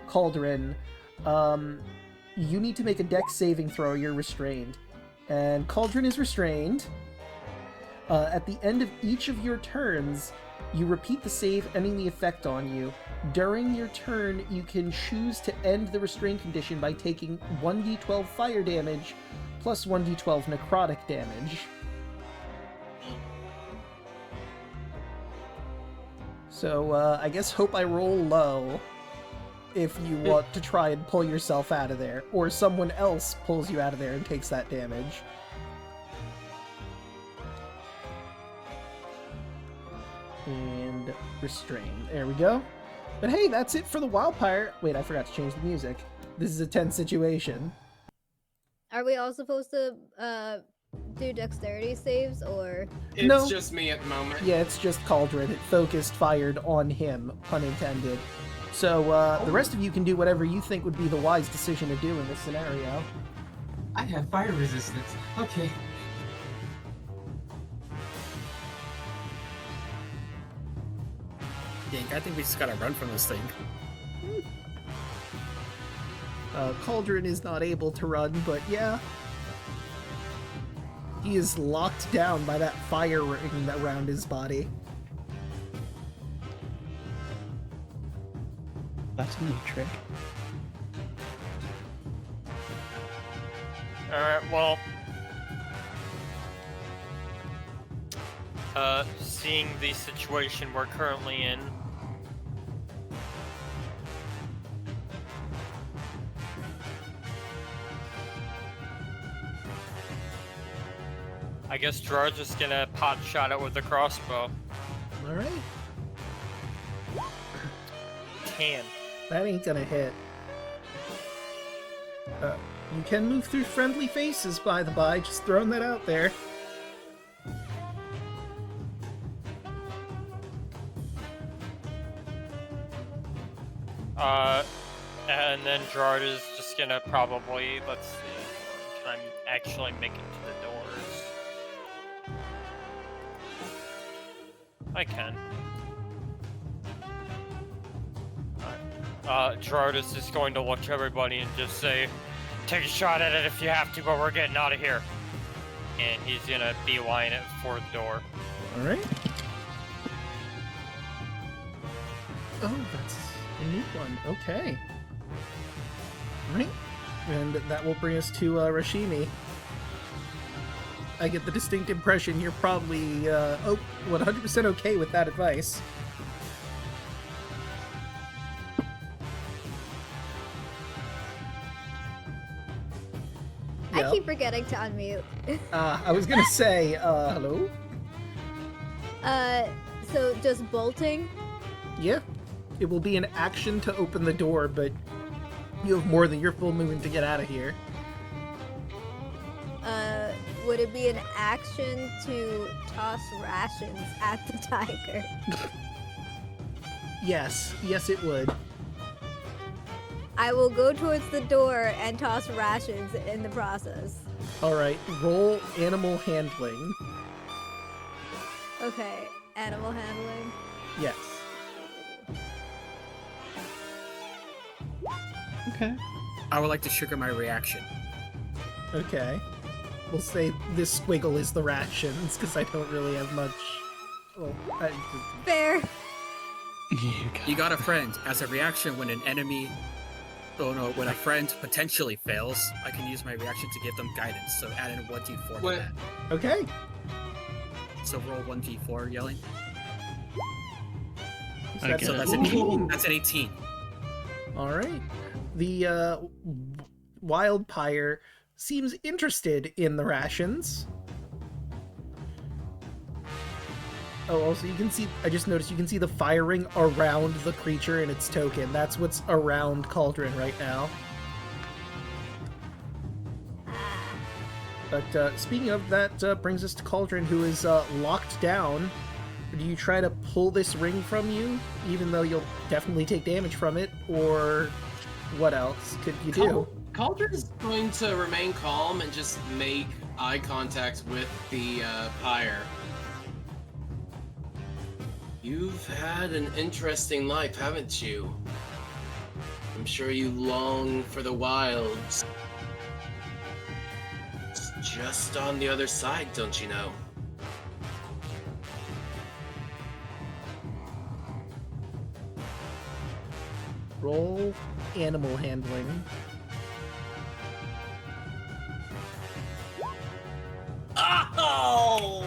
Cauldron. You need to make a dex saving throw. You're restrained. And Cauldron is restrained. At the end of each of your turns, you repeat the save ending the effect on you. During your turn, you can choose to end the restraint condition by taking 1d12 fire damage plus 1d12 necrotic damage. So, I guess hope I roll low if you want to try and pull yourself out of there, or someone else pulls you out of there and takes that damage. And restrain. There we go. But hey, that's it for the Wildfire. Wait, I forgot to change the music. This is a tense situation. Are we all supposed to do dexterity saves, or? It's No. just me at the moment. Yeah, it's just Cauldron. It focused, fired on him, pun intended. So the rest of you can do whatever you think would be the wise decision to do in this scenario. I have fire resistance. Okay. Dang, I think we just gotta run from this thing. Cauldron is not able to run, but yeah. He is locked down by that fire ring around his body. That's a neat trick. Alright, well. Seeing the situation we're currently in. I guess Gerard's just gonna pot shot it with the crossbow. Alright. Can. That ain't gonna hit. You can move through friendly faces, by the by, just throwing that out there. And then Gerard is just gonna probably, let's see, can I actually make it to the doors? I can. Gerard is just going to look to everybody and just say, take a shot at it if you have to, but we're getting out of here. And he's gonna beeline it for the door. Alright. Oh, that's a new one. Okay. Alright. And that will bring us to Rashimi. I get the distinct impression you're probably 100% okay with that advice. I keep forgetting to unmute. I was gonna say, hello? So just bolting? Yeah. It will be an action to open the door, but you have more than your full movement to get out of here. Would it be an action to toss rations at the tiger? Yes. Yes, it would. I will go towards the door and toss rations in the process. Alright, roll animal handling. Okay, animal handling. Yes. Okay. I would like to trigger my reaction. Okay. We'll say this squiggle is the rations, because I don't really have much... Well, Fair. You got a friend. As a reaction when an enemy... Oh no, when a friend potentially fails, I can use my reaction to give them guidance. So add in 1d4 to that. Okay. So roll 1d4, Yelling. Okay. So that's an 18. That's an 18. Alright. The Wildfire seems interested in the rations. Oh, also you can see, I just noticed you can see the fire ring around the creature and its token. That's what's around Cauldron right now. But speaking of, that brings us to Cauldron, who is locked down. Do you try to pull this ring from you, even though you'll definitely take damage from it, or what else could you do? Cauldron's going to remain calm and just make eye contact with the pyre. You've had an interesting life, haven't you? I'm sure you long for the wilds. It's just on the other side, don't you know? Roll animal handling. Oh!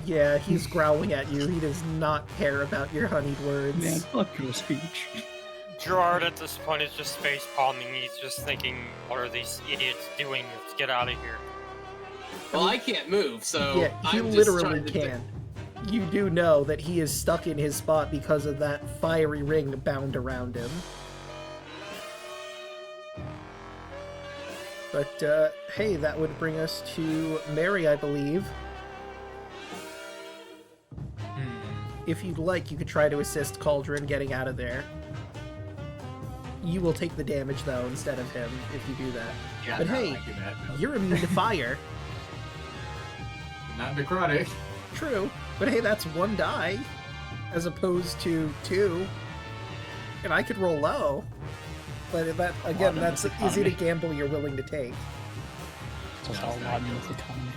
Yeah, he's growling at you. He does not care about your honeyed words. Man, fuck your speech. Gerard at this point is just face palming. He's just thinking, what are these idiots doing? Let's get out of here. Well, I can't move, so Yeah, he I'm just literally trying to can. you do know that he is stuck in his spot because of that fiery ring bound around him. But, hey, that would bring us to Mary, I believe. If you'd like, you could try to assist Cauldron getting out of there. You will take the damage, though, instead of him, if you do that. Yeah, but no, hey, I do that, no. you're immune to fire. Not necrotic. True, but hey, that's 1 die, as opposed to 2. And I could roll low. But that, again, that's is it a gamble you're willing to take? It's all lot in this economy.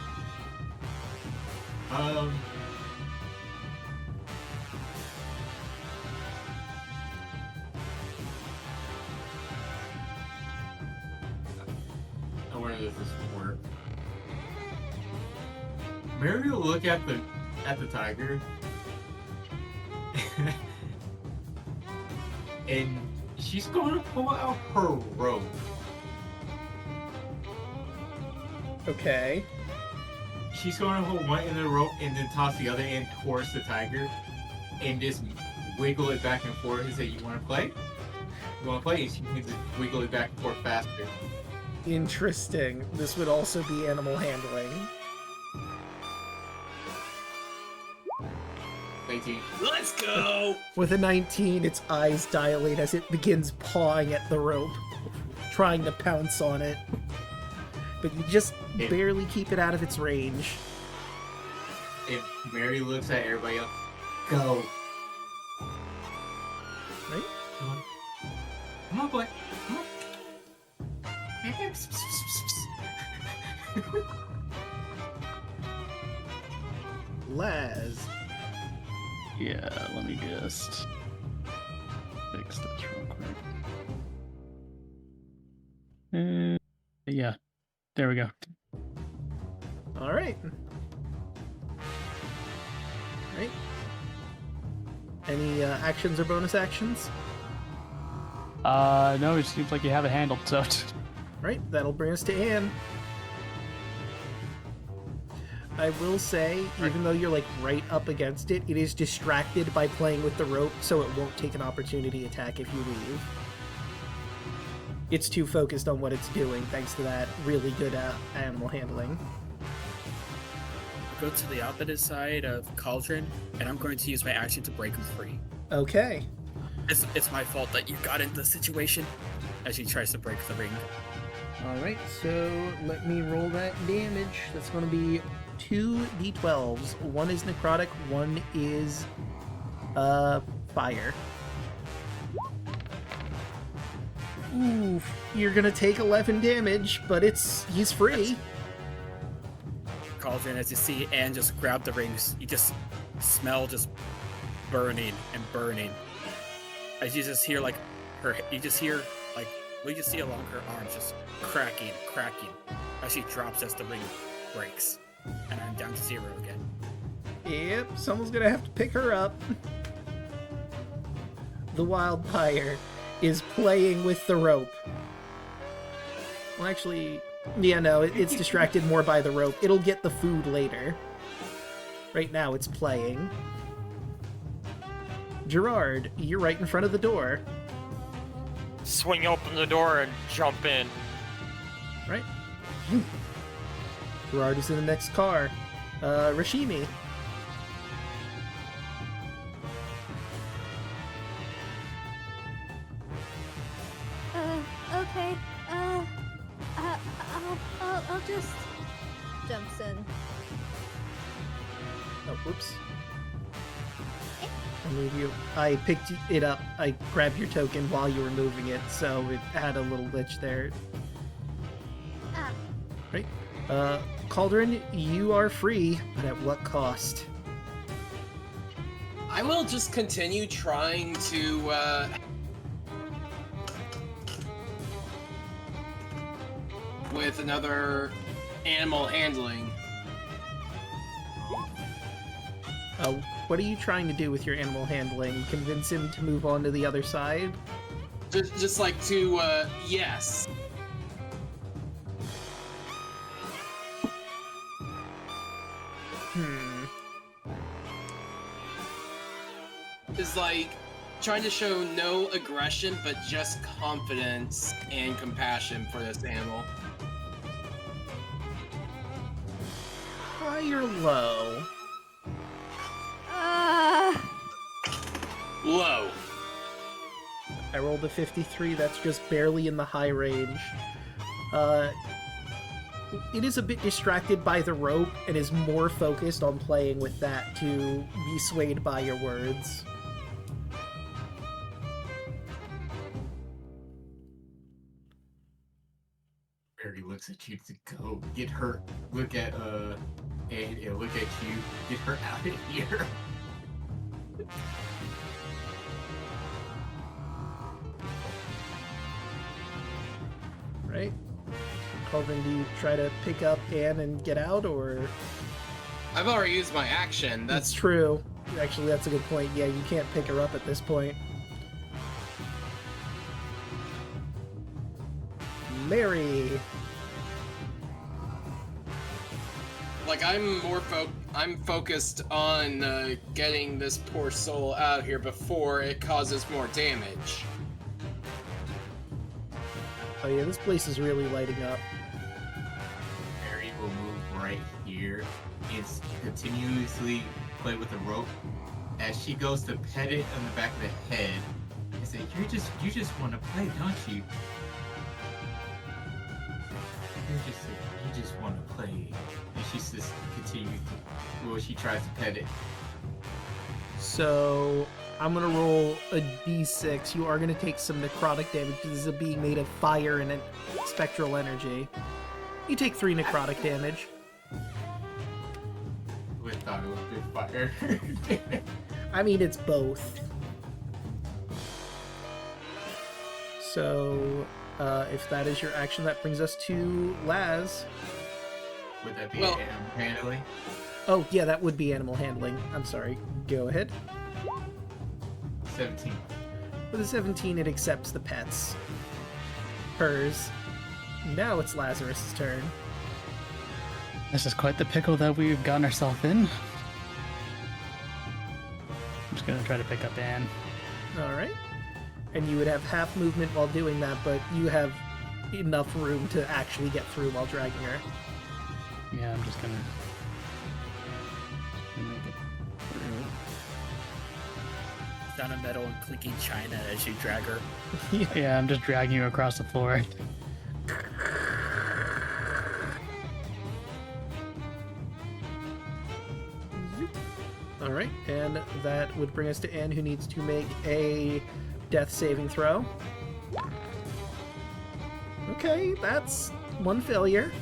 Where does this work? Mary will look at the tiger, and she's going to pull out her rope. Okay. She's going to hold one end of the rope and then toss the other end towards the tiger, and just wiggle it back and forth and say, "You want to play? You want to play?" And she can just wiggle it back and forth faster. Interesting. This would also be animal handling. 18. Let's go! With a 19, its eyes dilate as it begins pawing at the rope, trying to pounce on it. But you just barely keep it out of its range. If Mary looks at everybody else, go. Right? Come on, boy. Come on. Laz. Yeah, let me just fix this real quick. Yeah, there we go. All right. Right. Any actions or bonus actions? No, it seems like you have it handled, so. Right, that'll bring us to Anne. I will say, even though you're like right up against it, it is distracted by playing with the rope, so it won't take an opportunity attack if you leave. It's too focused on what it's doing, thanks to that really good animal handling. Go to the opposite side of Cauldron, and I'm going to use my action to break him free. Okay. It's my fault that you got into the situation as she tries to break the ring. Alright, so let me roll that damage. That's going to be 2 d12s. 1 is necrotic, 1 is fire. Oof, you're going to take 11 damage, but he's free. Cauldron, as you see Anne just grab the rings, you just smell just burning and burning. As you just hear like you just see along her arms just cracking as she drops as the ring breaks. And I'm down to 0 again. Yep, someone's gonna have to pick her up. The wildfire is playing with the rope. Well, actually, yeah, no, it's distracted more by the rope. It'll get the food later. Right now, it's playing. Gerard, you're right in front of the door. Swing open the door and jump in. Right. Gerard is in the next car. Rashimi. Okay. I'll just... Jumps in. Oh, whoops. I'll move you. I picked it up. I grabbed your token while you were moving it, so it had a little glitch there. Right. Cauldron, you are free, but at what cost? I will just continue trying to, with another animal handling. What are you trying to do with your animal handling? Convince him to move on to the other side? Just like to, yes. is like trying to show no aggression, but just confidence and compassion for this animal. High or low? Low. I rolled a 53, that's just barely in the high range. It is a bit distracted by the rope and is more focused on playing with that to be swayed by your words. Barry looks at you to go get her. Look at and look at you. Get her out of here. Right? Colvin, do you try to pick up Anne and get out, or? I've already used my action. That's true. Actually, that's a good point. Yeah, you can't pick her up at this point. Mary. Like, I'm focused on getting this poor soul out of here before it causes more damage. Oh yeah, this place is really lighting up. Mary will move right here and continuously play with the rope. As she goes to pet it on the back of the head and say, you just want to play, don't you? You just want to play. And she just continues to, she tries to pet it. So I'm gonna roll a d6. You are gonna take some necrotic damage because this is a being made of fire and spectral energy. You take 3 necrotic damage. I thought it was good fire. I mean, it's both. So, if that is your action, that brings us to Laz. Would that be animal handling? Oh, yeah, that would be animal handling. I'm sorry. Go ahead. 17. With a 17, it accepts the pets. Hers. Now it's Lazarus's turn. This is quite the pickle that we've gotten ourselves in. I'm just gonna try to pick up Anne. Alright. And you would have half movement while doing that, but you have enough room to actually get through while dragging her. Yeah, I'm just gonna make it through. Down a metal and clinking china as you drag her. Yeah, I'm just dragging you across the floor. Alright, and that would bring us to Anne, who needs to make a death saving throw. Okay, that's 1 failure.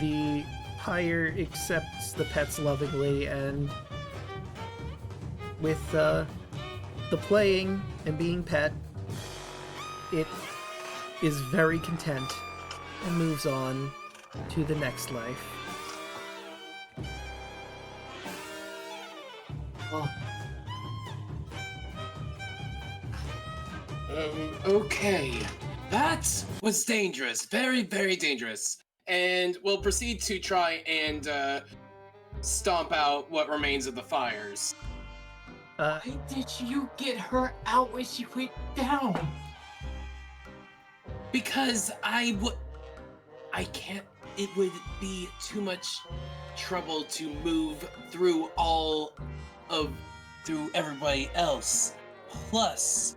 The pyre accepts the pets lovingly, and with the playing and being pet, it is very content and moves on to the next life. Okay. That was dangerous. Very, very dangerous. And we'll proceed to try and stomp out what remains of the fires. Why did you get her out when she went down? Because I can't. It would be too much trouble to move through through everybody else. Plus,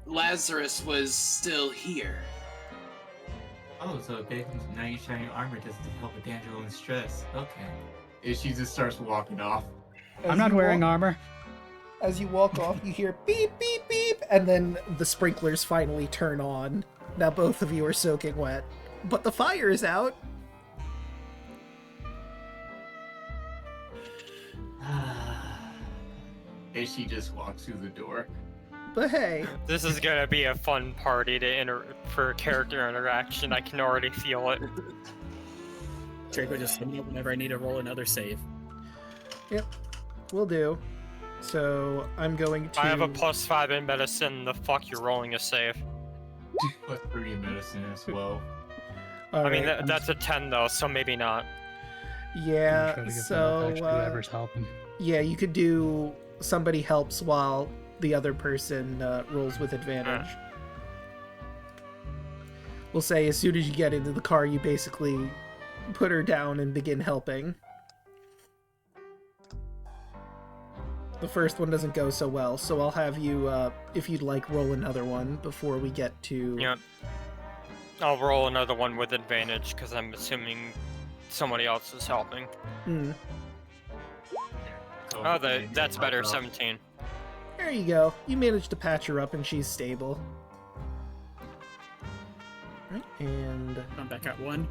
Lazarus was still here. Oh, so okay. Now you're showing your armor just to help with D'Angelo and stress. Okay. And she just starts walking off. I'm not wearing armor. As you walk off, you hear beep, beep, beep, and then the sprinklers finally turn on. Now both of you are soaking wet. But the fire is out. And she just walks through the door. But hey. This is gonna be a fun party for character interaction. I can already feel it. Draco, just hit me up whenever I need to roll another save. Yep, will do. So I'm going to. I have a +5 in medicine. The fuck, you're rolling a save. +3 in medicine as well. I mean, that's a 10 though, so maybe not. Yeah, Try to give so that back to whoever's helping. yeah, you could do somebody helps while the other person rolls with advantage. We'll say as soon as you get into the car, you basically put her down and begin helping. The first one doesn't go so well, so I'll have you, if you'd like, roll another one before we get to... Yep. I'll roll another one with advantage, because I'm assuming somebody else is helping. Mm. Oh, that's better, 17. There you go. You managed to patch her up and she's stable. Right, and... I'm back at 1.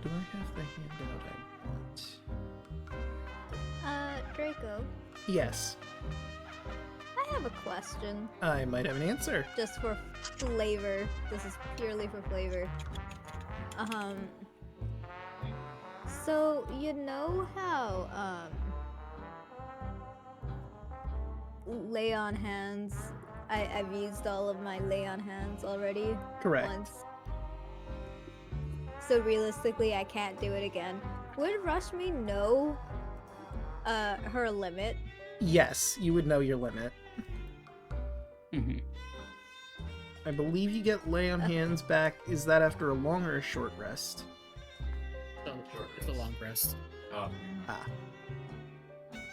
Do I have the handout I want? Draco, Yes. I have a question. I might have an answer. Just for flavor. This is purely for flavor. So, you know how, lay on hands, I've used all of my lay on hands already. Correct. Once. So realistically, I can't do it again. Would Rushme know, her limit? Yes, you would know your limit. Mm-hmm. I believe you get lay on hands back. Is that after a long or a short rest? It's a long rest. Ah.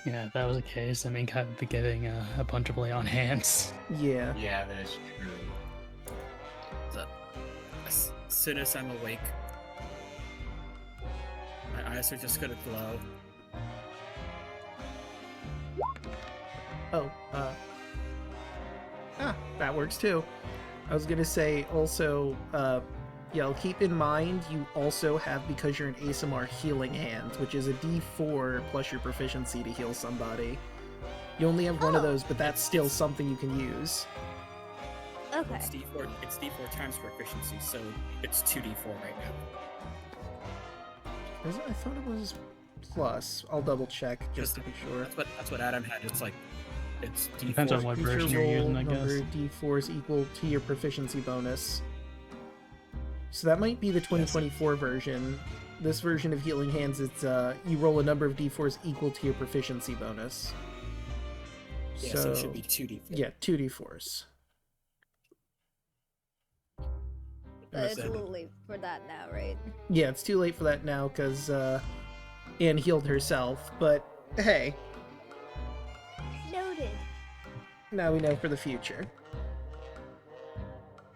Yeah, if that was the case, I mean, I'd be getting a bunch of lay on hands. Yeah. Yeah, that is true. So, as soon as I'm awake, my eyes are just gonna glow. Oh, that works too. I was gonna say also, keep in mind you also have, because you're an ASMR, healing hands, which is a D4 plus your proficiency to heal somebody. You only have one of those, but that's still something you can use. Okay. It's D4 times proficiency, so it's 2D4 right now. Is it? I thought it was plus. I'll double check just to be sure. That's what Adam had. It's like it's D4. Depends on what Feature version you're roll using, I guess. number D4 is equal to your proficiency bonus. So that might be the 2024 version. This version of Healing Hands, it's you roll a number of D4s equal to your proficiency bonus. Yeah, so it should be 2D4. Yeah, 2D4s. But it's a little late for that now, right? Yeah, it's too late for that now because Anne healed herself, but hey, Noted. now we know for the future.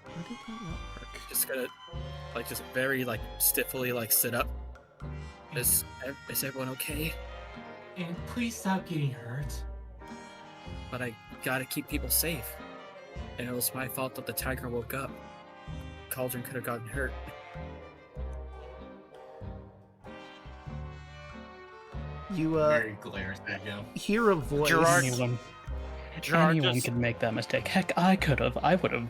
Why did that not work? Just gonna just very stiffly sit up. Is everyone okay? And please stop getting hurt. But I gotta keep people safe. And it was my fault that the tiger woke up. Cauldron could have gotten hurt. You Very glares at him. hear a voice. Gerard- Anyone just- could make that mistake. Heck, I could have. I would have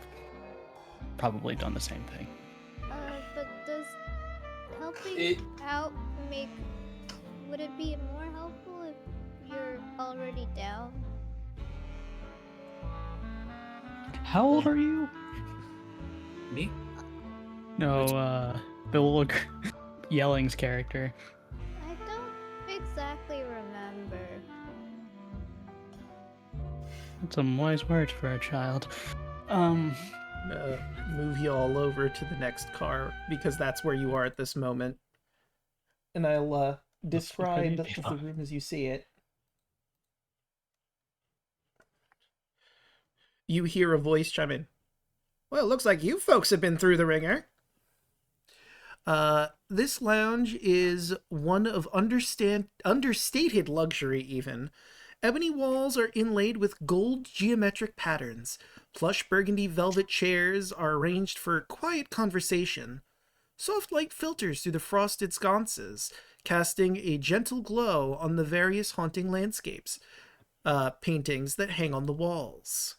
probably done the same thing. But does helping It- out make... Would it be more helpful if you're already down? How old are you? Me? No, Bill Yelling's character. I don't exactly remember. That's some wise words for a child. Move you all over to the next car because that's where you are at this moment. And I'll describe the room as you see it. You hear a voice chime in. Well, it looks like you folks have been through the ringer. This lounge is one of understated luxury even. Ebony walls are inlaid with gold geometric patterns. Plush burgundy velvet chairs are arranged for quiet conversation. Soft light filters through the frosted sconces, casting a gentle glow on the various haunting landscapes, paintings that hang on the walls.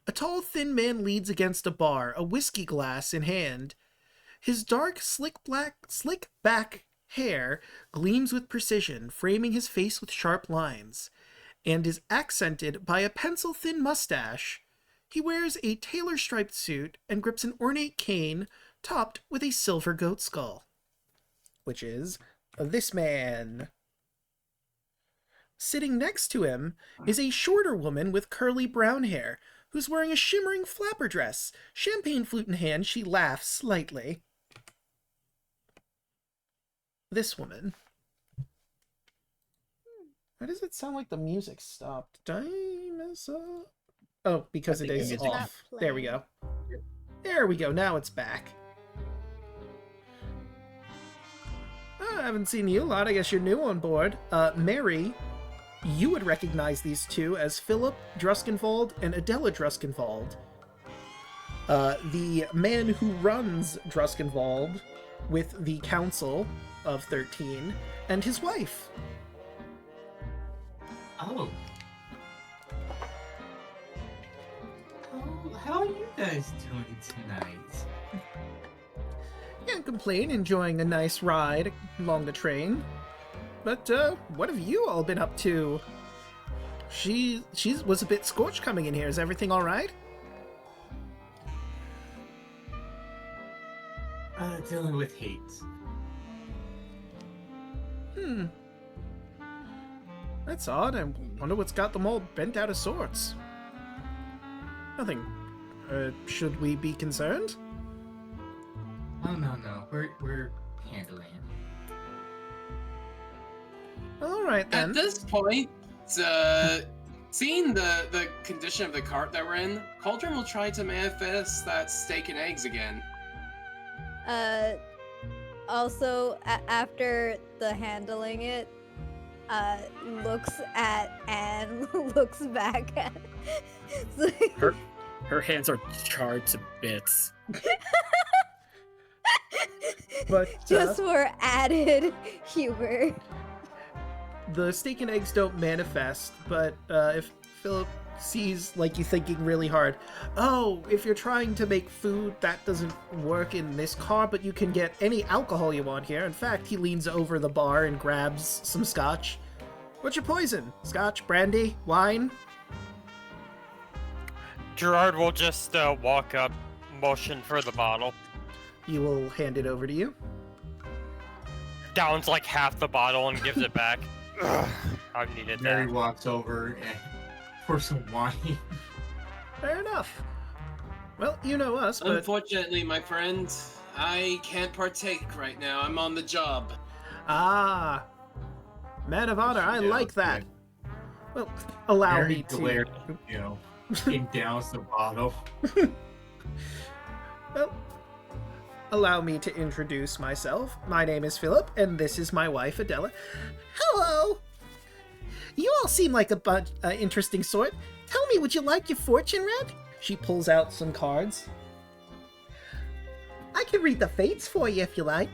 A tall, thin man leans against a bar, a whiskey glass in hand. His dark, slick back hair gleams with precision, framing his face with sharp lines, and is accented by a pencil-thin mustache. He wears a tailor-striped suit and grips an ornate cane topped with a silver goat skull. which is this man. Sitting next to him is a shorter woman with curly brown hair, who's wearing a shimmering flapper dress. Champagne flute in hand, she laughs slightly. This woman. Why does it sound like the music stopped? Time is up. Oh, because it is off. There we go. There we go, now it's back. Oh, I haven't seen you a lot, I guess you're new on board. Mary, you would recognize these two as Philip Druskenwald and Adela Druskenwald. The man who runs Druskenwald with the Council of 13, and his wife. Oh. How are you guys doing tonight? Can't complain, enjoying a nice ride along the train. But, what have you all been up to? She was a bit scorched coming in here. Is everything alright? Dealing with hate. That's odd. I wonder what's got them all bent out of sorts. Nothing. Should we be concerned? Oh, no. We're handling it. Alright then. At this point, seeing the condition of the cart that we're in, Cauldron will try to manifest that steak and eggs again. Also, after the handling it, looks at Anne, looks back at... Her hands are charred to bits. But, just for added humor. The steak and eggs don't manifest, but if Philip sees, like, you thinking really hard, oh, if you're trying to make food, that doesn't work in this car, but you can get any alcohol you want here. In fact, he leans over the bar and grabs some scotch. What's your poison? Scotch, brandy, wine? Gerard will just walk up, motion for the bottle. You will hand it over to you. Downs like half the bottle and gives it back. Ugh, I've needed Mary that. walks over and pours some wine. Fair enough. Well, you know us, but... Unfortunately, my friend, I can't partake right now. I'm on the job. Ah. Man of honor, I Yeah, like that. Well, allow Mary me to... glared, and downs the bottle. Well, allow me to introduce myself. My name is Philip, and this is my wife, Adela. Hello! You all seem like a bunch interesting sort. Tell me, would you like your fortune read? She pulls out some cards. I can read the fates for you if you like.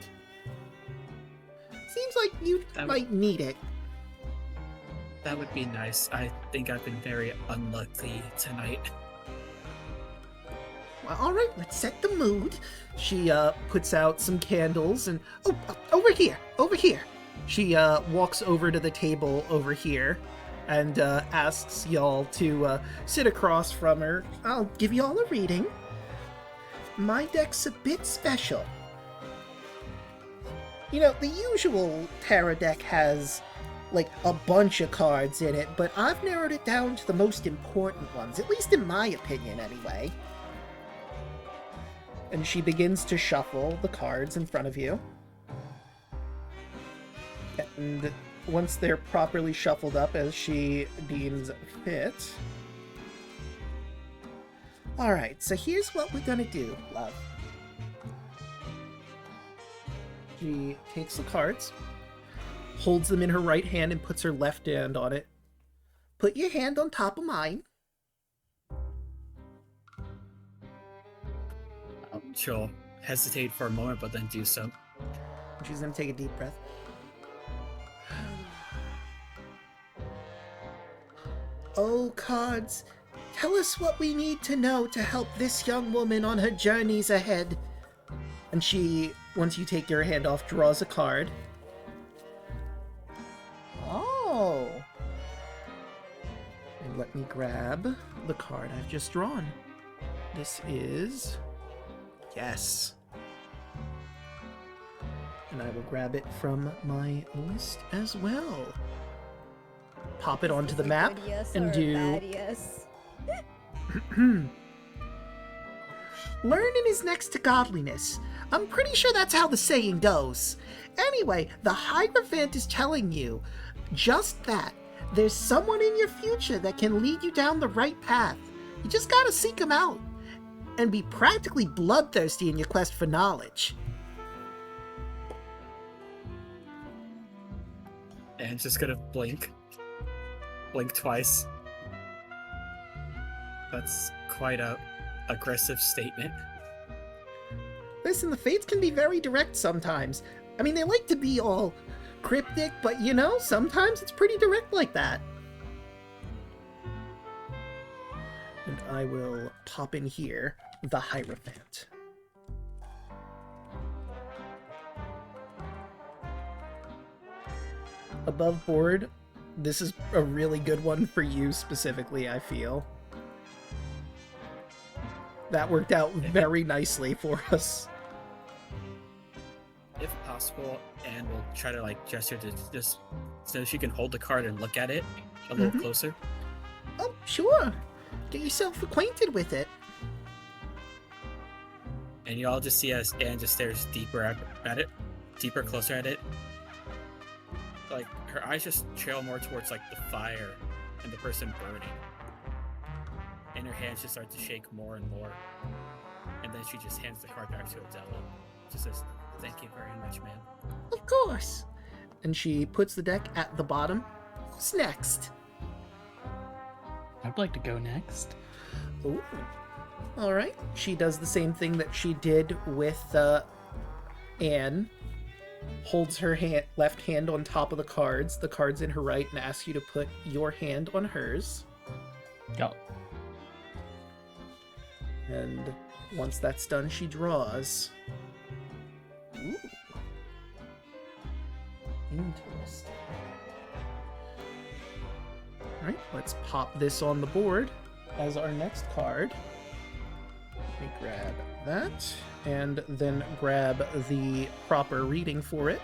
Seems like you might need it. That would be nice. I think I've been very unlucky tonight. Well, all right, let's set the mood. She puts out some candles and... Oh, over here. She walks over to the table over here and asks y'all to sit across from her. I'll give y'all a reading. My deck's a bit special. You know, the usual tarot deck has, like, a bunch of cards in it, but I've narrowed it down to the most important ones, at least in my opinion, anyway. And she begins to shuffle the cards in front of you. And once they're properly shuffled up as she deems fit... Alright, so here's what we're gonna do, love. She takes the cards, holds them in her right hand, and puts her left hand on it. Put your hand on top of mine. She'll hesitate for a moment, but then do so. She's gonna take a deep breath. Oh, cards, tell us what we need to know to help this young woman on her journeys ahead. And she, once you take your hand off, draws a card. Oh. And let me grab the card I've just drawn. This is... Yes. And I will grab it from my list as well. Pop it onto the map Good yes and or a do... bad yes. Learning is next to godliness. I'm pretty sure that's how the saying goes. Anyway, the Hierophant is telling you just that. There's someone in your future that can lead you down the right path. You just gotta seek him out and be practically bloodthirsty in your quest for knowledge. And just gonna blink. Blink twice. That's quite a aggressive statement. Listen, the Fates can be very direct sometimes. I mean, they like to be all cryptic, but you know, sometimes it's pretty direct like that. And I will pop in here the Hierophant. Above board, this is a really good one for you specifically, I feel. That worked out very nicely for us. If possible, Anne will try to like gesture to just so she can hold the card and look at it a little closer. Oh, sure. Get yourself acquainted with it. And you all just see as Anne just stares deeper at it, closer at it. Like her eyes just trail more towards like the fire and the person burning. And her hands just start to shake more and more. And then she just hands the card back to Adela. Just says, "Thank you very much, ma'am." Of course. And she puts the deck at the bottom. Who's next? I'd like to go next. Ooh. All right. She does the same thing that she did with Anne. Holds her left hand on top of the cards in her right, and asks you to put your hand on hers. Go. And once that's done, she draws. Ooh. Interesting. Alright, let's pop this on the board as our next card. Let me grab that, and then grab the proper reading for it.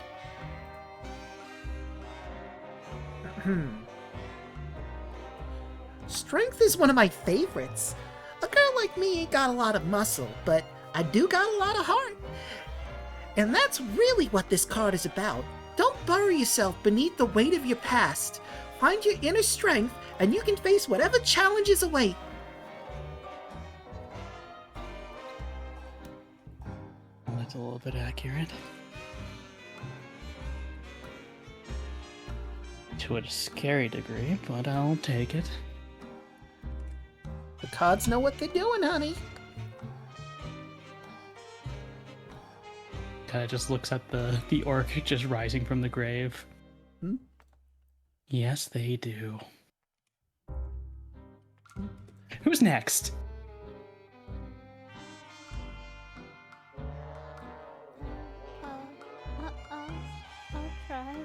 Strength is one of my favorites. A girl like me ain't got a lot of muscle, but I do got a lot of heart. And that's really what this card is about. Don't bury yourself beneath the weight of your past. Find your inner strength, and you can face whatever challenges await. Well, that's a little bit accurate. To a scary degree, but I'll take it. The cards know what they're doing, honey. Kind of just looks at the orc just rising from the grave. Hmm? Yes, they do. Who's next? I'll try.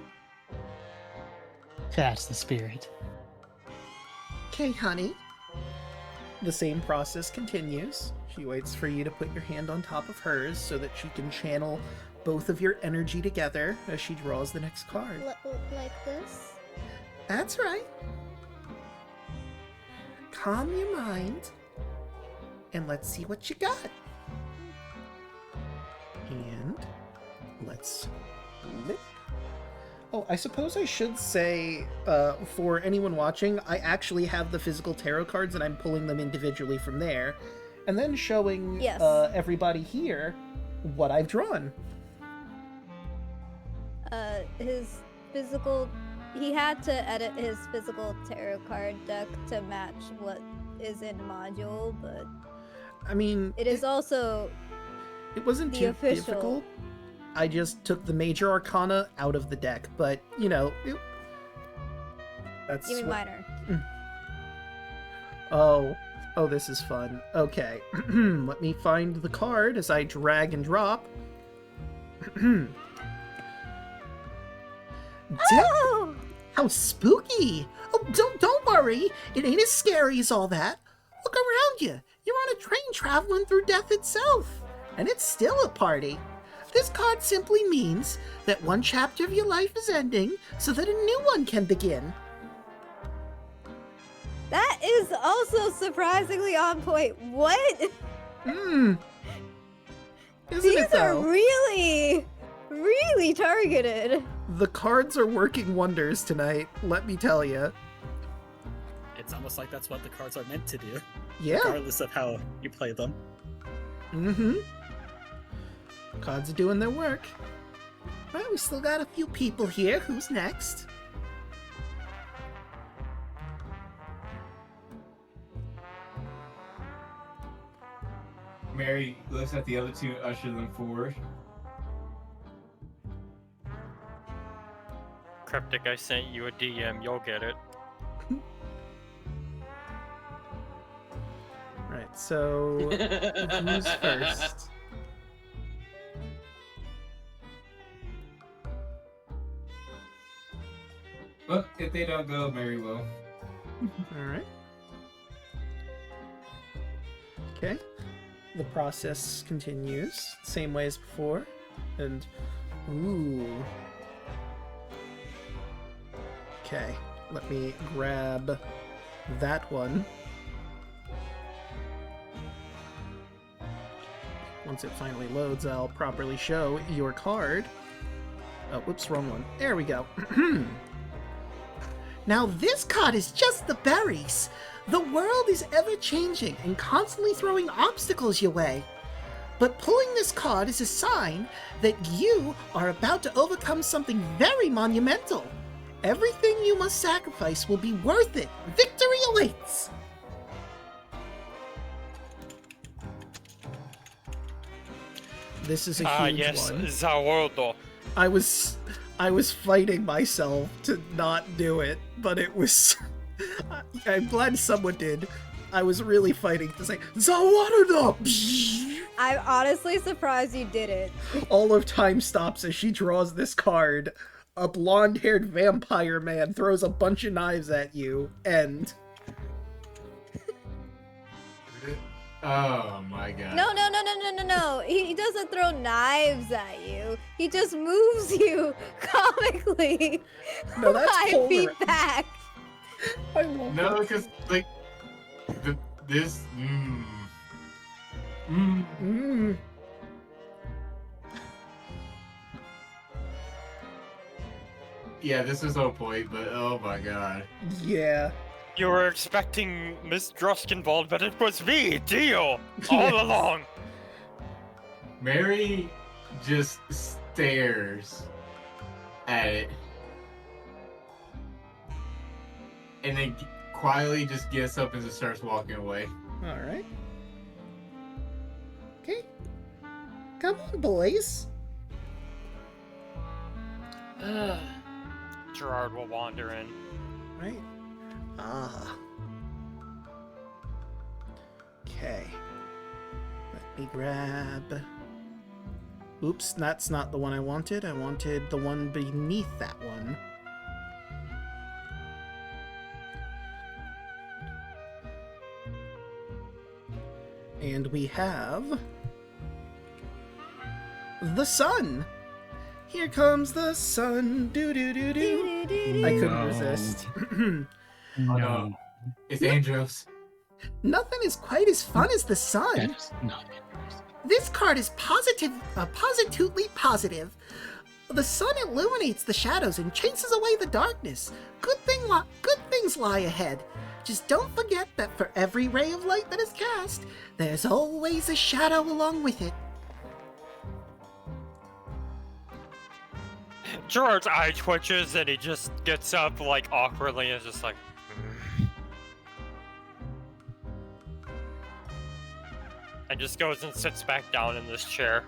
That's the spirit. Okay, honey. The same process continues. She waits for you to put your hand on top of hers so that she can channel both of your energy together as she draws the next card. Like this? That's right. Calm your mind, and let's see what you got. And let's flip. Oh, I suppose I should say, for anyone watching, I actually have the physical tarot cards and I'm pulling them individually from there. And then showing Yes. Everybody here what I've drawn. His physical... He had to edit his physical tarot card deck to match what is in module, but... I mean... It is also... It wasn't the too official. difficult. I just took the major arcana out of the deck, but, you know... That's You mean what- minor. Oh, this is fun. Okay, let me find the card as I drag and drop. Oh, how spooky! Oh, don't worry. It ain't as scary as all that. Look around you. You're on a train traveling through death itself, and it's still a party. This card simply means that one chapter of your life is ending so that a new one can begin. That is also surprisingly on point. What? Isn't These it are though? really, really targeted. The cards are working wonders tonight, let me tell you. It's almost like that's what the cards are meant to do, Yeah. regardless of how you play them. Mm-hmm. Cards are doing their work. Well, we still got a few people here. Who's next? Mary looks at the other two and ushers them forward. Cryptic, I sent you a DM. You'll get it. Right, so who's first? Well, if they don't go, Mary will. Alright. Okay. The process continues, same way as before. And ooh. Okay, let me grab that one. Once it finally loads, I'll properly show your card. Oh, whoops, wrong one. There we go. Now this card is just the berries. The world is ever changing and constantly throwing obstacles your way. But pulling this card is a sign that you are about to overcome something very monumental. Everything you must sacrifice will be worth it. Victory awaits! This is a huge yes, one. Zawordo. I was fighting myself to not do it, but it was. I'm glad someone did. I was really fighting to say Zawarudo. I'm honestly surprised you did it. All of time stops as she draws this card. A blonde-haired vampire man throws a bunch of knives at you, and Oh my god. No. He doesn't throw knives at you. He just moves you comically No, that's 5 feet polar. back. I love No, it. because like this. Yeah, this is no point, but oh my god. Yeah. You were expecting Miss Druskinvold, but it was me, Dio, all along. Mary just stares at it. And then quietly just gets up and just starts walking away. Alright. Okay. Come on, boys. Gerard will wander in. Right. Ah. Okay. Let me grab. Oops, that's not the one I wanted. I wanted the one beneath that one. And we have the sun. Here comes the sun. Do do do do. I couldn't resist. Oh no. It's Andros. Nothing is quite as fun as the sun. That is not it. This card is positively positive. The sun illuminates the shadows and chases away the darkness. Good things lie ahead. Just don't forget that for every ray of light that is cast, there's always a shadow along with it. Gerard's eye twitches and he just gets up like awkwardly and is just like. And just goes and sits back down in this chair.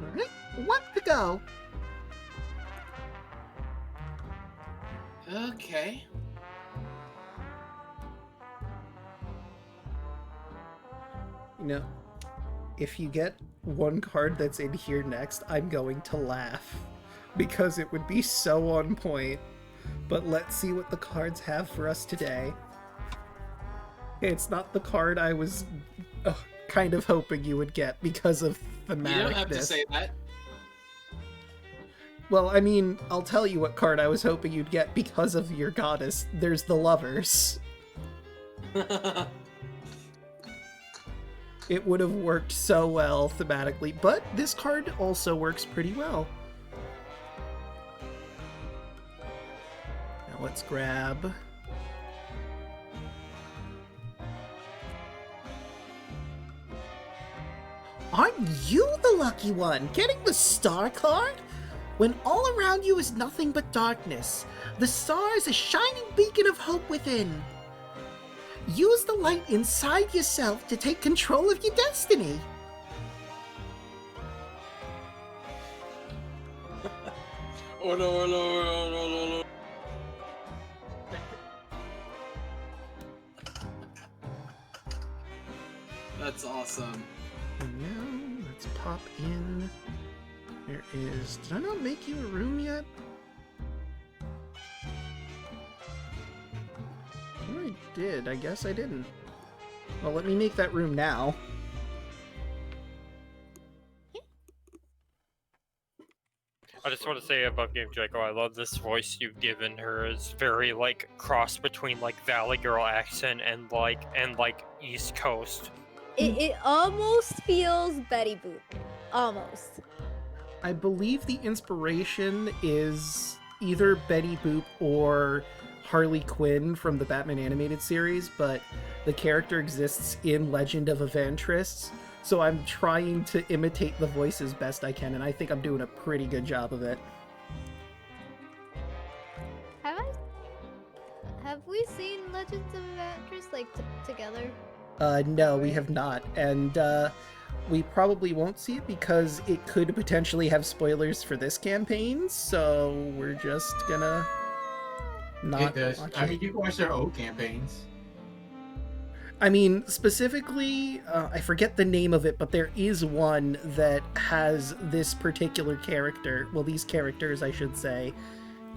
Alright, one to go. Okay. You know, if you get one card that's in here next, I'm going to laugh. Because it would be so on point. But let's see what the cards have for us today. It's not the card I was kind of hoping you would get because of thematicness. You don't have to say that. Well, I mean, I'll tell you what card I was hoping you'd get because of your goddess. There's the Lovers. It would have worked so well thematically, but this card also works pretty well. Now let's grab... Aren't you the lucky one, getting the star card? When all around you is nothing but darkness, the star is a shining beacon of hope within. Use the light inside yourself to take control of your destiny. Oh no, oh no, oh no, oh no. That's awesome. And now, let's pop in. There is... Did I not make you a room yet? I did. I guess I didn't. Well, let me make that room now. I just want to say about Game Draco, I love this voice you've given her. It's very like cross between like Valley Girl accent and like East Coast. It almost feels Betty Boop. Almost. I believe the inspiration is either Betty Boop or Harley Quinn from the Batman animated series, but the character exists in Legend of Evantress, so I'm trying to imitate the voice as best I can, and I think I'm doing a pretty good job of it. Have we seen Legends of Evantress like together? No, we have not, and we probably won't see it because it could potentially have spoilers for this campaign, so we're just gonna not It does. watch I it. mean, you can watch their old campaigns. I mean, specifically, I forget the name of it, but there is one that has this particular character, well, these characters, I should say,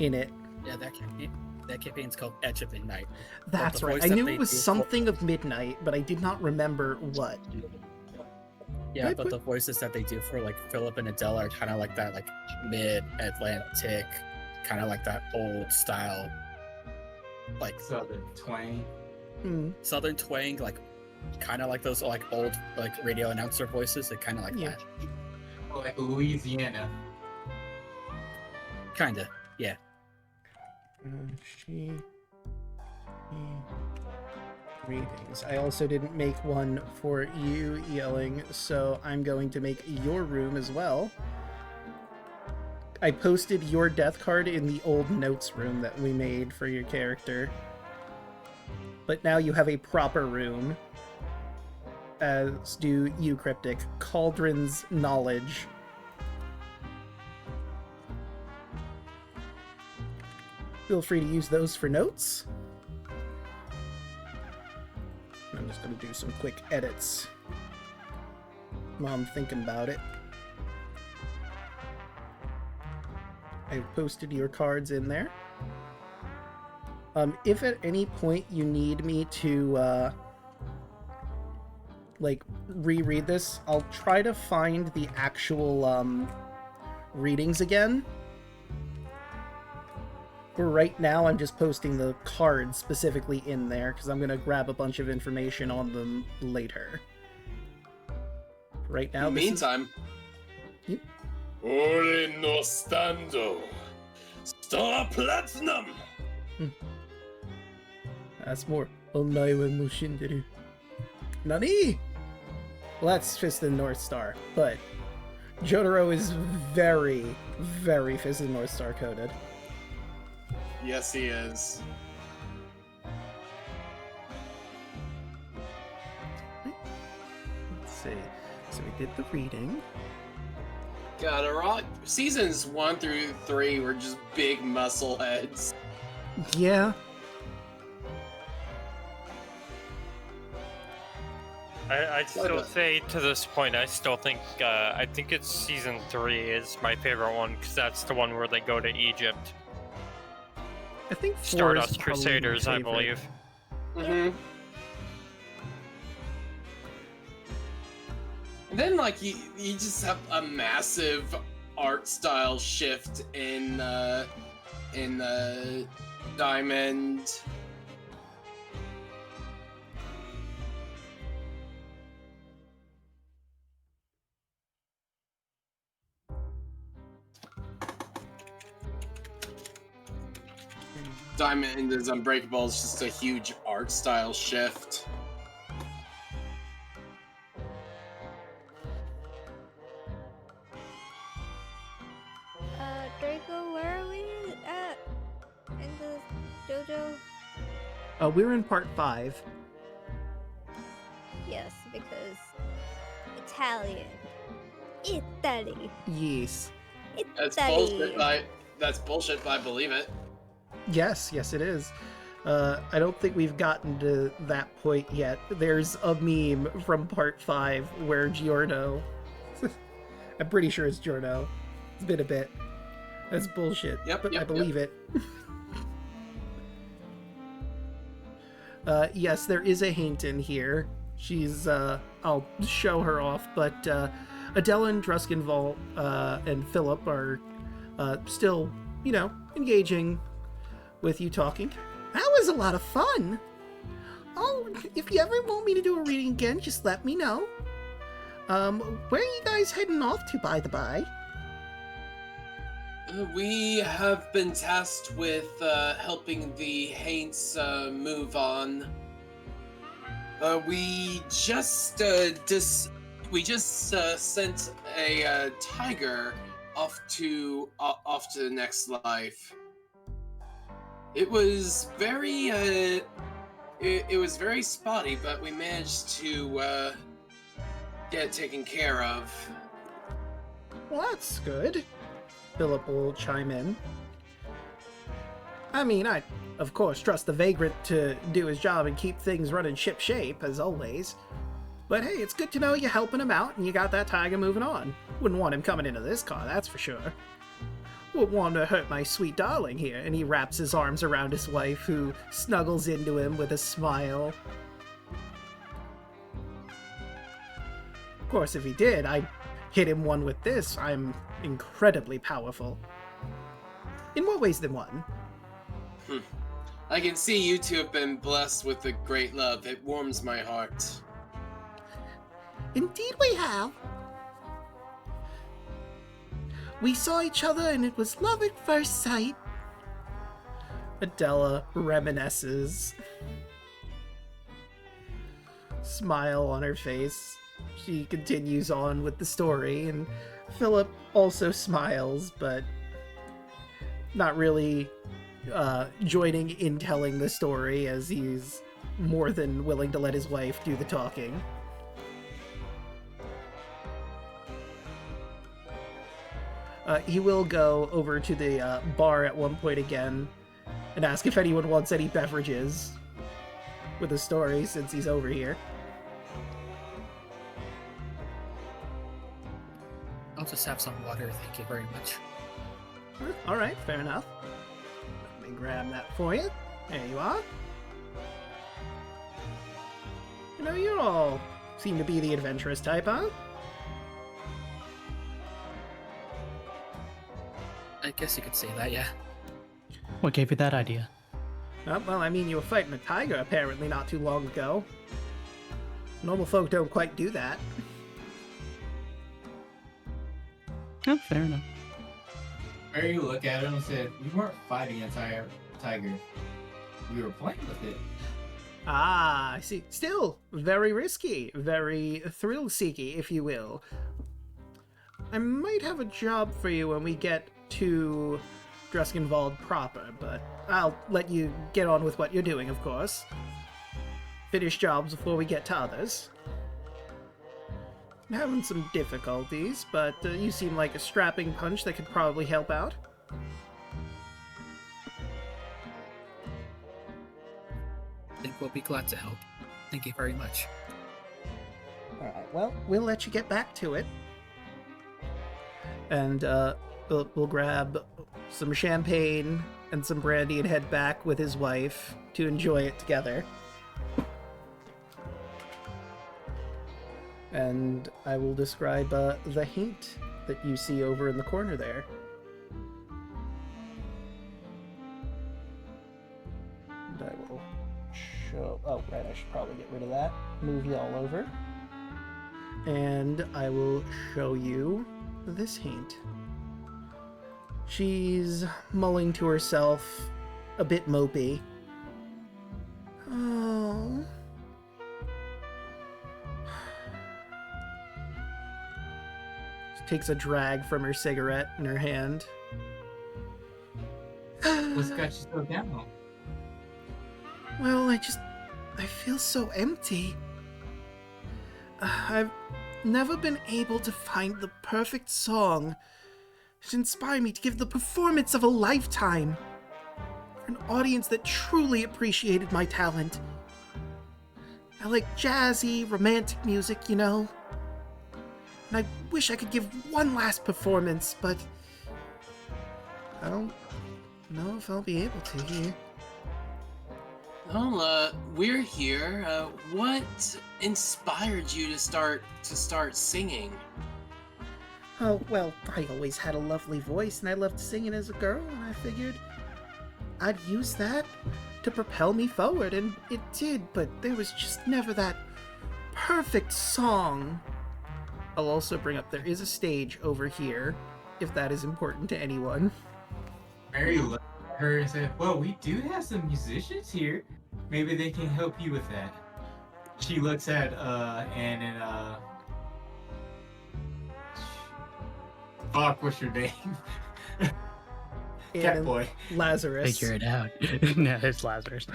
in it. Yeah, that campaign's called Edge of Midnight. That's the right. voice I that knew they it was do for- something of midnight, but I did not remember what. Yeah, Right, but but- the voices that they do for like Philip and Adele are kind of like that, like mid-Atlantic, kind of like that old style, like Southern twang. Southern twang, like kind of like those like old like radio announcer voices. They kind of like Yeah. that. Or like Louisiana. Kinda, yeah. Greetings. I also didn't make one for you, Yelling, so I'm going to make your room as well. I posted your death card in the old notes room that we made for your character. But now you have a proper room, as do you, Cryptic. Cauldron's Knowledge. Feel free to use those for notes. I'm just going to do some quick edits while I'm thinking about it. I've posted your cards in there. If at any point you need me to, like, reread this, I'll try to find the actual, readings again. For right now, I'm just posting the cards specifically in there, because I'm going to grab a bunch of information on them later. Right now, In the meantime, Yep. Ore no stando. Star Platinum! That's more. Onai wa Mushinderu. Nani? Well, that's Fist of the North Star, but Jotaro is very, very Fist of the North Star coded. Yes, he is. Let's see. So we did the reading. God, seasons 1 through 3 were just big muscle heads. Yeah. I'd still say to this point, I still think I think it's season 3 is my favorite one because that's the one where they go to Egypt. I think 4 is Stardust probably my Crusaders, I favorite. believe. Mm-hmm. And then, like, you just have a massive art style shift in Diamond. Diamond is Unbreakable. It's just a huge art style shift. Draco, where are we at in the JoJo? We're in part 5. Yes, because Italian. Italy. Yes. That's Italy. bullshit, but I believe it. Yes, it is. I don't think we've gotten to that point yet. There's a meme from part 5 where Giorno... I'm pretty sure it's Giorno. It's been a bit. That's bullshit, but I believe it. Yes, there is a Hainton here. She's, I'll show her off, but Adela and Druskenvalt and Philip are still, engaging with you talking. That was a lot of fun. Oh, if you ever want me to do a reading again, just let me know. Where are you guys heading off to, by the by? We have been tasked with helping the Haints move on. We just sent a tiger off to the next life. It was very it was very spotty, but we managed to get it taken care of. Well, that's good. Philip will chime in. I mean, I, of course, trust the Vagrant to do his job and keep things running ship-shape, as always. But hey, it's good to know you're helping him out and you got that tiger moving on. Wouldn't want him coming into this car, that's for sure. Wouldn't want to hurt my sweet darling here. And he wraps his arms around his wife, who snuggles into him with a smile. Of course, if he did, I'd hit him one with this. I'm incredibly powerful. In more ways than one. I can see you two have been blessed with a great love. It warms my heart. Indeed we have. We saw each other and it was love at first sight. Adela reminisces. Smile on her face. She continues on with the story, and Philip also smiles, but not really joining in telling the story, as he's more than willing to let his wife do the talking. He will go over to the bar at one point again and ask if anyone wants any beverages with a story, since he's over here. I'll just have some water, thank you very much. Alright, fair enough. Let me grab that for you. There you are. You all seem to be the adventurous type, huh? I guess you could say that, yeah. What gave you that idea? Well, I mean, you were fighting a tiger apparently not too long ago. Normal folk don't quite do that. Oh, fair enough. Mary looked at him and said, "We weren't fighting a tiger. We were playing with it." Ah, I see. Still, very risky. Very thrill-seeky, if you will. I might have a job for you when we get to Druskenwald proper, but I'll let you get on with what you're doing, of course. Finish jobs before we get to others. I'm having some difficulties, but you seem like a strapping punch that could probably help out. I think we'll be glad to help. Thank you very much. Alright, well, we'll let you get back to it. And we'll grab some champagne and some brandy and head back with his wife to enjoy it together. And I will describe the hint that you see over in the corner there. And I will show... Oh, right, I should probably get rid of that. Move y'all over. And I will show you this hint. She's mulling to herself, a bit mopey. Oh... Takes a drag from her cigarette in her hand. What's got you so down? Well, I feel so empty. I've never been able to find the perfect song to inspire me to give the performance of a lifetime. For an audience that truly appreciated my talent. I like jazzy, romantic music, you know? And I wish I could give one last performance, but I don't know if I'll be able to here. Well, we're here. What inspired you to start singing? Oh, well, I always had a lovely voice, and I loved singing as a girl, and I figured I'd use that to propel me forward, and it did, but there was just never that perfect song. I'll also bring up, there is a stage over here, if that is important to anyone. Mary looked at her and said, well, we do have some musicians here. Maybe they can help you with that. She looks at, fuck, what's your name? Catboy. Lazarus. Figure it out. No, it's Lazarus.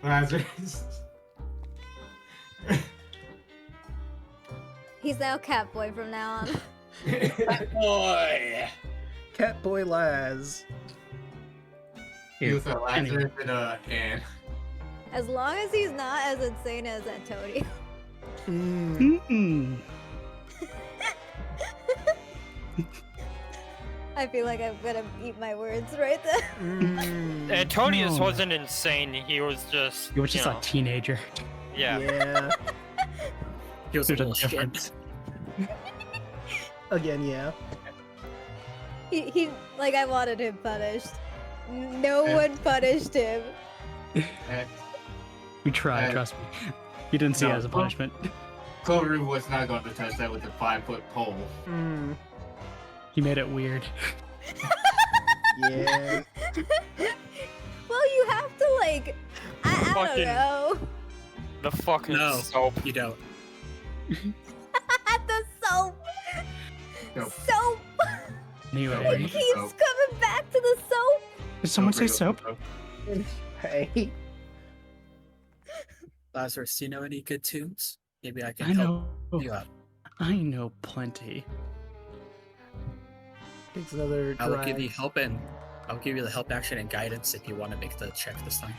Lazarus. He's now Catboy from now on. Boy. Catboy Laz. He was a Lazarus and As long as he's not as insane as Antonio. Mm-mm. I feel like I'm gonna eat my words right there. Antonius No. wasn't insane. He was just. He was just you a know, teenager. Yeah. Yeah. He was a There's a little shit. difference. Again, yeah. He like I wanted him punished. No one punished him. We tried, trust me. You didn't see it as a punishment. Clover was not going to touch that with a 5-foot pole. He made it weird. Yeah. Well, you have to like. I don't Fucking- know. The fucking No. soap. You don't. The soap. Nope. Soap. Anyway, It keeps coming back to the soap. did someone say soap? Hey. Lazarus, do you know any good tunes? Maybe I can I help know. you out. I know plenty. Takes another I will drag. give you help and I'll give you the help action and guidance if you want to make the check this time.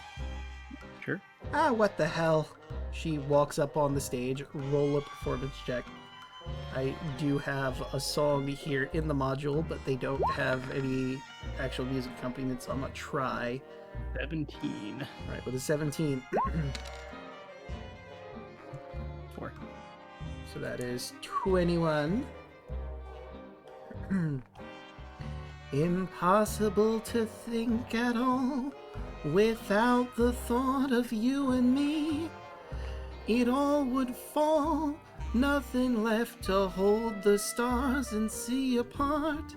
Sure. Ah, what the hell? She walks up on the stage, roll a performance check. I do have a song here in the module, but they don't have any actual music accompaniment, so I'm gonna try. 17. Right, with a 17. 4. So that is 21. Impossible to think at all without the thought of you and me. It all would fall, nothing left to hold the stars and sea apart.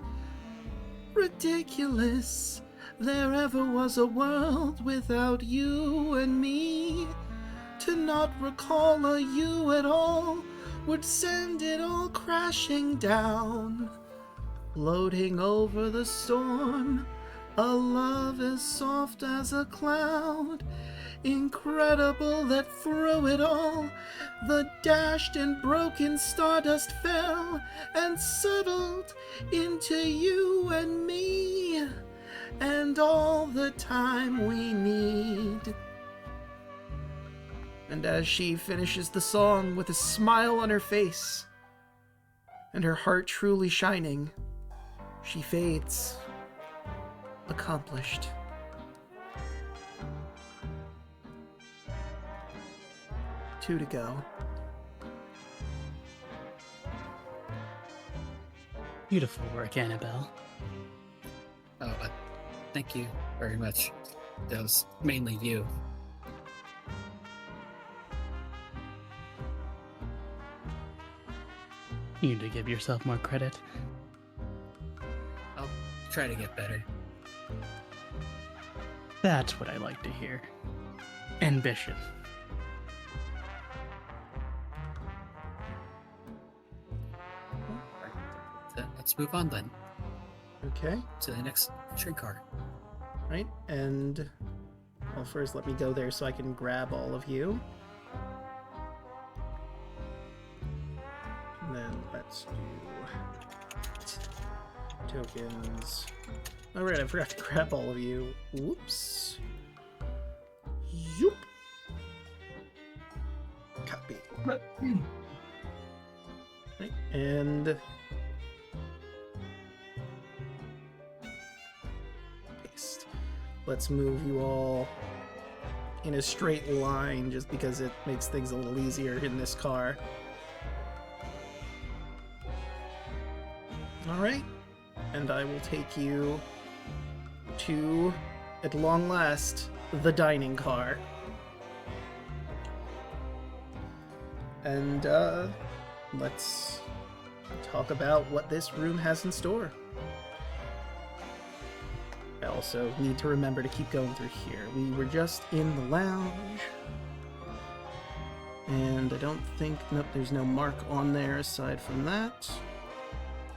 Ridiculous, there ever was a world without you and me. To not recall a you at all would send it all crashing down. Floating over the storm, a love as soft as a cloud. Incredible that through it all, the dashed and broken stardust fell and settled into you and me, and all the time we need. And as she finishes the song with a smile on her face and her heart truly shining, she fades, accomplished. Two to go. Beautiful work, Annabelle. Oh, thank you very much. That was mainly you. You need to give yourself more credit. I'll try to get better. That's what I like to hear. Ambition. Let's move on then Okay. to the next train car. Right, and well, first let me go there so I can grab all of you. And then let's do tokens. All right, I forgot to grab all of you. Whoops. Yoop. Copy. Right, and paste. Let's move you all in a straight line just because it makes things a little easier in this car. All right, and I will take you to, at long last, the dining car. And let's talk about what this room has in store. I also need to remember to keep going through here. We were just in the lounge. And I don't think, nope, there's no mark on there aside from that.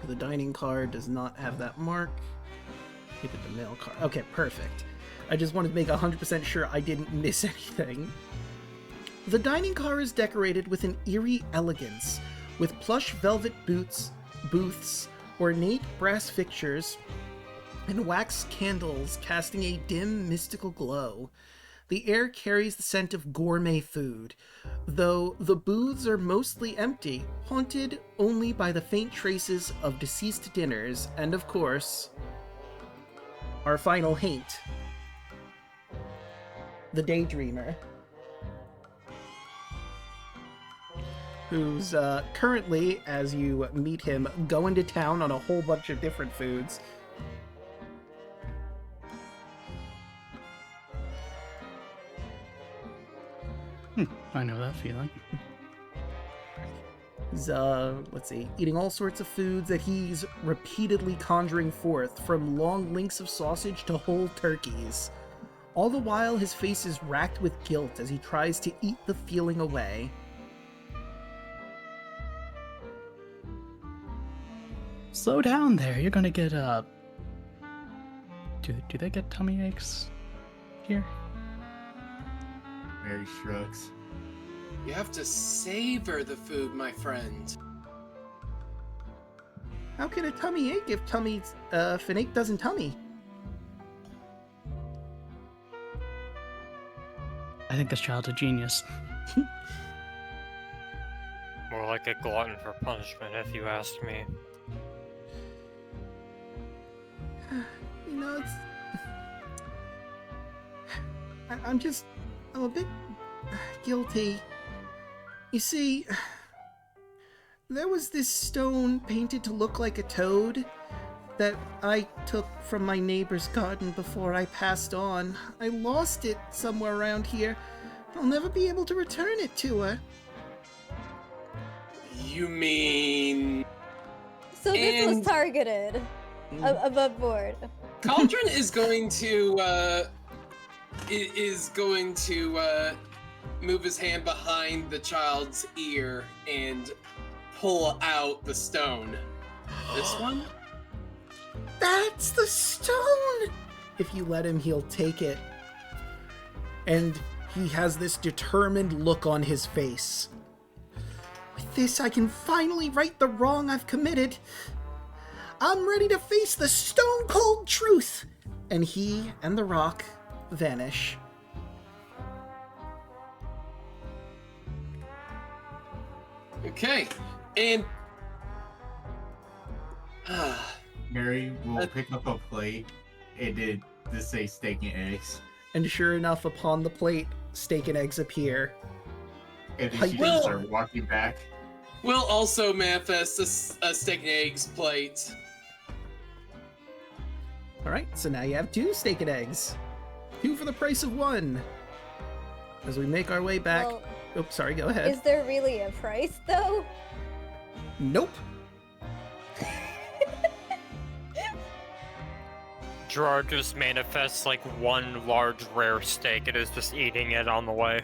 The dining car does not have that mark. Look at the mail car. Okay, perfect. I just wanted to make 100% sure I didn't miss anything. The dining car is decorated with an eerie elegance, with plush velvet booths, ornate brass fixtures, and wax candles casting a dim, mystical glow. The air carries the scent of gourmet food, though the booths are mostly empty, haunted only by the faint traces of deceased dinners, and of course, our final haint, the Daydreamer, who's currently, as you meet him, going to town on a whole bunch of different foods. I know that feeling. He's, let's see, eating all sorts of foods that he's repeatedly conjuring forth, from long links of sausage to whole turkeys. All the while, his face is racked with guilt as he tries to eat the feeling away. Slow down there, you're gonna get, Do they get tummy aches here? Mary shrugs. You have to savor the food, my friend. How can a tummy ache if if an ache doesn't tummy? I think this child's a genius. More like a glutton for punishment, if you ask me. You know, it's... I'm a bit guilty. You see, there was this stone painted to look like a toad that I took from my neighbor's garden before I passed on. I lost it somewhere around here. I'll never be able to return it to her. You mean... So this was targeted. Above board. Cauldron is going to move his hand behind the child's ear and pull out the stone. This one? That's the stone! If you let him, he'll take it. And he has this determined look on his face. With this, I can finally right the wrong I've committed. I'm ready to face the stone-cold truth! And he and the rock vanish. Okay, and... Mary will pick up a plate and did just say steak and eggs. And sure enough, upon the plate, steak and eggs appear. And then she just start walking back. We'll also manifest a steak and eggs plate. All right, so now you have 2 steak and eggs. 2 for the price of 1. As we make our way back. Well, Oops, sorry, go ahead. is there really a price though? Nope. Gerard just manifests like 1 large rare steak and is just eating it on the way.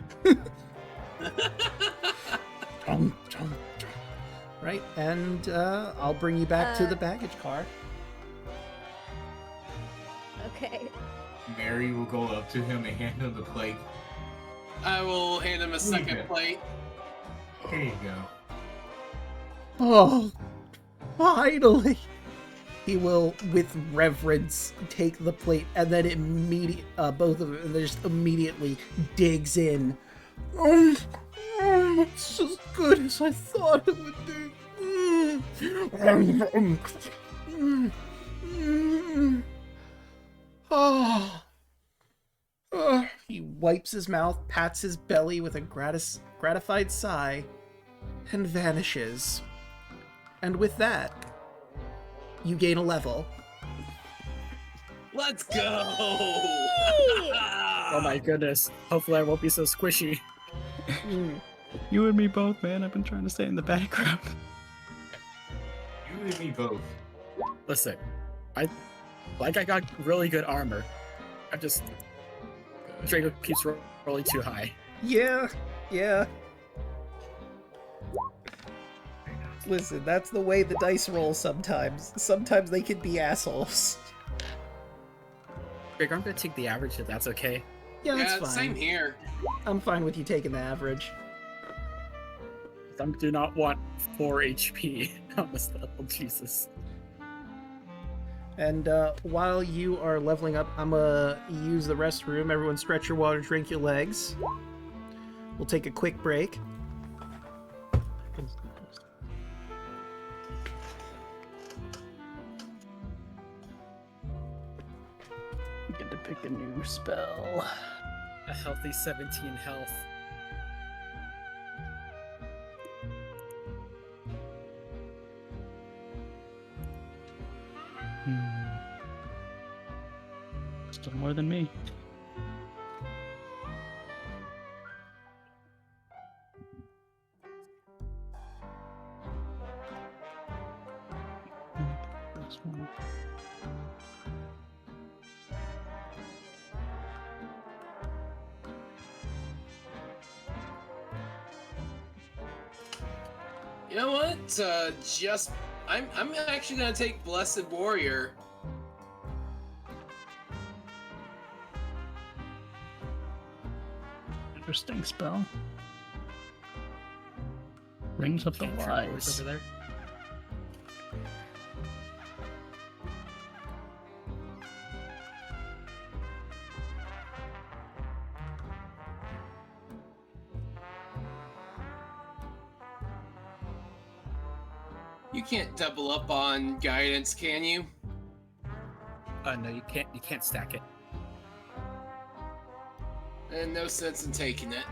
Right, and I'll bring you back to the baggage car. Okay. Mary will go up to him and hand him the plate. I will hand him a second plate. Here you go. Oh, finally! He will, with reverence, take the plate and then both of them, and just immediately digs in. It's as good as I thought it would be. Oh. He wipes his mouth, pats his belly with a gratified sigh, and vanishes. And with that, you gain a level. Let's go! Oh my goodness. Hopefully I won't be so squishy. You and me both, man. I've been trying to stay in the background. You and me both. Listen, I got really good armor. I'm just Draco keeps rolling too high. Yeah. Listen, that's the way the dice roll sometimes. Sometimes they can be assholes. Greg, I'm gonna take the average if that's okay. Yeah, that's fine. Same here. I'm fine with you taking the average. I do not want 4 HP on this level, Jesus. And while you are leveling up, I'm gonna use the restroom. Everyone stretch your water, drink your legs. We'll take a quick break. We get to pick a new spell. A healthy 17 health. Still more than me. This one. You know what? I'm actually gonna take Blessed Warrior. Interesting spell. Rings of the Wise. Over there. You can't double up on guidance, can you? No, you can't. You can't stack it. And no sense in taking it.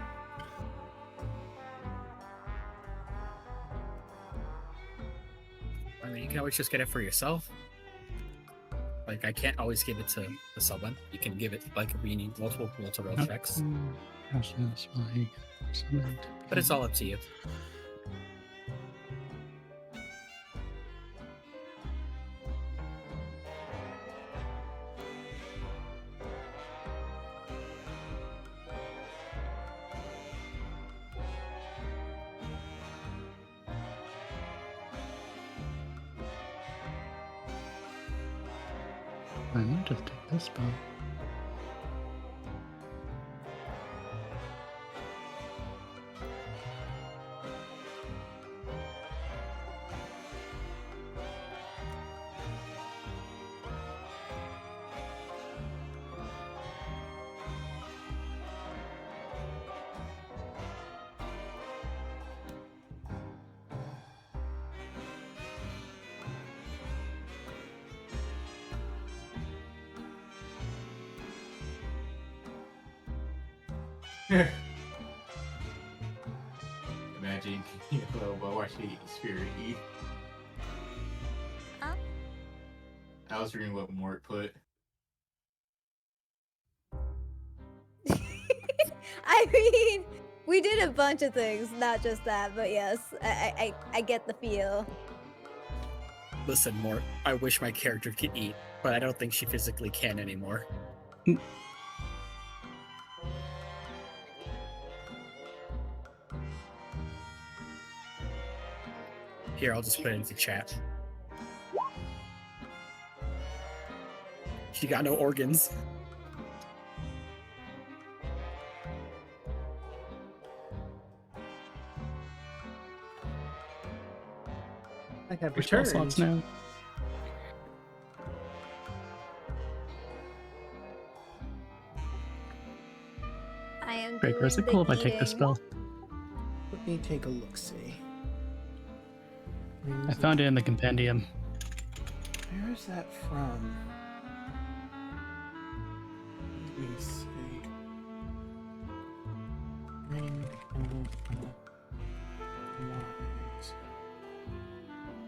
I mean, you can always just get it for yourself. Like, I can't always give it to someone. You can give it, like, if you need multiple roll checks. But it's all up to you. I might just take this spell. Imagine yellow, but watch the spirit eat. Huh? I was reading what Mort put. I mean, we did a bunch of things, not just that, but yes, I get the feel. Listen, Mort, I wish my character could eat, but I don't think she physically can anymore. Here, I'll just put it into chat. She got no organs. I have Your spell returned. slots now. I am Draco, doing is it the cool if I take this eating. spell? Let me take a look. See. I found it in the compendium. Where is that from? Let me see.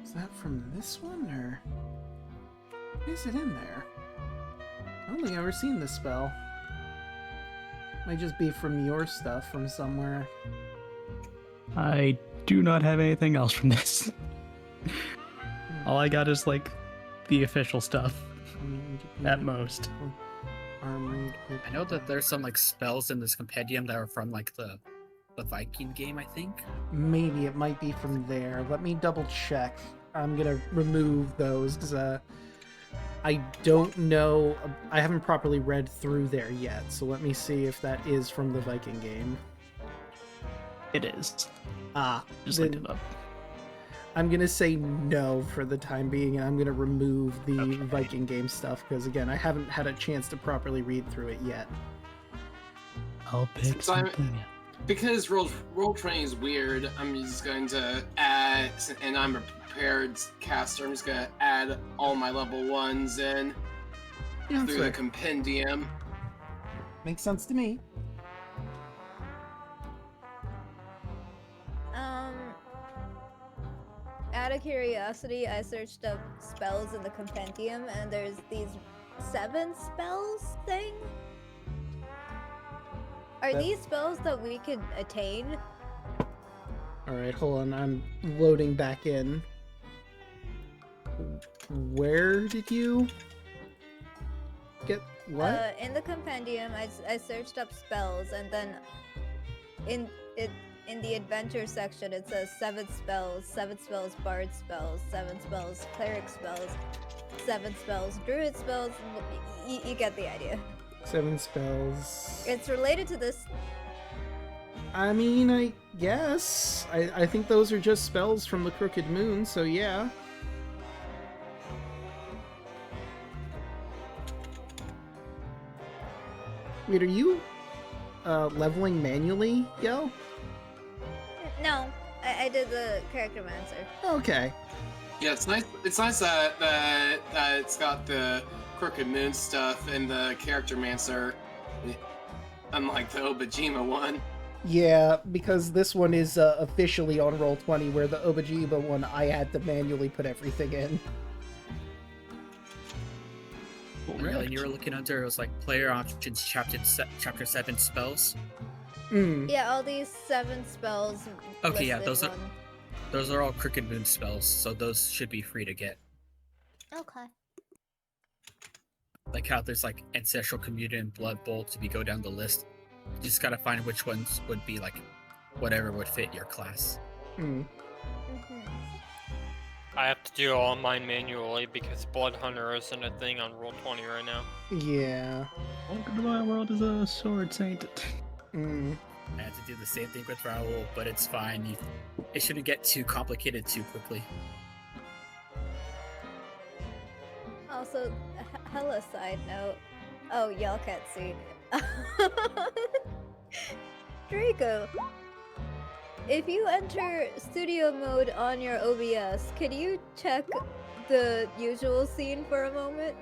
Is that from this one, or is it in there? I don't think I've ever seen this spell. Might just be from your stuff from somewhere. I do not have anything else from this. All I got is like the official stuff at most. Armored. I know that there's some like spells in this compendium that are from like the Viking game, I think. Maybe it might be from there. Let me double check. I'm gonna remove those because I don't know. I haven't properly read through there yet. So let me see if that is from the Viking game. It is. Just then looked it up. I'm gonna say no for the time being, and I'm gonna remove the Okay. Viking game stuff because again, I haven't had a chance to properly read through it yet. I'll pick So I'm- something. Because roll training is weird, I'm just going to add, and I'm a prepared caster, I'm just going to add all my level 1s in Yeah, that's through the right. compendium. Makes sense to me. Out of curiosity, I searched up spells in the compendium, and there's these 7 spells thing. Are That- these spells that we can attain? All right, hold on. I'm loading back in. Where did you get what? In the compendium, I searched up spells, and then in the adventure section, it says 7 spells bard spells, 7 spells cleric spells, 7 spells druid spells. You get the idea. 7 spells. It's related to this. I mean, I guess. I think those are just spells from the Crooked Moon, so yeah. Wait, are you leveling manually, Yell? No, I did the character mancer. Okay. Yeah, it's nice. It's nice that it's got the Crooked Moon stuff and the Character Mancer, unlike the Obajima one. Yeah, because this one is officially on Roll20, where the Obajiba one, I had to manually put everything in. Really? And you were looking under, it was like player options, chapter 7 spells. Yeah, all these 7 spells. Okay, yeah, listed those are all Crooked Moon spells, so those should be free to get. Okay. Like how there's like Ancestral Community and Blood Bolt, if you go down the list, you just gotta find which ones would be like whatever would fit your class. I have to do all mine manually because Blood Hunter isn't a thing on Roll20 right now. Yeah. Welcome to my world as a sword saint. I had to do the same thing with Raoul, but it's fine. It shouldn't get too complicated too quickly. Also, hella side note. Oh, y'all can't see. Draco, if you enter studio mode on your OBS, can you check the usual scene for a moment?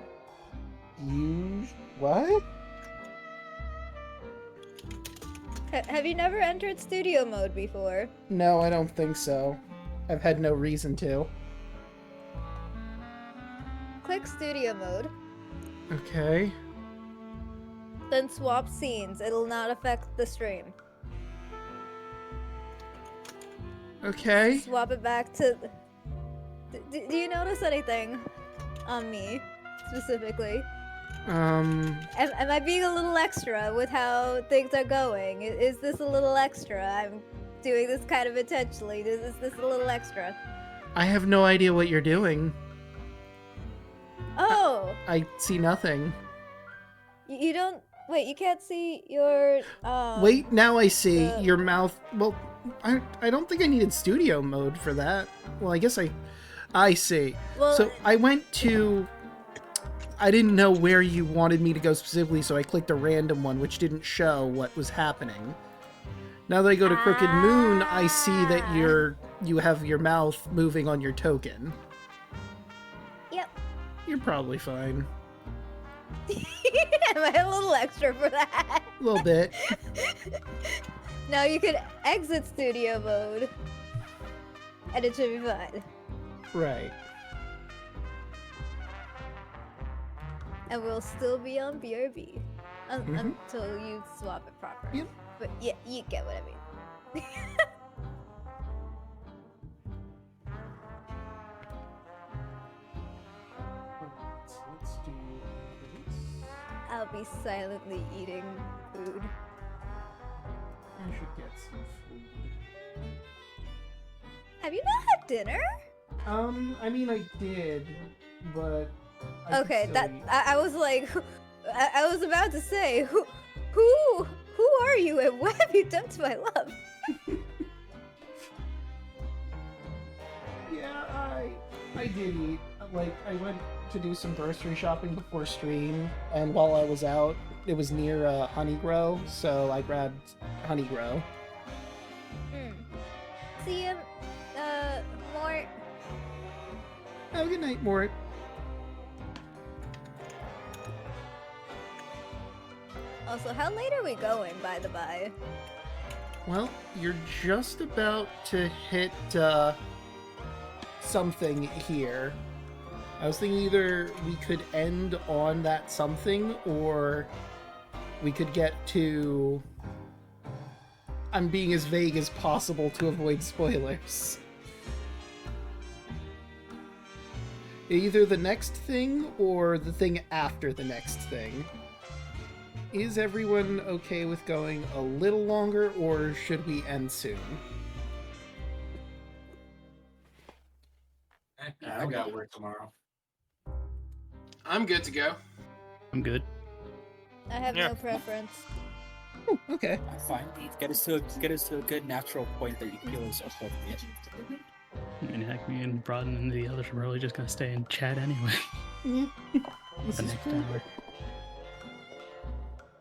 What? Have you never entered studio mode before? No, I don't think so. I've had no reason to. Click studio mode, Okay. then swap scenes. It'll not affect the stream. Okay. Swap it back to... Do you notice anything on me, specifically? Am I being a little extra with how things are going? Is this a little extra? I'm doing this kind of intentionally. Is this a little extra? I have no idea what you're doing. Oh! I see nothing. You don't... Wait, you can't see your... Wait, now I see the- your mouth. Well, I don't think I needed studio mode for that. Well, I guess I see. Well, So I went to... I didn't know where you wanted me to go specifically, so I clicked a random one, which didn't show what was happening. Now that I go to Crooked Moon, I see that you have your mouth moving on your token. Yep. You're probably fine. Am I a little extra for that? A little bit. Now you can exit studio mode. And it should be fine. Right. And we'll still be on BRB. Mhm. Until you swap it properly. Yep. But yeah, you get what I mean. Let's do this. I'll be silently eating food. I should get some food. Have you not had dinner? I mean, I did, but. I could Okay, still that eat. I was like, I was about to say, who are you and what have you done to my love? Yeah, I did eat. Like, I went to do some grocery shopping before stream, and while I was out, it was near Honey Grow, so I grabbed Honey Grow. See you, more. Have a good night, Mort. Also, how late are we going, by the by? Well, you're just about to hit something here. I was thinking either we could end on that something, or we could get to... I'm being as vague as possible to avoid spoilers. Either the next thing, or the thing after the next thing. Is everyone okay with going a little longer, or should we end soon? I got work tomorrow. I'm good to go. I'm good. I have Yeah. no preference. Oh, okay. Fine. Get us to a good natural point that you feel is appropriate. And heck, me and Broaden and the others are really just gonna stay and chat anyway. Yeah. This The is next cool. hour.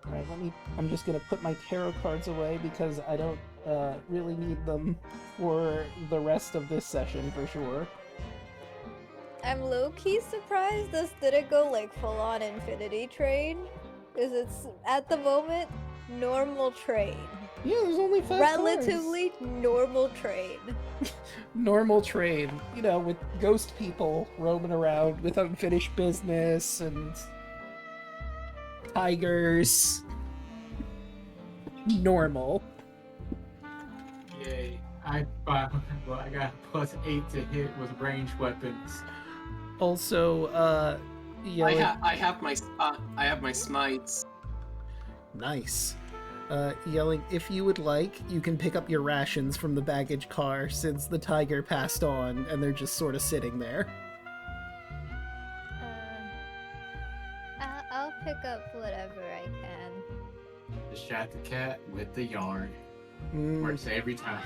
Alright, I'm just gonna put my tarot cards away because I don't really need them for the rest of this session for sure. I'm low-key surprised this didn't go like full-on Infinity Train, because it's at the moment normal train. Yeah, there's only 5 Relatively normal train. cards. Normal trade, you know, with ghost people roaming around with unfinished business and tigers. Normal. Yay. I got +8 to hit with ranged weapons. Also, Yelling... I have my smites. Nice. Yelling, if you would like, you can pick up your rations from the baggage car since the tiger passed on and they're just sort of sitting there. I'll pick up whatever I can. Just shot the cat with the yarn. Mm, Works every time.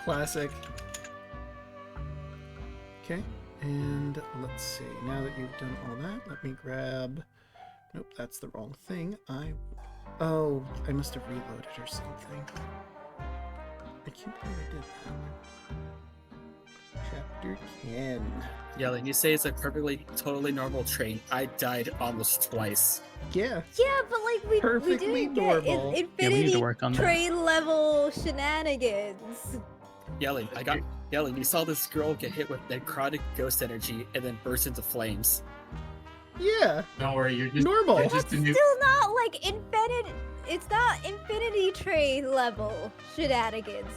classic. Okay, and let's see. Now that you've done all that, let me grab... Nope, that's the wrong thing. Oh, I must have reloaded or something. I can't believe I did that. Dr. Ken. Yelling, you say it's a perfectly, totally normal train. I died almost twice. Yeah. Yeah, but like we Perfectly didn't get normal. Yeah, we need infinity to work on that. train level shenanigans. Yelling, Yelling, you saw this girl get hit with necrotic ghost energy and then burst into flames. Yeah. Don't worry, you're just Normal. You're That's just a new. still not like infinite. It's not infinity train level shenanigans.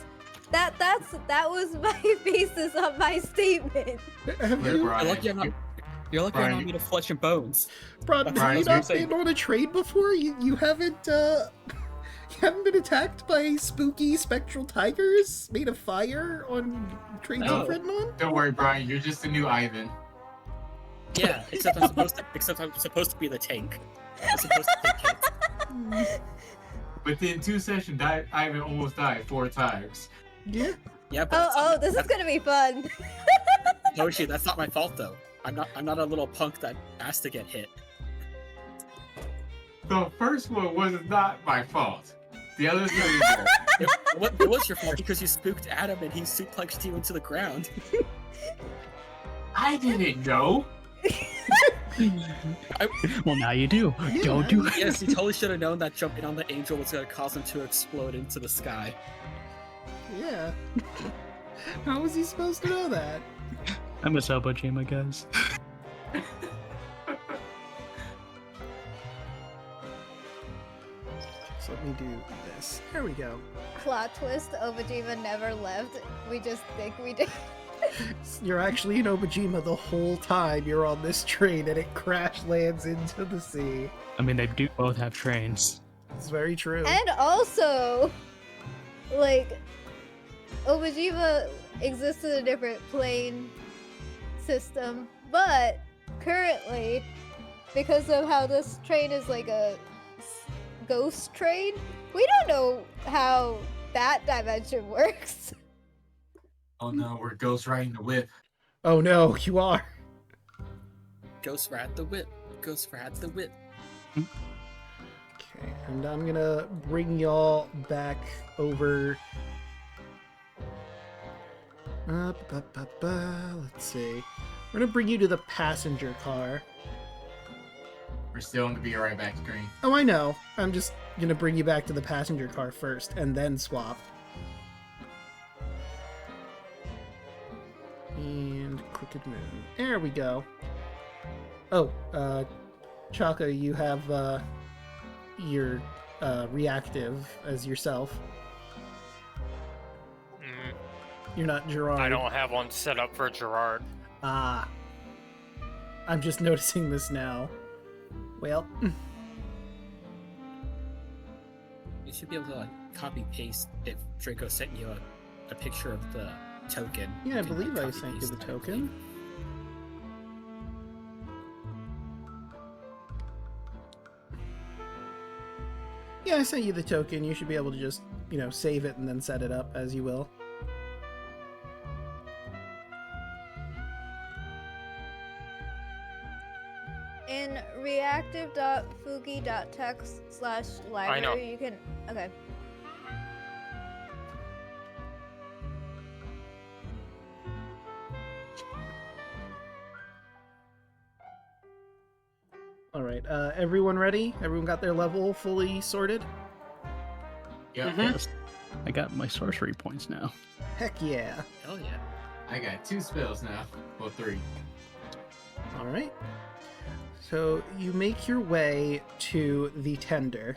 That was my basis on my statement. Have You're you, Brian. You're lucky I'm not Brian, made of flesh and bones. Brian, have Brian, you you're not saying- been on a train before? You haven't you haven't been attacked by spooky spectral tigers made of fire on trains No. you've ridden on? Don't worry, Brian. You're just a new Ivan. Yeah, except I'm supposed to be the tank. I'm supposed to take hits. Within 2 sessions, Ivan almost died 4 times. Yeah. Yeah, but Oh, this is gonna be fun. Hoshi, that's not my fault though. I'm not a little punk that asked to get hit. The first one was not my fault. The other 3 were. It was your fault because you spooked Adam and he suplexed you into the ground. I didn't know. Well, now you do. Yeah. Don't do it. Yes, you totally should have known that jumping on the angel was going to cause him to explode into the sky. Yeah. How was he supposed to know that? I miss Elbow Jima, guys. So let me do this. There we go. Plot twist: Obajima never left. We just think we did. You're actually in Obajima the whole time you're on this train and it crash lands into the sea. I mean, they do both have trains. It's very true. And also, like, Obajima exists in a different plane system, but currently, because of how this train is like a ghost train, we don't know how that dimension works. Oh no, we're ghost riding the whip. Oh no, you are. Ghost rat the whip. Ghost rat the whip. Okay, and I'm gonna bring y'all back over. Let's see. We're gonna bring you to the passenger car. We're still on the Be Right Back screen. Oh, I know. I'm just gonna bring you back to the passenger car first, and then swap. And Crooked Moon. There we go. Oh, Chaka, you have your reactive as yourself. Mm, You're not Gerard. I don't have one set up for Gerard. Ah. I'm just noticing this now. Well, You should be able to like copy paste if Draco sent you a picture of the token. yeah, I You can, believe I copy sent you paste the that, token. Yeah, I sent you the token. You should be able to just, save it and then set it up as you will. In reactive.fugi.text/library, you can. Okay. All right, everyone ready? Everyone got their level fully sorted? Yep. Yes. I got my sorcery points now. Heck yeah. Hell yeah. I got 2 spells now. Well, 3. All right. So you make your way to the tender,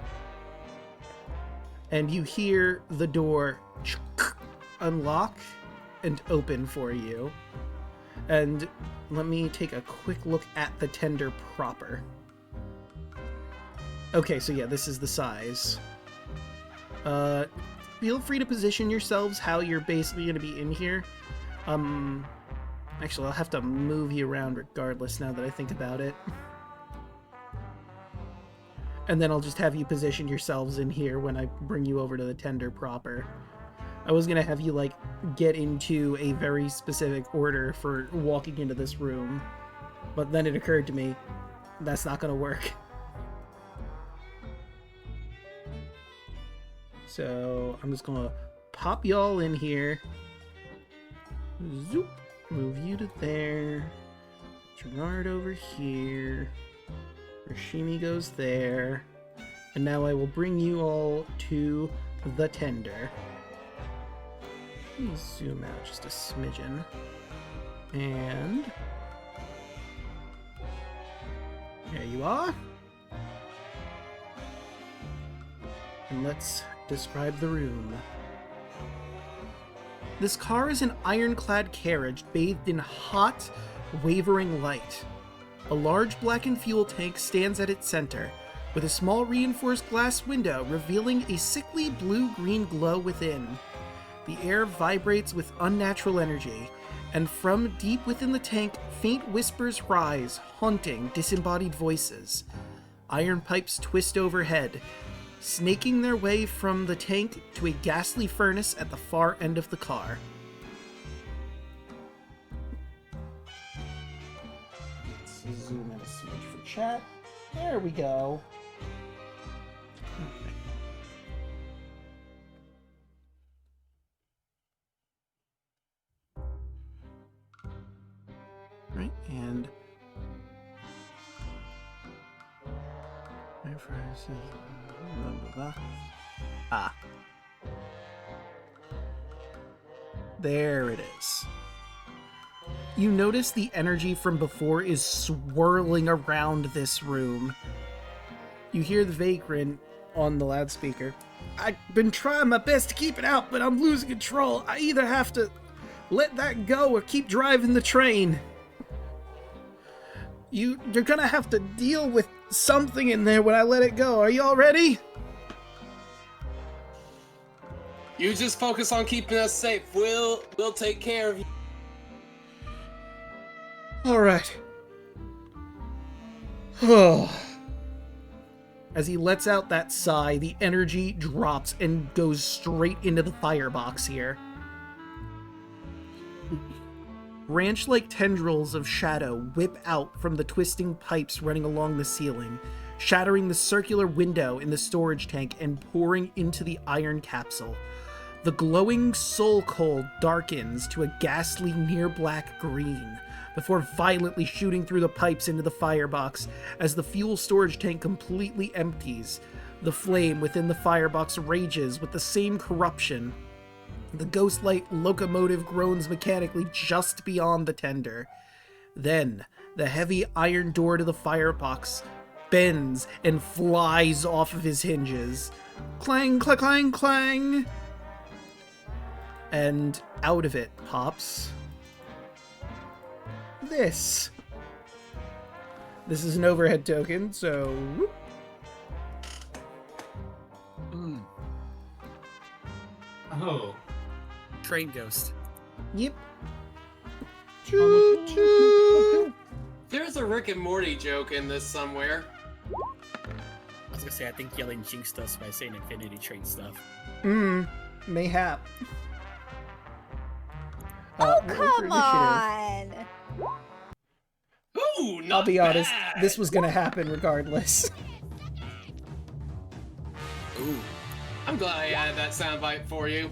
and you hear the door unlock and open for you. And let me take a quick look at the tender proper. Okay, so yeah, this is the size. Feel free to position yourselves how you're basically going to be in here. Actually, I'll have to move you around regardless now that I think about it. And then I'll just have you position yourselves in here when I bring you over to the tender proper. I was gonna have you, get into a very specific order for walking into this room, but then it occurred to me, that's not gonna work. So, I'm just gonna pop y'all in here. Zoop. Move you to there. Bernard over here. Rashimi goes there. And now I will bring you all to the tender. Let me zoom out just a smidgen. And there you are. And let's describe the room. This car is an ironclad carriage bathed in hot, wavering light. A large blackened fuel tank stands at its center, with a small reinforced glass window revealing a sickly blue-green glow within. The air vibrates with unnatural energy, and from deep within the tank, faint whispers rise, haunting disembodied voices. Iron pipes twist overhead, snaking their way from the tank to a ghastly furnace at the far end of the car. Let's zoom in a smidge for chat. There we go. Right, and there it is. You notice the energy from before is swirling around this room. You hear the vagrant on the loudspeaker. I've been trying my best to keep it out, but I'm losing control. I either have to let that go or keep driving the train. You're gonna have to deal with something in there when I let it go. Are you all ready? You just focus on keeping us safe. We'll take care of you. All right. Oh. As he lets out that sigh, the energy drops and goes straight into the firebox here. Branch-like tendrils of shadow whip out from the twisting pipes running along the ceiling, shattering the circular window in the storage tank and pouring into the iron capsule. The glowing soul coal darkens to a ghastly near-black green, before violently shooting through the pipes into the firebox as the fuel storage tank completely empties. The flame within the firebox rages with the same corruption. The Ghostlight locomotive groans mechanically just beyond the tender. Then, the heavy iron door to the firebox bends and flies off of his hinges. Clang, clang, clang, clang! And out of it pops this. This is an overhead token, so... whoop. Oh. Train ghost. Yep. Choo choo. There's a Rick and Morty joke in this somewhere. I was gonna say, I think Yelling jinxed us by saying Infinity Train stuff. Mayhap. Oh, come on! Ooh, not I'll be honest, bad. this was gonna happen regardless. Ooh. I'm glad I added that soundbite for you.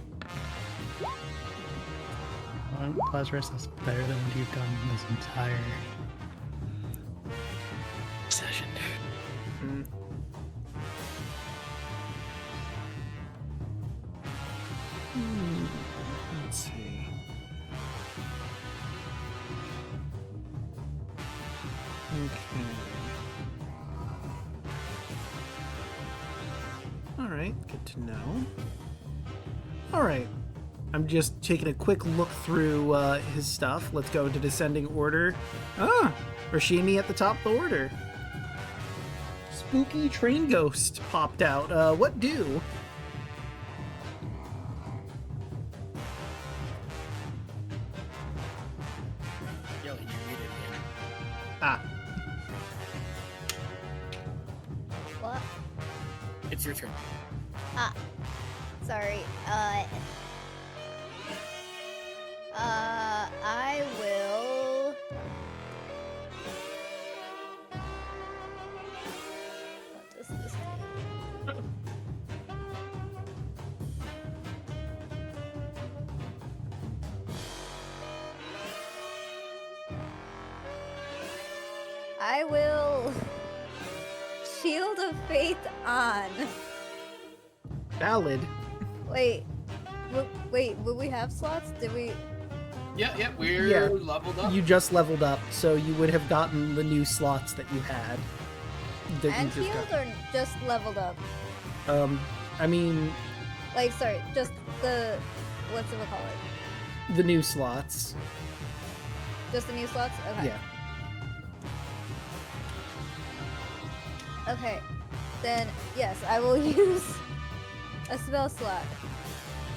Plazarus, that's better than what you've done this entire session, dude. Let's see. Okay. Alright, good to know. Alright. I'm just taking a quick look through his stuff. Let's go into descending order. Rashimi at the top of the order. Spooky train ghost popped out. What do? Yelling, you muted again. Ah. What? It's your turn. Ah. Sorry. I will... What does this do? I will Shield of Faith on. Valid. Wait, will we have slots? Did we? Yeah, we're leveled up. You just leveled up, so you would have gotten the new slots that you had. That And you just healed got. or just leveled up? I mean, Like, sorry, just the what's it call it? the new slots. Just the new slots? Okay. Yeah. Okay, then yes, I will use a spell slot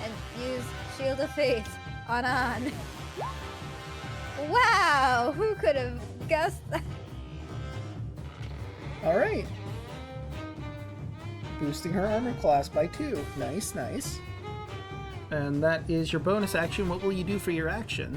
and use Shield of Faith on. Wow, who could have guessed that? All right. Boosting her armor class by 2. Nice, nice. And that is your bonus action. What will you do for your action?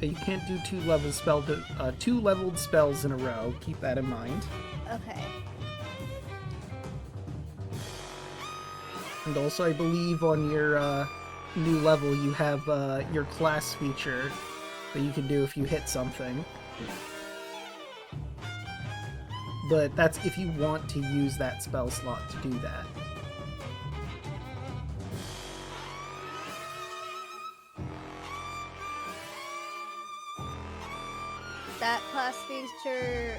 You can't do 2 leveled spells in a row. Keep that in mind. Okay. And also, I believe on your new level, you have your class feature that you can do if you hit something. But that's if you want to use that spell slot to do that. That class feature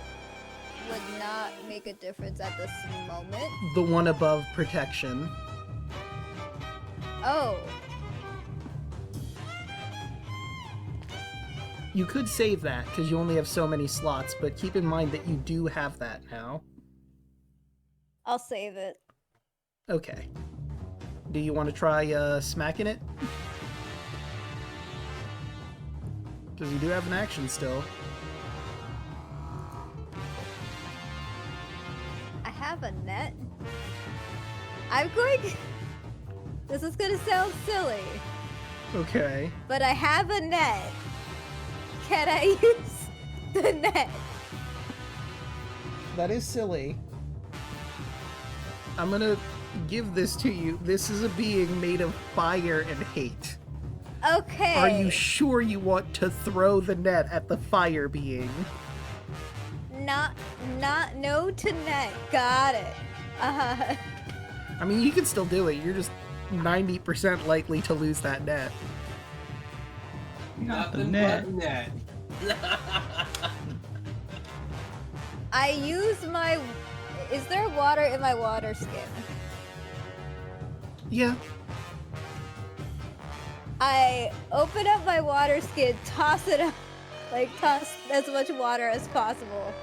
would not make a difference at this moment. The one above protection. Oh. You could save that, because you only have so many slots, but keep in mind that you do have that now. I'll save it. Okay. Do you want to try smacking it? Because you do have an action still. I have a net. I'm going... This is gonna sound silly, Okay. but I have a net. Can I use the net? That is silly. I'm gonna give this to you. This is a being made of fire and hate. Okay. Are you sure you want to throw the net at the fire being? No to net. Got it. I mean, you can still do it. You're just 90% likely to lose that net. Nothing net. but net. I use my... Is there water in my water skin? Yeah. I open up my water skin, toss it up, like toss as much water as possible.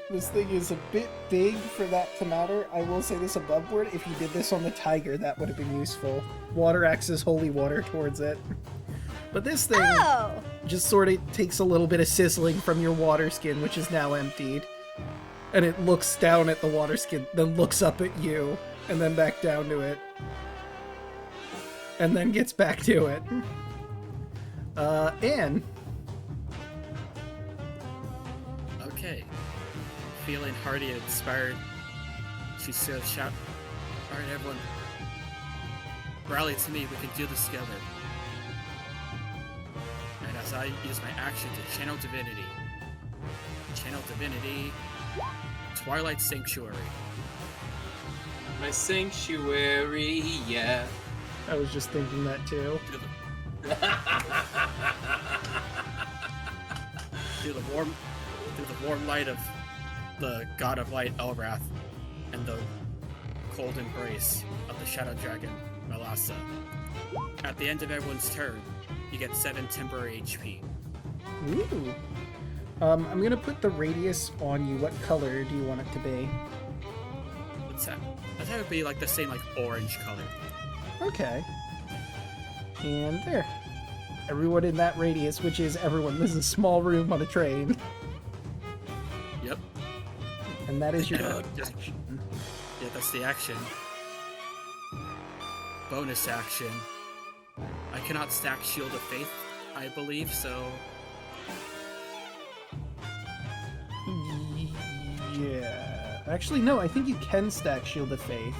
This thing is a bit big for that to matter. I will say this above board. If you did this on the tiger, that would have been useful. Water acts as holy water towards it. But this thing just sort of takes a little bit of sizzling from your water skin, which is now emptied. And it looks down at the water skin, then looks up at you, and then back down to it. And then gets back to it. Anne. Okay. Feeling hearty and inspired, she says, shout, alright everyone, rally to me, we can do this together. And as I use my action to channel divinity, Twilight Sanctuary. My sanctuary, yeah. I was just thinking that too. Through the warm light of the god of light Elrath and the cold embrace of the shadow dragon Malasa. At the end of everyone's turn, you get 7 temporary HP. Ooh. I'm gonna put the radius on you. What color do you want it to be? What's that? That would be like the same like orange color. Okay. And there. Everyone in that radius, which is everyone. This is a small room on a train. Yep. And that is your Just- action. Yeah, that's the action. Bonus action. I cannot stack Shield of Faith, I believe, so... Yeah. Actually, no, I think you can stack Shield of Faith.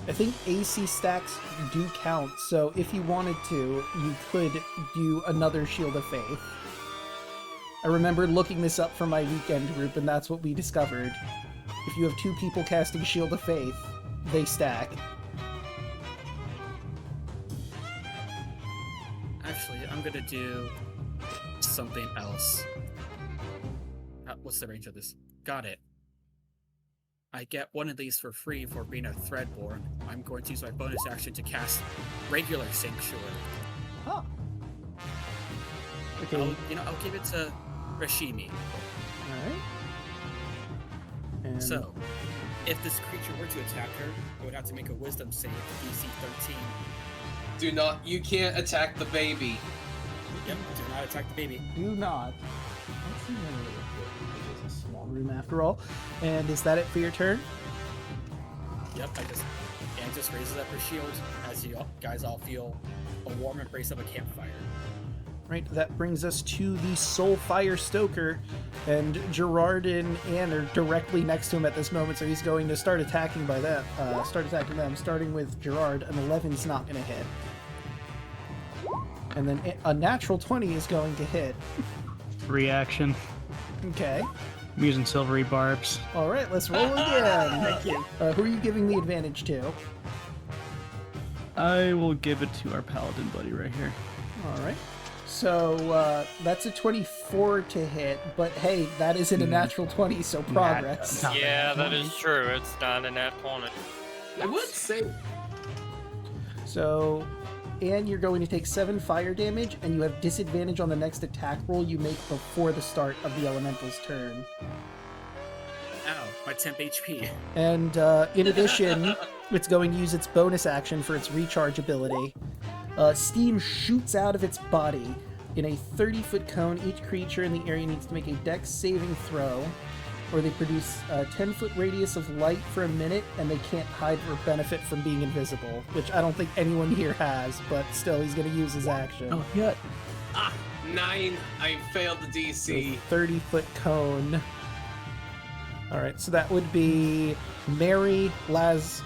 I think AC stacks do count, so if you wanted to, you could do another Shield of Faith. I remember looking this up for my weekend group, and that's what we discovered. If you have 2 people casting Shield of Faith, they stack. Actually, I'm gonna do something else. What's the range of this? Got it. I get one of these for free for being a Threadborn. I'm going to use my bonus action to cast regular Sanctuary. Huh. Okay. I'll give it to Rashimi. Alright. And... So, if this creature were to attack her, it would have to make a Wisdom save, DC 13. You can't attack the baby. Yep, do not attack the baby. Do not. Let's see where it's a small room after all. And is that it for your turn? Yep, Anne just raises up her shield as you guys all feel a warm embrace of a campfire. Right, that brings us to the Soulfire Stoker, and Gerard and Anne are directly next to him at this moment, so he's going to start attacking them, starting with Gerard. An 11's not going to hit. And then a natural 20 is going to hit. Reaction. Okay. I'm using silvery barbs. Alright, let's roll again. Thank you. Who are you giving the advantage to? I will give it to our paladin buddy right here. Alright. So, that's a 24 to hit, but hey, that isn't a natural 20, so progress. Yeah, that is true. It's not a nat 20. I would say. So, and you're going to take 7 fire damage, and you have disadvantage on the next attack roll you make before the start of the elemental's turn. Ow, my temp HP. And in addition, it's going to use its bonus action for its recharge ability. Steam shoots out of its body. In a 30-foot cone, each creature in the area needs to make a dex saving throw, or they produce a 10-foot radius of light for a minute, and they can't hide or benefit from being invisible, which I don't think anyone here has, but still, he's going to use his action. Oh, yeah. 9. I failed the DC. 30-foot cone. Alright, so that would be Mary, Laz,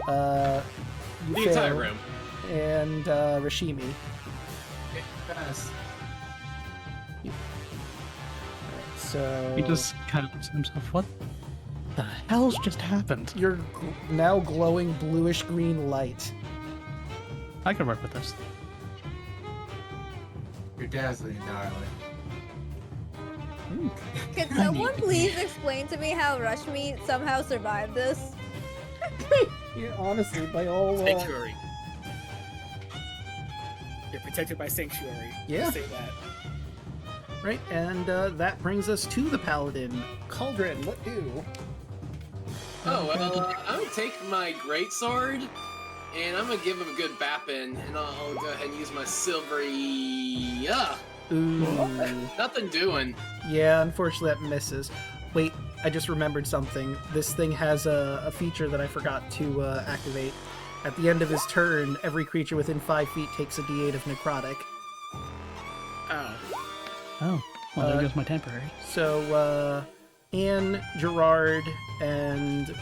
The entire room. And Rashimi. Pass. So He just kind of looks at himself. What the hell's just happened? You're now glowing bluish green light. I can work with this. You're dazzling, darling. Could someone please explain to me how Rushmeat somehow survived this? Yeah, honestly, by all Sanctuary. You're protected by Sanctuary. Yeah. Just say that. Right, and that brings us to the Paladin. Cauldron, what do? Oh, well, I'm gonna take my greatsword, and I'm gonna give him a good bapping, and I'll go ahead and use my silvery... Ooh. Nothing doing. Yeah, unfortunately that misses. Wait, I just remembered something. This thing has a feature that I forgot to activate. At the end of his turn, every creature within 5 feet takes a d8 of necrotic. Oh. Oh, well, there goes my temporary. So, Anne, Gerard, and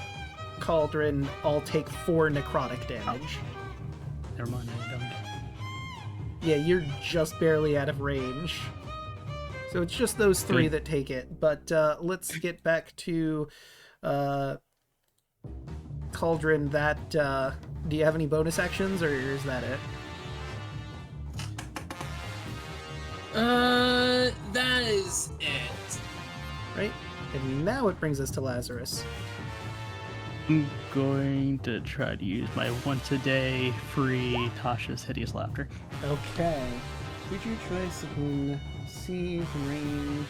Cauldron all take 4 necrotic damage. Never mind, I don't. Yeah, you're just barely out of range. So it's just those 3 Good. that take it. But let's get back to Cauldron. That do you have any bonus actions, or is that it? That is it. Right? And now it brings us to Lazarus. I'm going to try to use my once a day free Tasha's Hideous Laughter. Okay. Creature choice can see from range.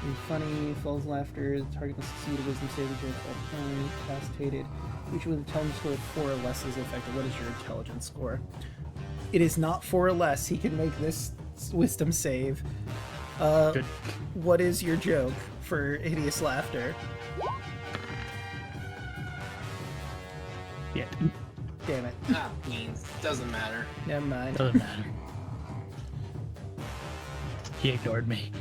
And funny, falls laughter. The target must succeed a wisdom saving throw at time. Incapacitated. Creature with intelligence score of 4 or less is affected. What is your intelligence score? It is not 4 or less. He can make this wisdom save. Good. What is your joke for hideous laughter? Yeah. Damn it. Ah, beans. Doesn't matter. Never mind. Doesn't matter. He ignored me.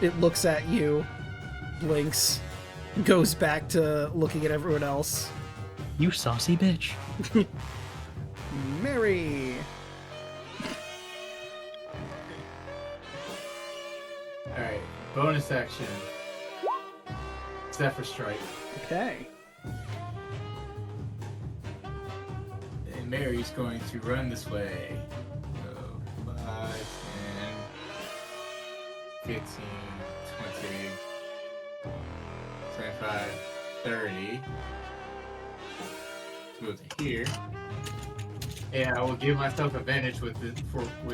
It looks at you, blinks, goes back to looking at everyone else. You saucy bitch. Mary. Alright, bonus action. Zephyr Strike. Okay. And Mary's going to run this way. So, 5, 10, 15, 20, 25, 30. Go to here. And I will give myself advantage with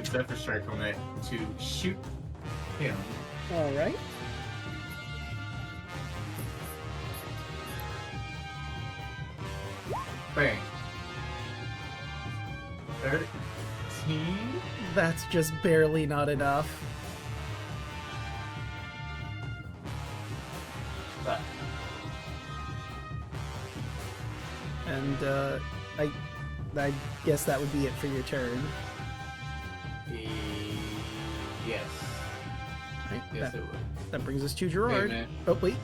Zephyr Strike from it to shoot him. All right. Bang. 13. That's just barely not enough. But And I guess that would be it for your turn. yes. Right? Yes, that, it would. that brings us to Wait a Gerard. minute. Oh wait.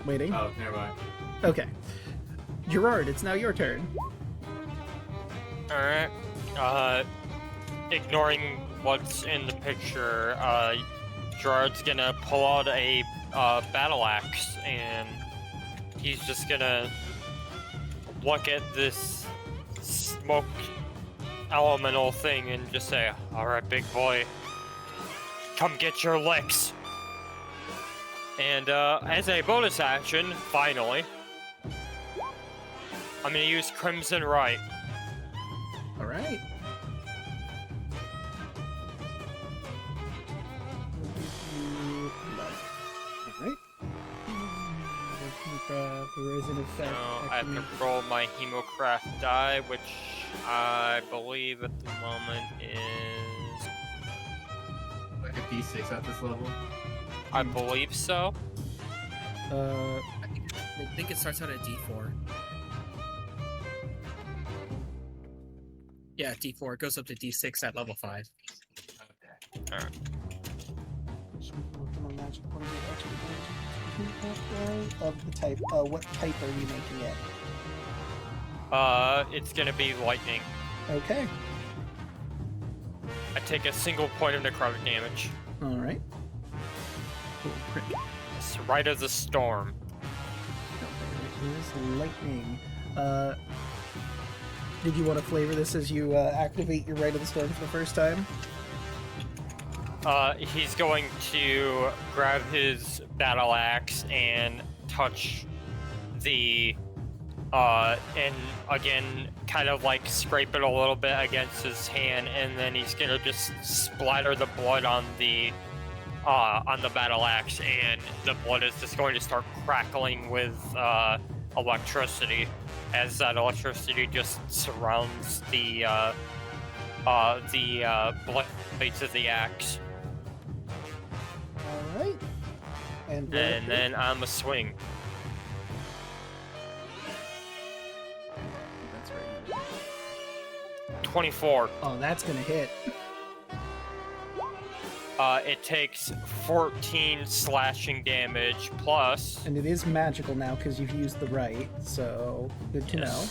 Waiting. Oh, never mind. Okay. Gerard, it's now your turn. Alright. Ignoring what's in the picture, Gerard's gonna pull out a battle axe and he's just gonna look at this smoke elemental thing and just say, "Alright, big boy, come get your licks." And as a bonus action, finally, I'm gonna use Crimson Right. All right. All right. So I have to roll my Hemocraft die, which I believe at the moment is... Like a D6 at this level. I believe so. I think it starts out at D4. Yeah, D4. It goes up to D6 at level 5. Okay. Alright. Of the type. What type are you making it? It's gonna be lightning. Okay. I take a single point of necrotic damage. All right. It's right as a storm. Here's lightning. Did you want to flavor this as you activate your Rite of the Storm for the first time? He's going to grab his battle axe and touch the, and again, kind of like scrape it a little bit against his hand, and then he's gonna just splatter the blood on the battle axe, and the blood is just going to start crackling with, electricity, as that electricity just surrounds the blades of the axe. All right. And then I'm a swing. That's right. 24. Oh, that's gonna hit. It takes 14 slashing damage plus. And it is magical now because you've used the right, so good to know.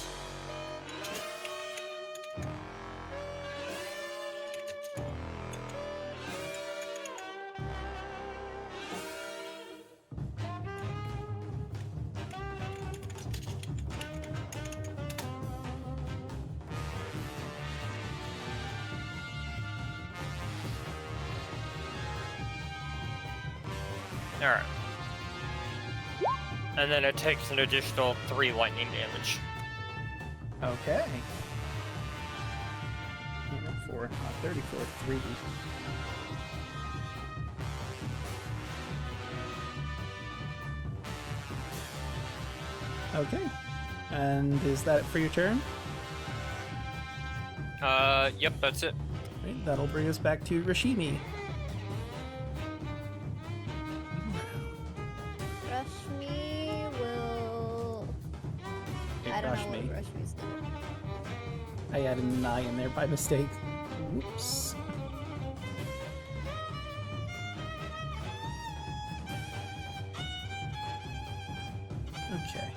Alright. And then it takes an additional 3 lightning damage. Okay. 4, not 34, 3. Okay. And is that it for your turn? Yep, that's it. Right, that'll bring us back to Rashimi. Rashmi will. Okay, I don't know Rashmi. what Rashmi's doing. I added an I in there by mistake. Oops. Okay.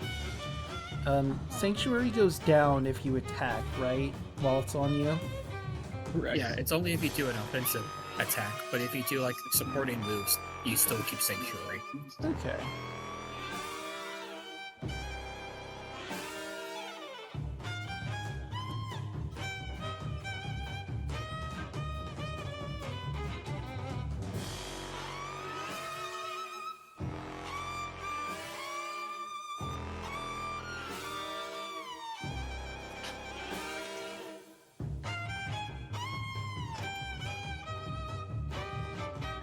Sanctuary goes down if you attack, right? While it's on you? Correct. Yeah, it's only if you do an offensive attack, but if you do like supporting moves, you still keep Sanctuary. Okay.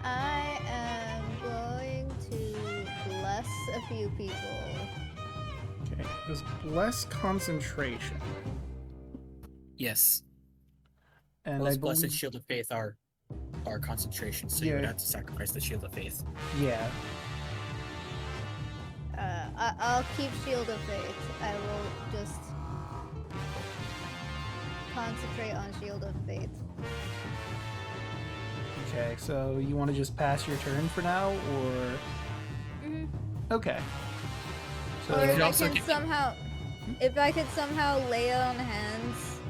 I am going to bless a few people. Okay. There's less concentration. Yes. And Those I Blessed believe... Shield of Faith are concentration, so you Yeah. would have to sacrifice the Shield of Faith. Yeah. I'll keep Shield of Faith. I will just concentrate on Shield of Faith. Okay, so you want to just pass your turn for now, or... Mhm. Okay. So Or if I also can get- somehow, if I could somehow lay on hands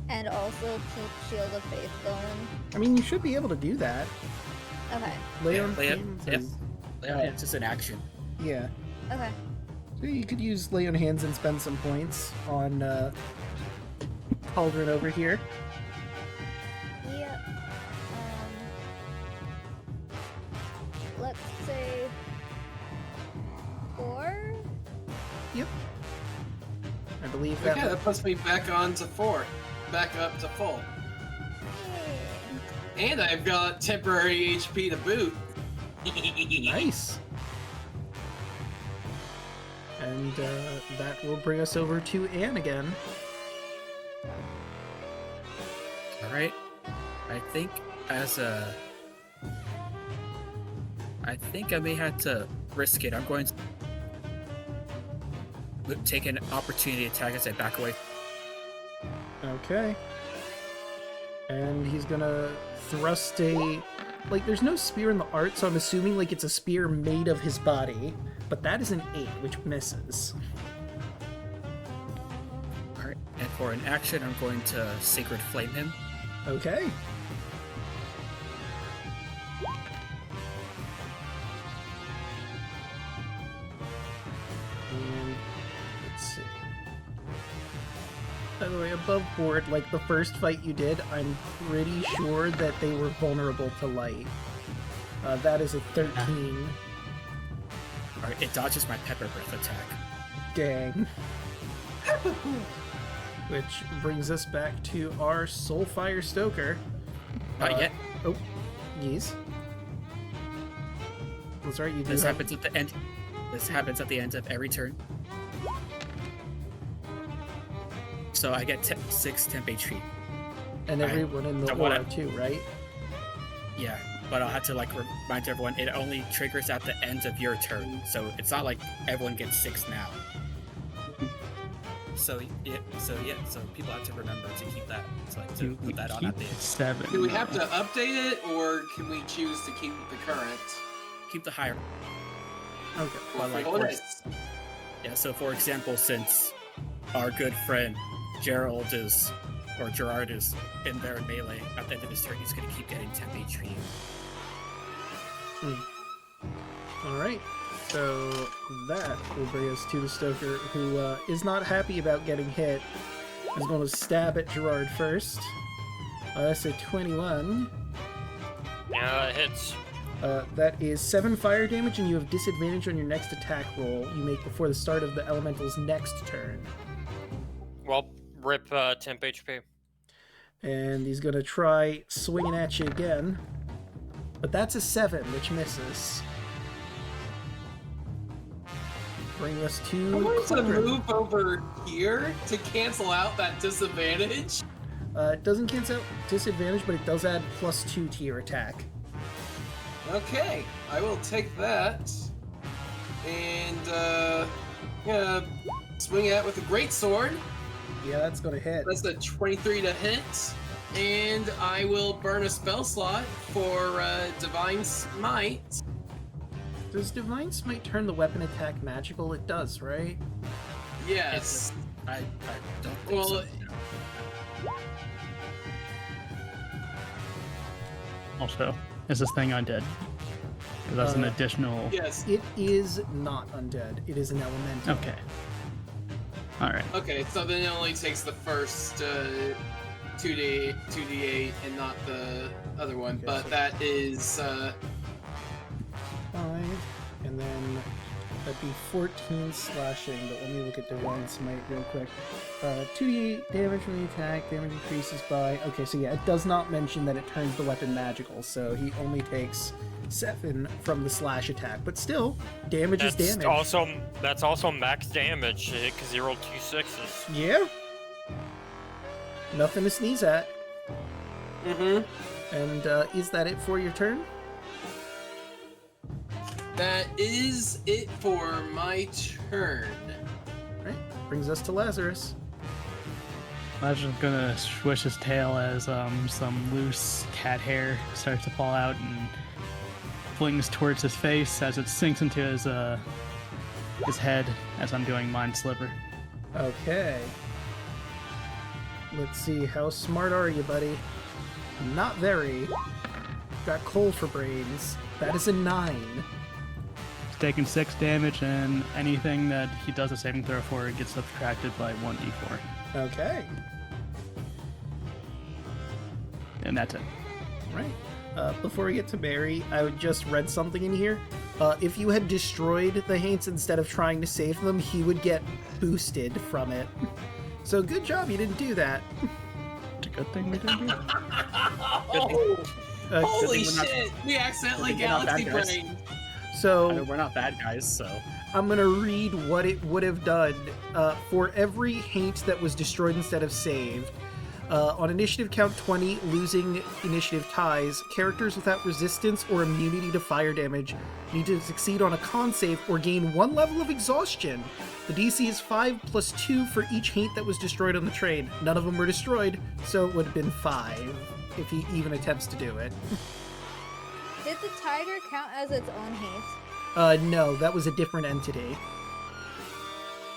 and also keep Shield of Faith going. I mean, you should be able to do that. Okay. Lay Yeah, on lay on- hands yep. is- It's just an action. Yeah. Okay. So you could use lay on hands and spend some points on Cauldron over here. Yeah. Let's say 4. Yep. I believe Okay, that. that puts me back on to 4. Back up to full. And I've got temporary HP to boot. Nice. And that will bring us over to Anne again. Alright. I think I may have to risk it. I'm going to take an opportunity attack as I back away. Okay. And he's gonna thrust a... Like, there's no spear in the art, so I'm assuming, like, it's a spear made of his body. But that is an 8, which misses. Alright, and for an action, I'm going to Sacred Flame him. Okay. And let's see. By the way, above board, like the first fight you did, I'm pretty sure that they were vulnerable to light. That is a 13. Alright, it dodges my Pepper Breath attack. Dang. Which brings us back to our Soulfire Stoker. Not yet. Oh, yes. That's right, you do This have... happens at the end. This happens at the end of every turn. So I get 6 temp HP. And everyone in the I wanna- aura too, right? Yeah, but I'll have to like remind everyone it only triggers at the end of your turn. So it's not like everyone gets 6 now. So people have to remember to keep that, to put that on at the end. 7. Do we have to update it, or can we choose to keep the current? Keep the higher. Okay. But like, yeah. So for example, since our good friend Gerard is in there in melee, at the end of his turn, he's gonna keep getting 10 HP. Alright. So that will bring us to the Stoker, who is not happy about getting hit. Is going to stab at Gerard first. That's a 21. Yeah, it hits. That is 7 fire damage, and you have disadvantage on your next attack roll you make before the start of the elemental's next turn. Well, rip temp HP. And he's going to try swinging at you again. But that's a 7, which misses. Bring us to I'm going to Cauldron. move over here to cancel out that disadvantage. It doesn't cancel out disadvantage, but it does add +2 to your attack. Okay, I will take that. And, gonna swing at it with a great sword. Yeah, that's going to hit. That's a 23 to hit. And I will burn a spell slot for Divine Smite. Does Divine Smite turn the weapon attack magical? It does, right? Yes. I don't think Well, so. Also, is this thing undead? 'Cause that's an additional. yes. It is not undead. It is an elemental. Okay. All right. Okay, so then it only takes the first 2d8 and not the other one, Okay, but so- that is 5, and then that'd be 14 slashing, but let me look at Divine Smite real quick. 2d8 damage from the attack, damage increases by... Okay, so yeah, it does not mention that it turns the weapon magical, so he only takes 7 from the slash attack, but still, damage is damage. That's also max damage. It can 0 2/6s. Yeah. Nothing to sneeze at. mm-hmm. And is that it for your turn? That is it for my turn. Right, brings us to Lazarus. Lazarus is gonna swish his tail as some loose cat hair starts to fall out and flings towards his face as it sinks into his head as I'm doing Mind Sliver. Okay. Let's see, how smart are you, buddy? Not very. Got coal for brains. That is a 9. He's taking 6 damage, and anything that he does a saving throw for gets subtracted by 1d4. Okay. And that's it. Right. Before we get to Mary, I would just read something in here. If you had destroyed the Haints instead of trying to save them, he would get boosted from it. So good job you didn't do that. It's a good thing we didn't do that. Oh, holy thing we're not- shit! We accidentally thing we're not galaxy bad guys. brain. So We're not bad guys, so. I'm gonna read what it would have done. For every Haint that was destroyed instead of saved, on initiative count 20, losing initiative ties, characters without resistance or immunity to fire damage need to succeed on a con save or gain 1 level of exhaustion. The DC is 5 plus 2 for each Haint that was destroyed on the train. None of them were destroyed, so it would have been 5 if he even attempts to do it. Did the tiger count as its own Haint? No, that was a different entity.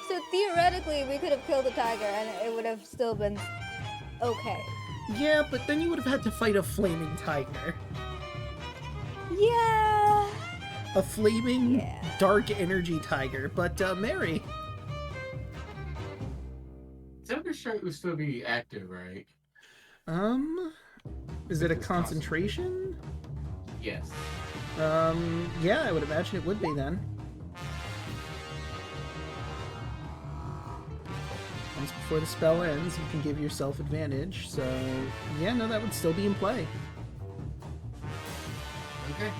So theoretically, we could have killed the tiger and it would have still been okay. Yeah, but then you would have had to fight a flaming tiger. Yeah. A flaming Yeah. dark energy tiger. But Mary, Silver Strike would still be active, right? is it a concentration? Yes. Yeah, I would imagine it would be then. Once before the spell ends, you can give yourself advantage. So, yeah, no, that would still be in play. Okay.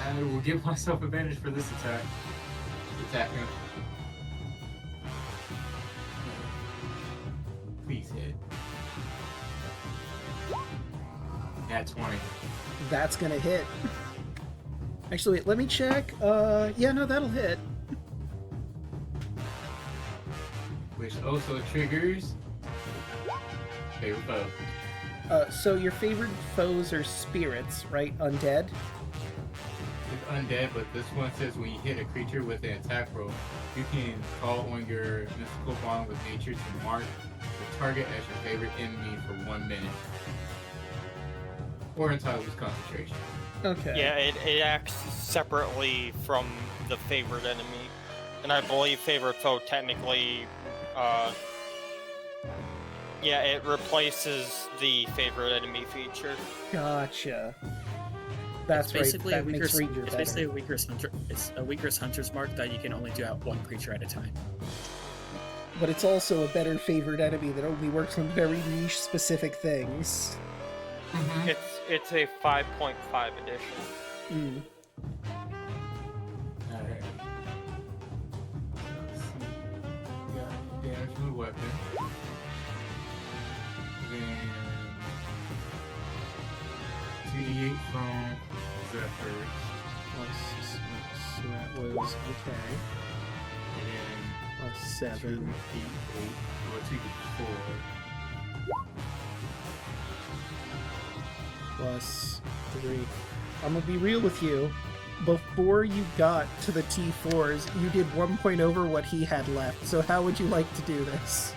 I will give myself advantage for this attack. Attack him. Please hit. Nat 20. That's gonna hit. Actually, wait, let me check. Yeah, no, that'll hit. Which also triggers favorite foe. So your favorite foes are spirits, right? Undead? It's undead, but this one says when you hit a creature with an attack roll, you can call on your mystical bond with nature to mark the target as your favorite enemy for 1 minute. Or until it loses concentration. Okay. Yeah, it acts separately from the favorite enemy, and I believe favorite foe technically, yeah, it replaces the favorite enemy feature. Gotcha. That's It's basically right. a That weaker, makes Ranger it's better. basically a weaker hunter. It's a weaker hunter's mark that you can only do out 1 creature at a time. But it's also a better favored enemy that only works on very niche specific things. It's a 5.5 edition. Mm. Alright. Let's see. Got damage from the weapon. Then 2d8 from Zephyr. So that was okay. And then Plus 7. 2d8. Or 2d4. Plus 3. I'm gonna be real with you. before you got to the T4s, you did 1 point over what he had left. So how would you like to do this?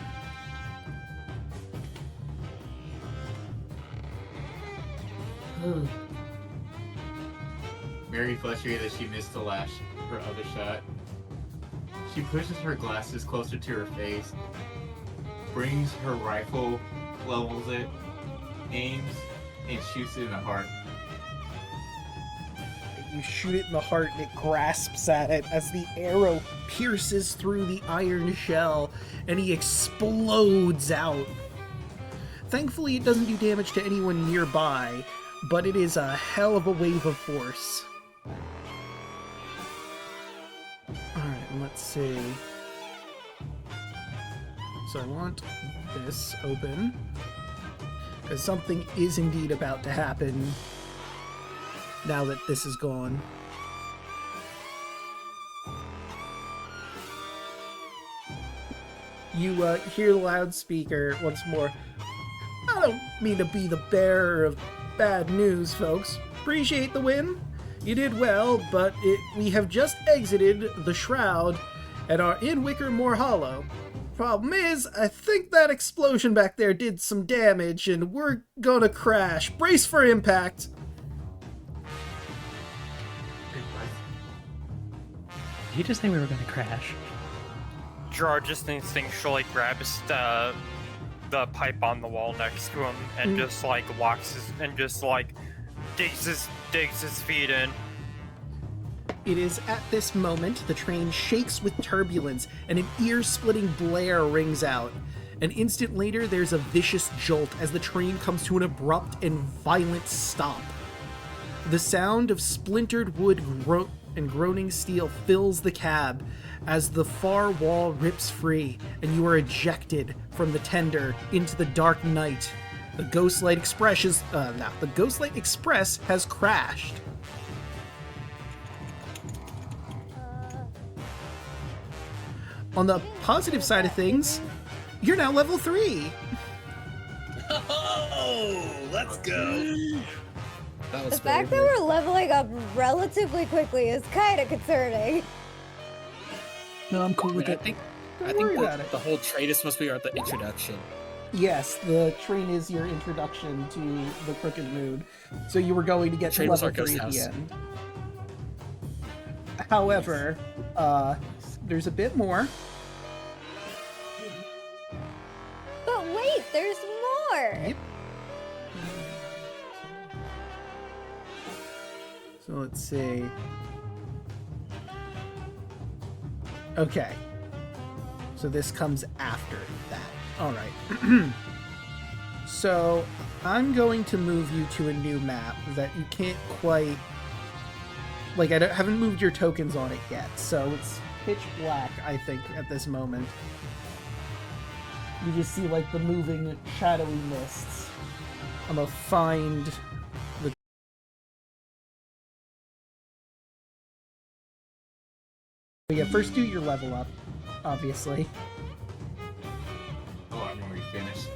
Very frustrated that she missed her other shot. She pushes her glasses closer to her face, brings her rifle, levels it, aims, and shoots it in the heart. You shoot it in the heart and it grasps at it as the arrow pierces through the iron shell and he explodes out. Thankfully, it doesn't do damage to anyone nearby, but it is a hell of a wave of force. Alright, let's see. So I want this open, because something is indeed about to happen now that this is gone. You hear the loudspeaker once more. I don't mean to be the bearer of bad news, folks. Appreciate the win. You did well, but we have just exited the Shroud and are in Wickermore Hollow. Problem is, I think that explosion back there did some damage and we're gonna crash. Brace for impact. Did he just say we were going to crash? Gerard just instinctually grabs the pipe on the wall next to him and just like walks his, and just like digs his feet in. It is at this moment the train shakes with turbulence and an ear-splitting blare rings out. An instant later, there's a vicious jolt as the train comes to an abrupt and violent stop. The sound of splintered wood and groaning steel fills the cab as the far wall rips free and you are ejected from the tender into the dark night. The Ghostlight Express has crashed. On the positive side of things, you're now level 3. Oh, let's go. The fact that we're leveling up relatively quickly is kind of concerning. No, I'm cool with I it. think about it. the whole trade is supposed to be the introduction. Yes, the train is your introduction to the Crooked Moon. So you were going to get to Train was level our 3 at ghost the house. end. However, there's a bit more. But wait, there's more! Yep. So let's see. Okay. So this comes after that. Alright. So I'm going to move you to a new map that you can't quite... Like, I haven't moved your tokens on it yet, so it's pitch black, I think, at this moment. You just see, like, the moving, shadowy mists. I'm gonna find the... But yeah, first do your level up, obviously. Oh, I'm already finished.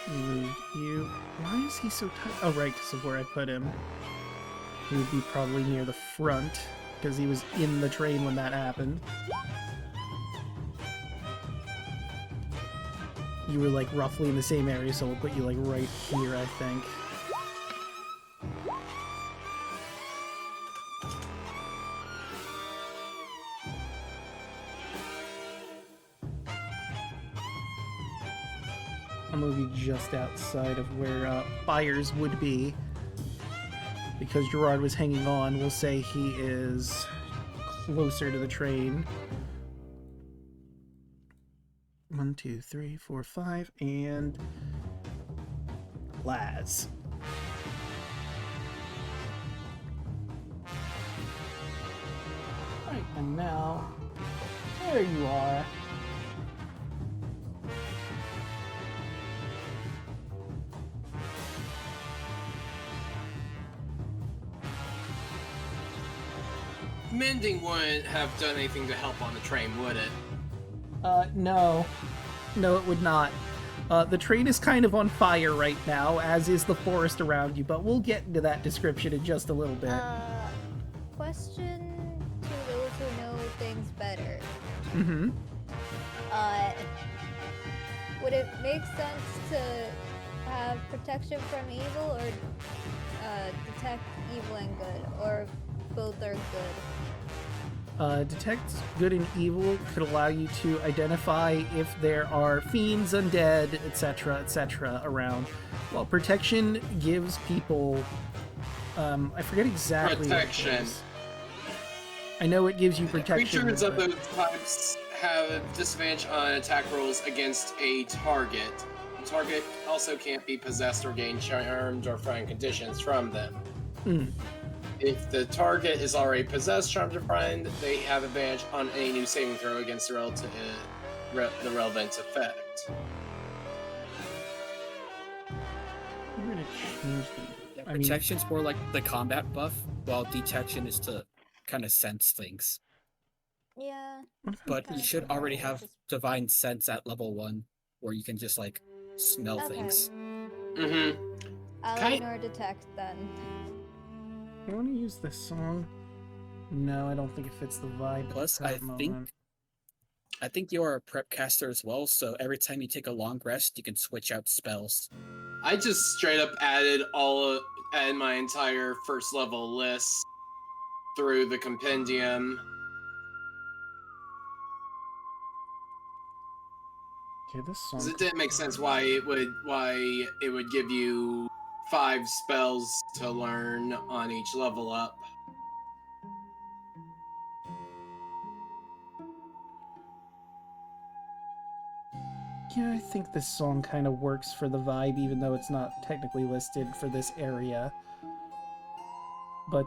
Moved you. Why is he so tight? Oh, right, because of where I put him. He would be probably near the front, because he was in the train when that happened. You were, like, roughly in the same area, so we'll put you, like, right here, I think. I'll move you just outside of where fires would be. Because Gerard was hanging on, we'll say he is closer to the train. 1, 2, 3, 4, 5, and Laz. Right, and now, there you are. Mending wouldn't have done anything to help on the train, would it? No. No, it would not. The train is kind of on fire right now, as is the forest around you, but we'll get into that description in just a little bit. Question to those who know things better. Mm-hmm. Would it make sense to have protection from evil or detect evil and good, or both are good? Detect good and evil could allow you to identify if there are fiends, undead, etc., around. While protection gives people, I forget exactly. Protection. What it is. I know it gives you protection. Creatures of those types have disadvantage on attack rolls against a target. The target also can't be possessed or gain charmed or frightened conditions from them. If the target is already possessed, charmed, or frightened, they have advantage on any new saving throw against the relevant effect. I'm gonna change the. Protection's more like the combat buff, while detection is to kind of sense things. Yeah. But you should already have divine sense at level 1, where you can just like smell things. I'll ignore detect then. I want to use this song. No, I don't think it fits the vibe. Plus, at that I think you're a prep caster as well, so every time you take a long rest, you can switch out spells. I just straight up added my entire first level list through the compendium. Okay, this song. Because it didn't make sense why it would give you 5 spells to learn on each level up. Yeah, I think this song kind of works for the vibe, even though it's not technically listed for this area. But,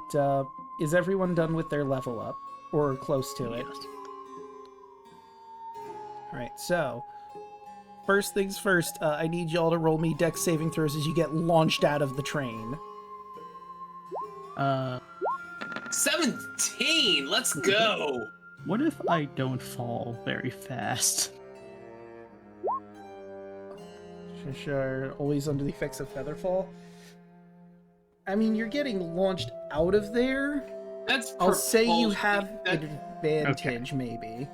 is everyone done with their level up? Or close to it? Alright, so... First things first, I need y'all to roll me dex saving throws as you get launched out of the train. 17! Let's go! What if I don't fall very fast? Sure, always under the effects of Featherfall. I mean, you're getting launched out of there. I'll say you have an advantage, maybe.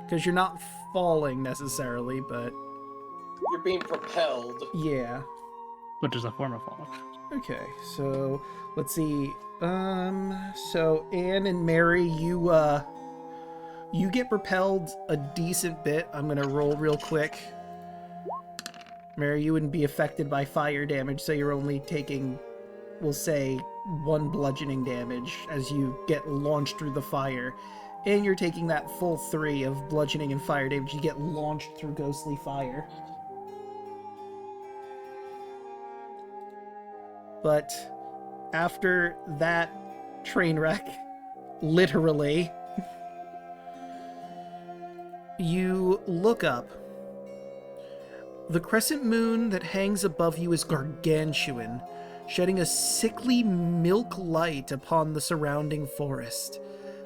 Because you're not falling necessarily, but... You're being propelled. Yeah. Which is a form of fall. Okay, so let's see. So Anne and Mary, you get propelled a decent bit. I'm gonna roll real quick. Mary, you wouldn't be affected by fire damage, so you're only taking, we'll say, 1 bludgeoning damage as you get launched through the fire. And you're taking that full 3 of bludgeoning and fire damage. You get launched through ghostly fire. But after that train wreck, literally, you look up. The crescent moon that hangs above you is gargantuan, shedding a sickly milk light upon the surrounding forest.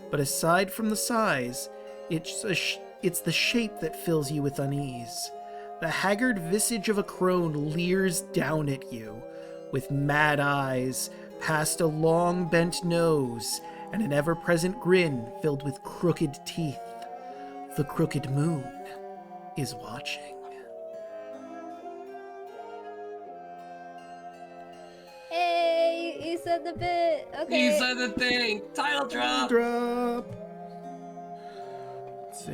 But aside from the size, it's the shape that fills you with unease. The haggard visage of a crone leers down at you, with mad eyes, past a long bent nose, and an ever-present grin filled with crooked teeth. The crooked moon is watching. Hey, you said the bit. Okay. You said the thing. Title drop. Let's see.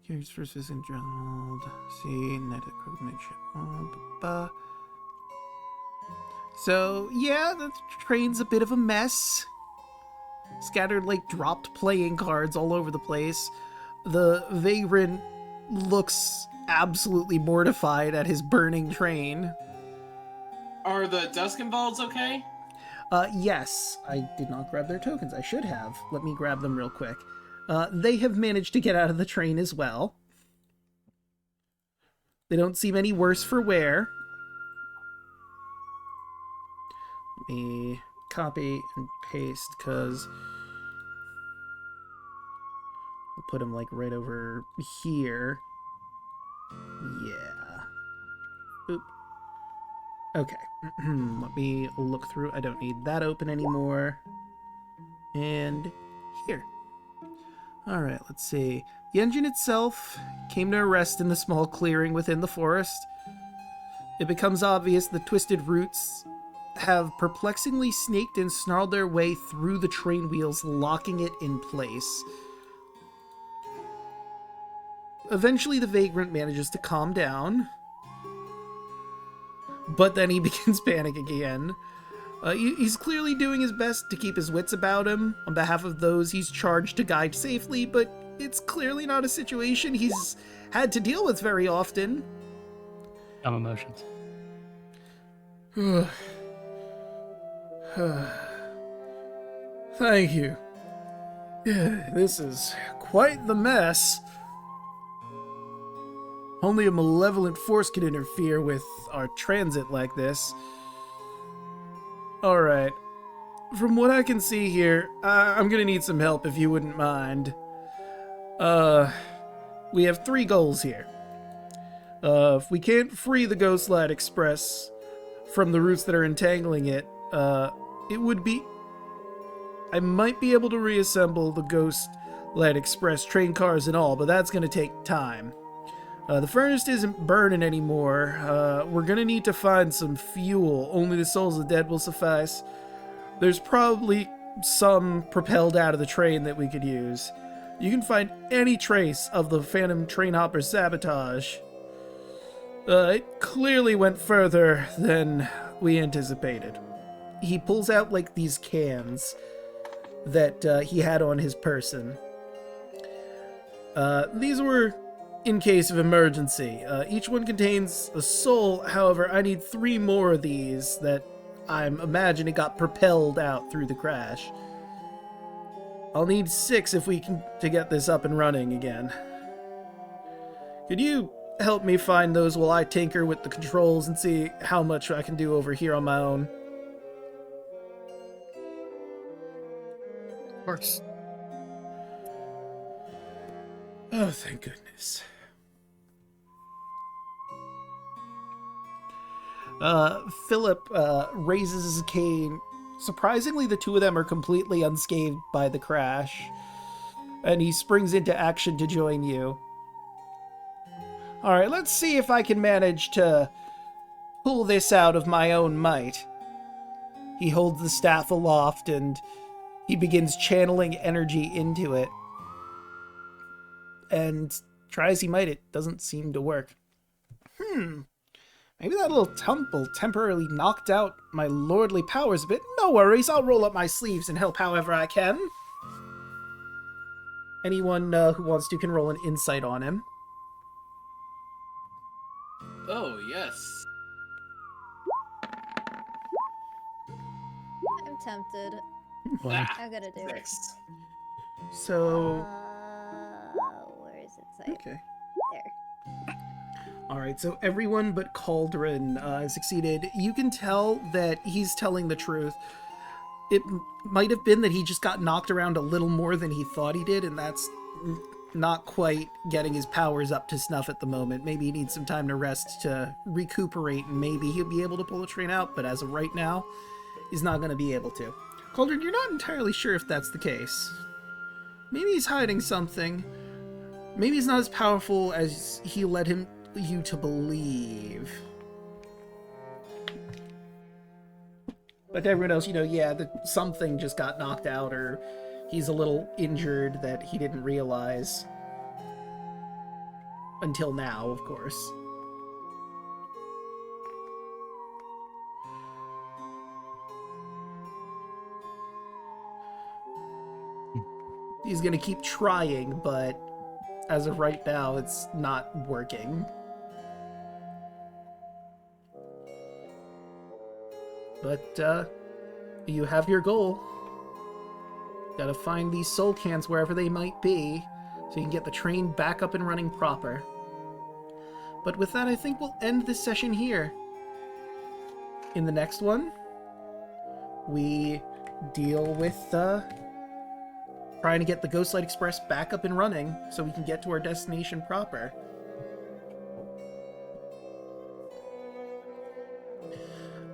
Here's first visit Gerald. See, night at Crooked Ship. So, yeah, the train's a bit of a mess. Scattered, like, dropped playing cards all over the place. The vagrant looks absolutely mortified at his burning train. Are the Duskenwalds okay? Yes. I did not grab their tokens. I should have. Let me grab them real quick. They have managed to get out of the train as well. They don't seem any worse for wear. Let me copy and paste, because we'll put them, like, right over here. Yeah. Oop. Okay. Let me look through. I don't need that open anymore. And here. Alright, let's see. The engine itself came to a rest in the small clearing within the forest. It becomes obvious the twisted roots have perplexingly snaked and snarled their way through the train wheels, locking it in place. Eventually, the vagrant manages to calm down, but then he begins panicking again. He's clearly doing his best to keep his wits about him on behalf of those he's charged to guide safely, but it's clearly not a situation he's had to deal with very often. Dumb emotions. Thank you. This is quite the mess. Only a malevolent force can interfere with our transit like this. Alright. From what I can see here, I'm gonna need some help if you wouldn't mind. We have 3 goals here. If we can't free the Ghostlight Express from the roots that are entangling it, it would be... I might be able to reassemble the Ghostlight Express train cars and all, but that's gonna take time. The furnace isn't burning anymore. We're gonna need to find some fuel. Only the souls of the dead will suffice. There's probably some propelled out of the train that we could use. You can find any trace of the Phantom Train Hopper's sabotage. It clearly went further than we anticipated. He pulls out, like, these cans that he had on his person. These were in case of emergency. Each one contains a soul, however, I need 3 more of these that I'm imagining got propelled out through the crash. I'll need 6 if we can to get this up and running again. Could you help me find those while I tinker with the controls and see how much I can do over here on my own? Of course. Oh, thank goodness. Philip raises his cane. Surprisingly, the 2 of them are completely unscathed by the crash, and he springs into action to join you. Alright, let's see if I can manage to pull this out of my own might. He holds the staff aloft, and he begins channeling energy into it. And try as he might, it doesn't seem to work. Maybe that little tumble temporarily knocked out my lordly powers a bit. No worries, I'll roll up my sleeves and help however I can. Anyone who wants to can roll an insight on him. Oh, yes. I'm tempted. I gotta do it. So... where is it? Site? Okay. There. Alright, so everyone but Cauldron succeeded. You can tell that he's telling the truth. It might have been that he just got knocked around a little more than he thought he did, and that's not quite getting his powers up to snuff at the moment. Maybe he needs some time to rest to recuperate, and maybe he'll be able to pull the train out, but as of right now, he's not going to be able to. Cauldron, you're not entirely sure if that's the case. Maybe he's hiding something. Maybe he's not as powerful as he led you to believe. But everyone else, yeah, something just got knocked out, or he's a little injured that he didn't realize. Until now, of course. He's gonna keep trying, but as of right now, it's not working. But, you have your goal. Gotta find these soul cans wherever they might be, so you can get the train back up and running proper. But with that, I think we'll end this session here. In the next one, we deal with, trying to get the Ghostlight Express back up and running so we can get to our destination proper.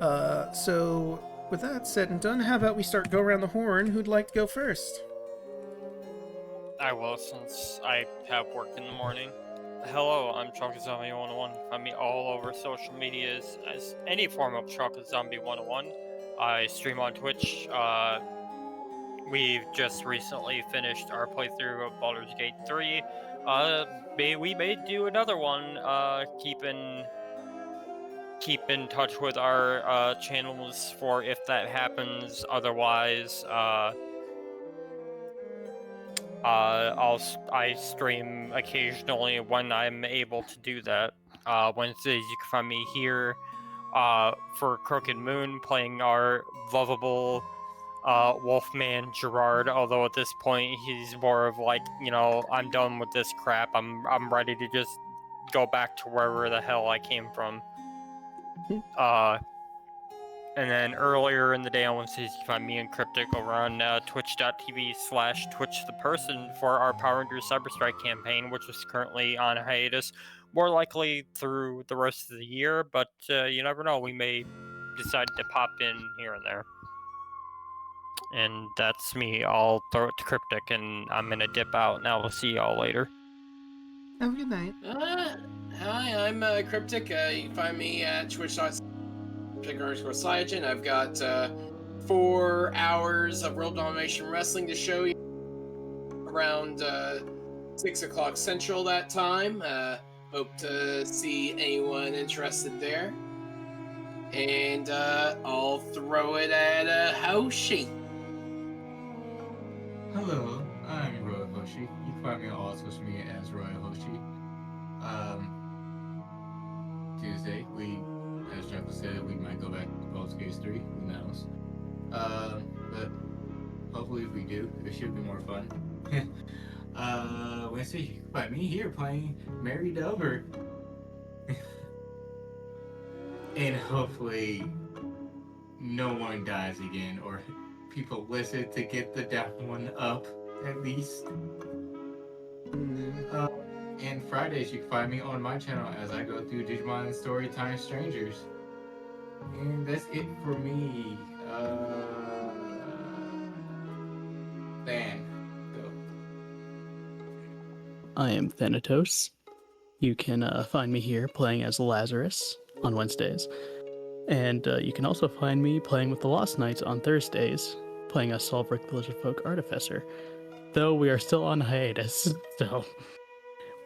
So with that said and done, how about we go around the horn? Who'd like to go first? I will, since I have work in the morning. Hello, I'm Chocolate Zombie 101. Find me all over social medias as any form of Chocolate Zombie 101. I stream on Twitch. We've just recently finished our playthrough of Baldur's Gate 3. We may do another one. Keep in touch with our channels for if that happens. Otherwise, I stream occasionally when I'm able to do that. Wednesdays you can find me here for Crooked Moon playing our lovable Wolfman Gerard, although at this point he's more of like, I'm done with this crap. I'm ready to just go back to wherever the hell I came from. And then earlier in the day on Wednesdays, you can find me and Cryptic over on twitch.tv/TwitchThePerson for our Power Rangers Cyberstrike campaign, which is currently on hiatus, more likely through the rest of the year, but you never know, we may decide to pop in here and there. And that's me. I'll throw it to Cryptic, and I'm gonna dip out, and I will see y'all later. Have a good night. Hi, I'm Cryptic. You can find me at twitch.tv/Cryptic_Cyogen. I've got 4 hours of World Domination Wrestling to show you around 6 o'clock Central that time. Hope to see anyone interested there. And I'll throw it at Hoshi. Hello, I'm Royal Hoshi. You can find me on all social media as Royal Hoshi. Tuesday, as Draco said, we might go back to Baldur's Gate 3. Who knows? But hopefully, if we do, it should be more fun. Wednesday, you can find me here playing Mary Dover. And hopefully, no one dies again, or people listen to get the down one up, at least. And Fridays, you can find me on my channel as I go through Digimon Storytime Strangers. And that's it for me. Van, go. I am Thanatos. You can find me here playing as Lazarus on Wednesdays. And you can also find me playing with the Lost Knights on Thursdays, playing as Solbrick Village of Folk Artificer. Though we are still on hiatus, so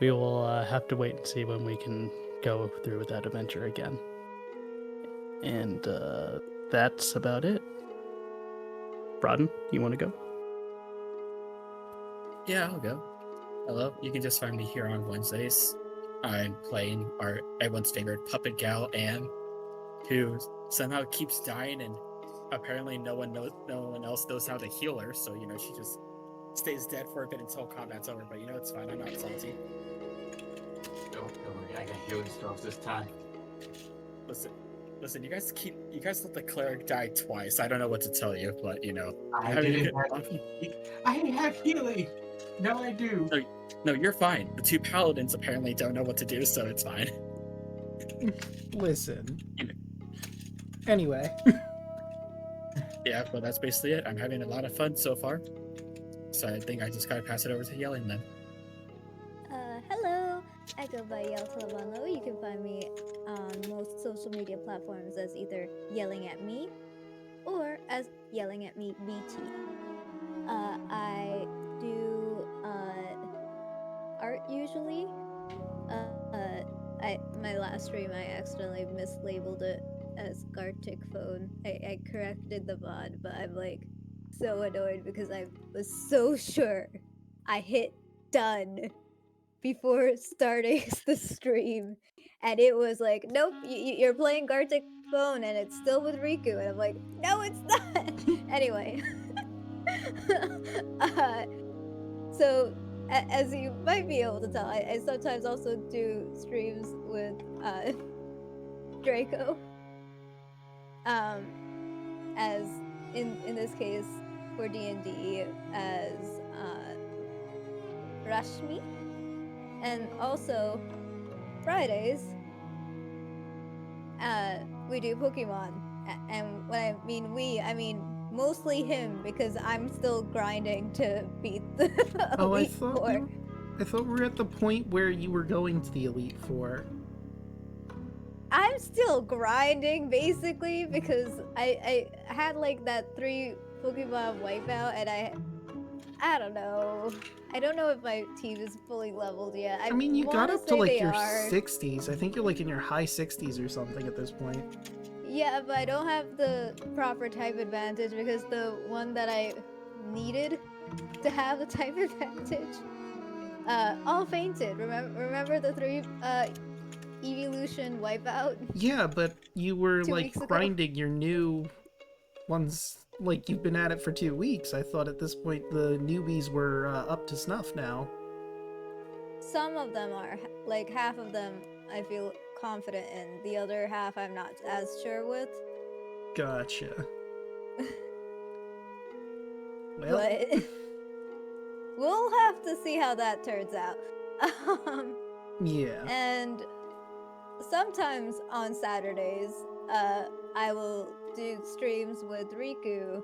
we will have to wait and see when we can go through with that adventure again. And that's about it. Broden, you want to go? Yeah, I'll go. Hello, you can just find me here on Wednesdays. I'm playing everyone's favorite puppet gal, Anne, who somehow keeps dying, and apparently no one else knows how to heal her, so she just stays dead for a bit until combat's over. But it's fine. I'm not salty. Don't worry, I got healing spells this time. Listen. You guys let the cleric die twice. I don't know what to tell you, but I have healing. No, I do. No, you're fine. The 2 paladins apparently don't know what to do, so it's fine. Listen. Anyway. Yeah, well, that's basically it. I'm having a lot of fun so far. So I think I just gotta pass it over to Yelling then. Hello, I go by Yell Televano. You can find me on most social media platforms as either Yellingatme or as Yellingatme BT. I do art usually. My last stream I accidentally mislabeled it as Gartic Phone. I corrected the mod, but I'm like so annoyed because I was so sure I hit done before starting the stream, and it was like, nope, you're playing Gartic Phone and it's still with Riku, and I'm like, no, it's not. Anyway. So as you might be able to tell, I sometimes also do streams with Draco. As in this case for D&D as Rashmi, and also Fridays we do Pokemon And when I mean we, I mean mostly him, because I'm still grinding to beat the Oh, Elite Four. I thought we were at the point where you were going to the Elite Four. I'm still grinding basically because I had like that 3 Pokemon wipeout, and I don't know. I don't know if my team is fully leveled yet. I mean, you got wanna up to say like they your are. 60s. I think you're like in your high 60s or something at this point. Yeah, but I don't have the proper type advantage because the one that I needed to have the type advantage all fainted. Remember the 3 evolution wipeout? Yeah, but you were 2 like weeks ago? grinding your new ones, like you've been at it for 2 weeks. I thought at this point the newbies were up to snuff now. Some of them are, like half of them I feel confident in. The other half I'm not as sure with. Gotcha. Well, But we'll have to see how that turns out. yeah. And sometimes on Saturdays, I will do streams with Riku.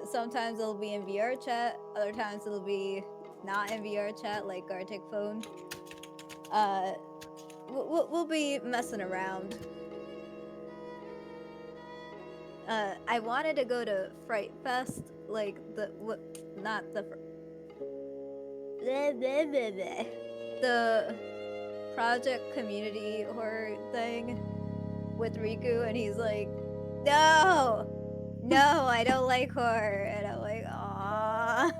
Sometimes it'll be in VR chat, other times it'll be not in VR chat, like Gartic Phone. We'll be messing around. I wanted to go to Fright Fest, like not the the project community horror thing with Riku, and he's like, no, I don't like horror, and I'm like, aww.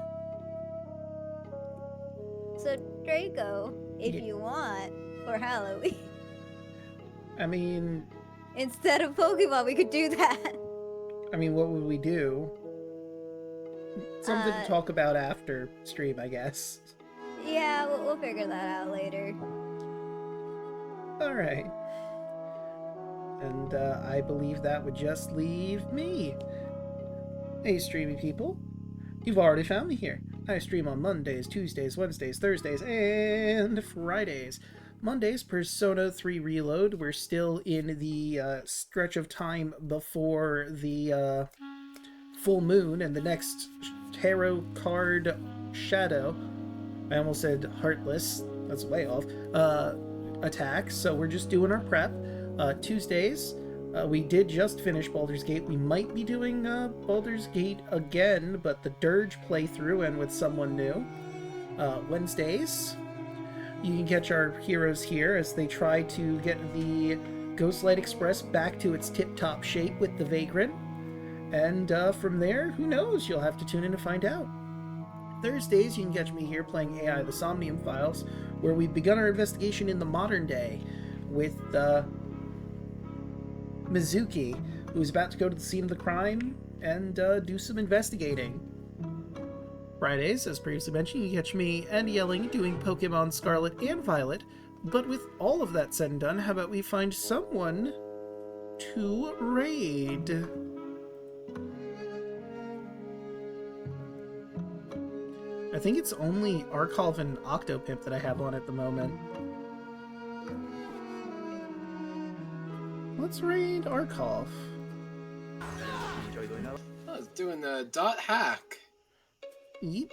So Draco, if you want, for Halloween, I mean, instead of Pokemon, we could do that. I mean, what would we do? Something to talk about after stream, I guess. Yeah, we'll figure that out later. Alright. And I believe that would just leave me. Hey, streamy people. You've already found me here. I stream on Mondays, Tuesdays, Wednesdays, Thursdays, and Fridays. Mondays, Persona 3 Reload. We're still in the stretch of time before the full moon and the next tarot card shadow. I almost said heartless. That's way off. Attack. So we're just doing our prep. Tuesdays, we did just finish Baldur's Gate. We might be doing Baldur's Gate again, but the Dirge playthrough and with someone new. Wednesdays, you can catch our heroes here as they try to get the Ghostlight Express back to its tip-top shape with the Vagrant. And from there, who knows? You'll have to tune in to find out. Thursdays, you can catch me here playing AI The Somnium Files, where we've begun our investigation in the modern day with Mizuki, who's about to go to the scene of the crime and do some investigating. Fridays, as previously mentioned, you can catch me and Yelling doing Pokemon Scarlet and Violet, but with all of that said and done, how about we find someone to raid? I think it's only Arcalv and Octopimp that I have on at the moment. Let's raid Arcalv. I was doing a dot hack. Yeep.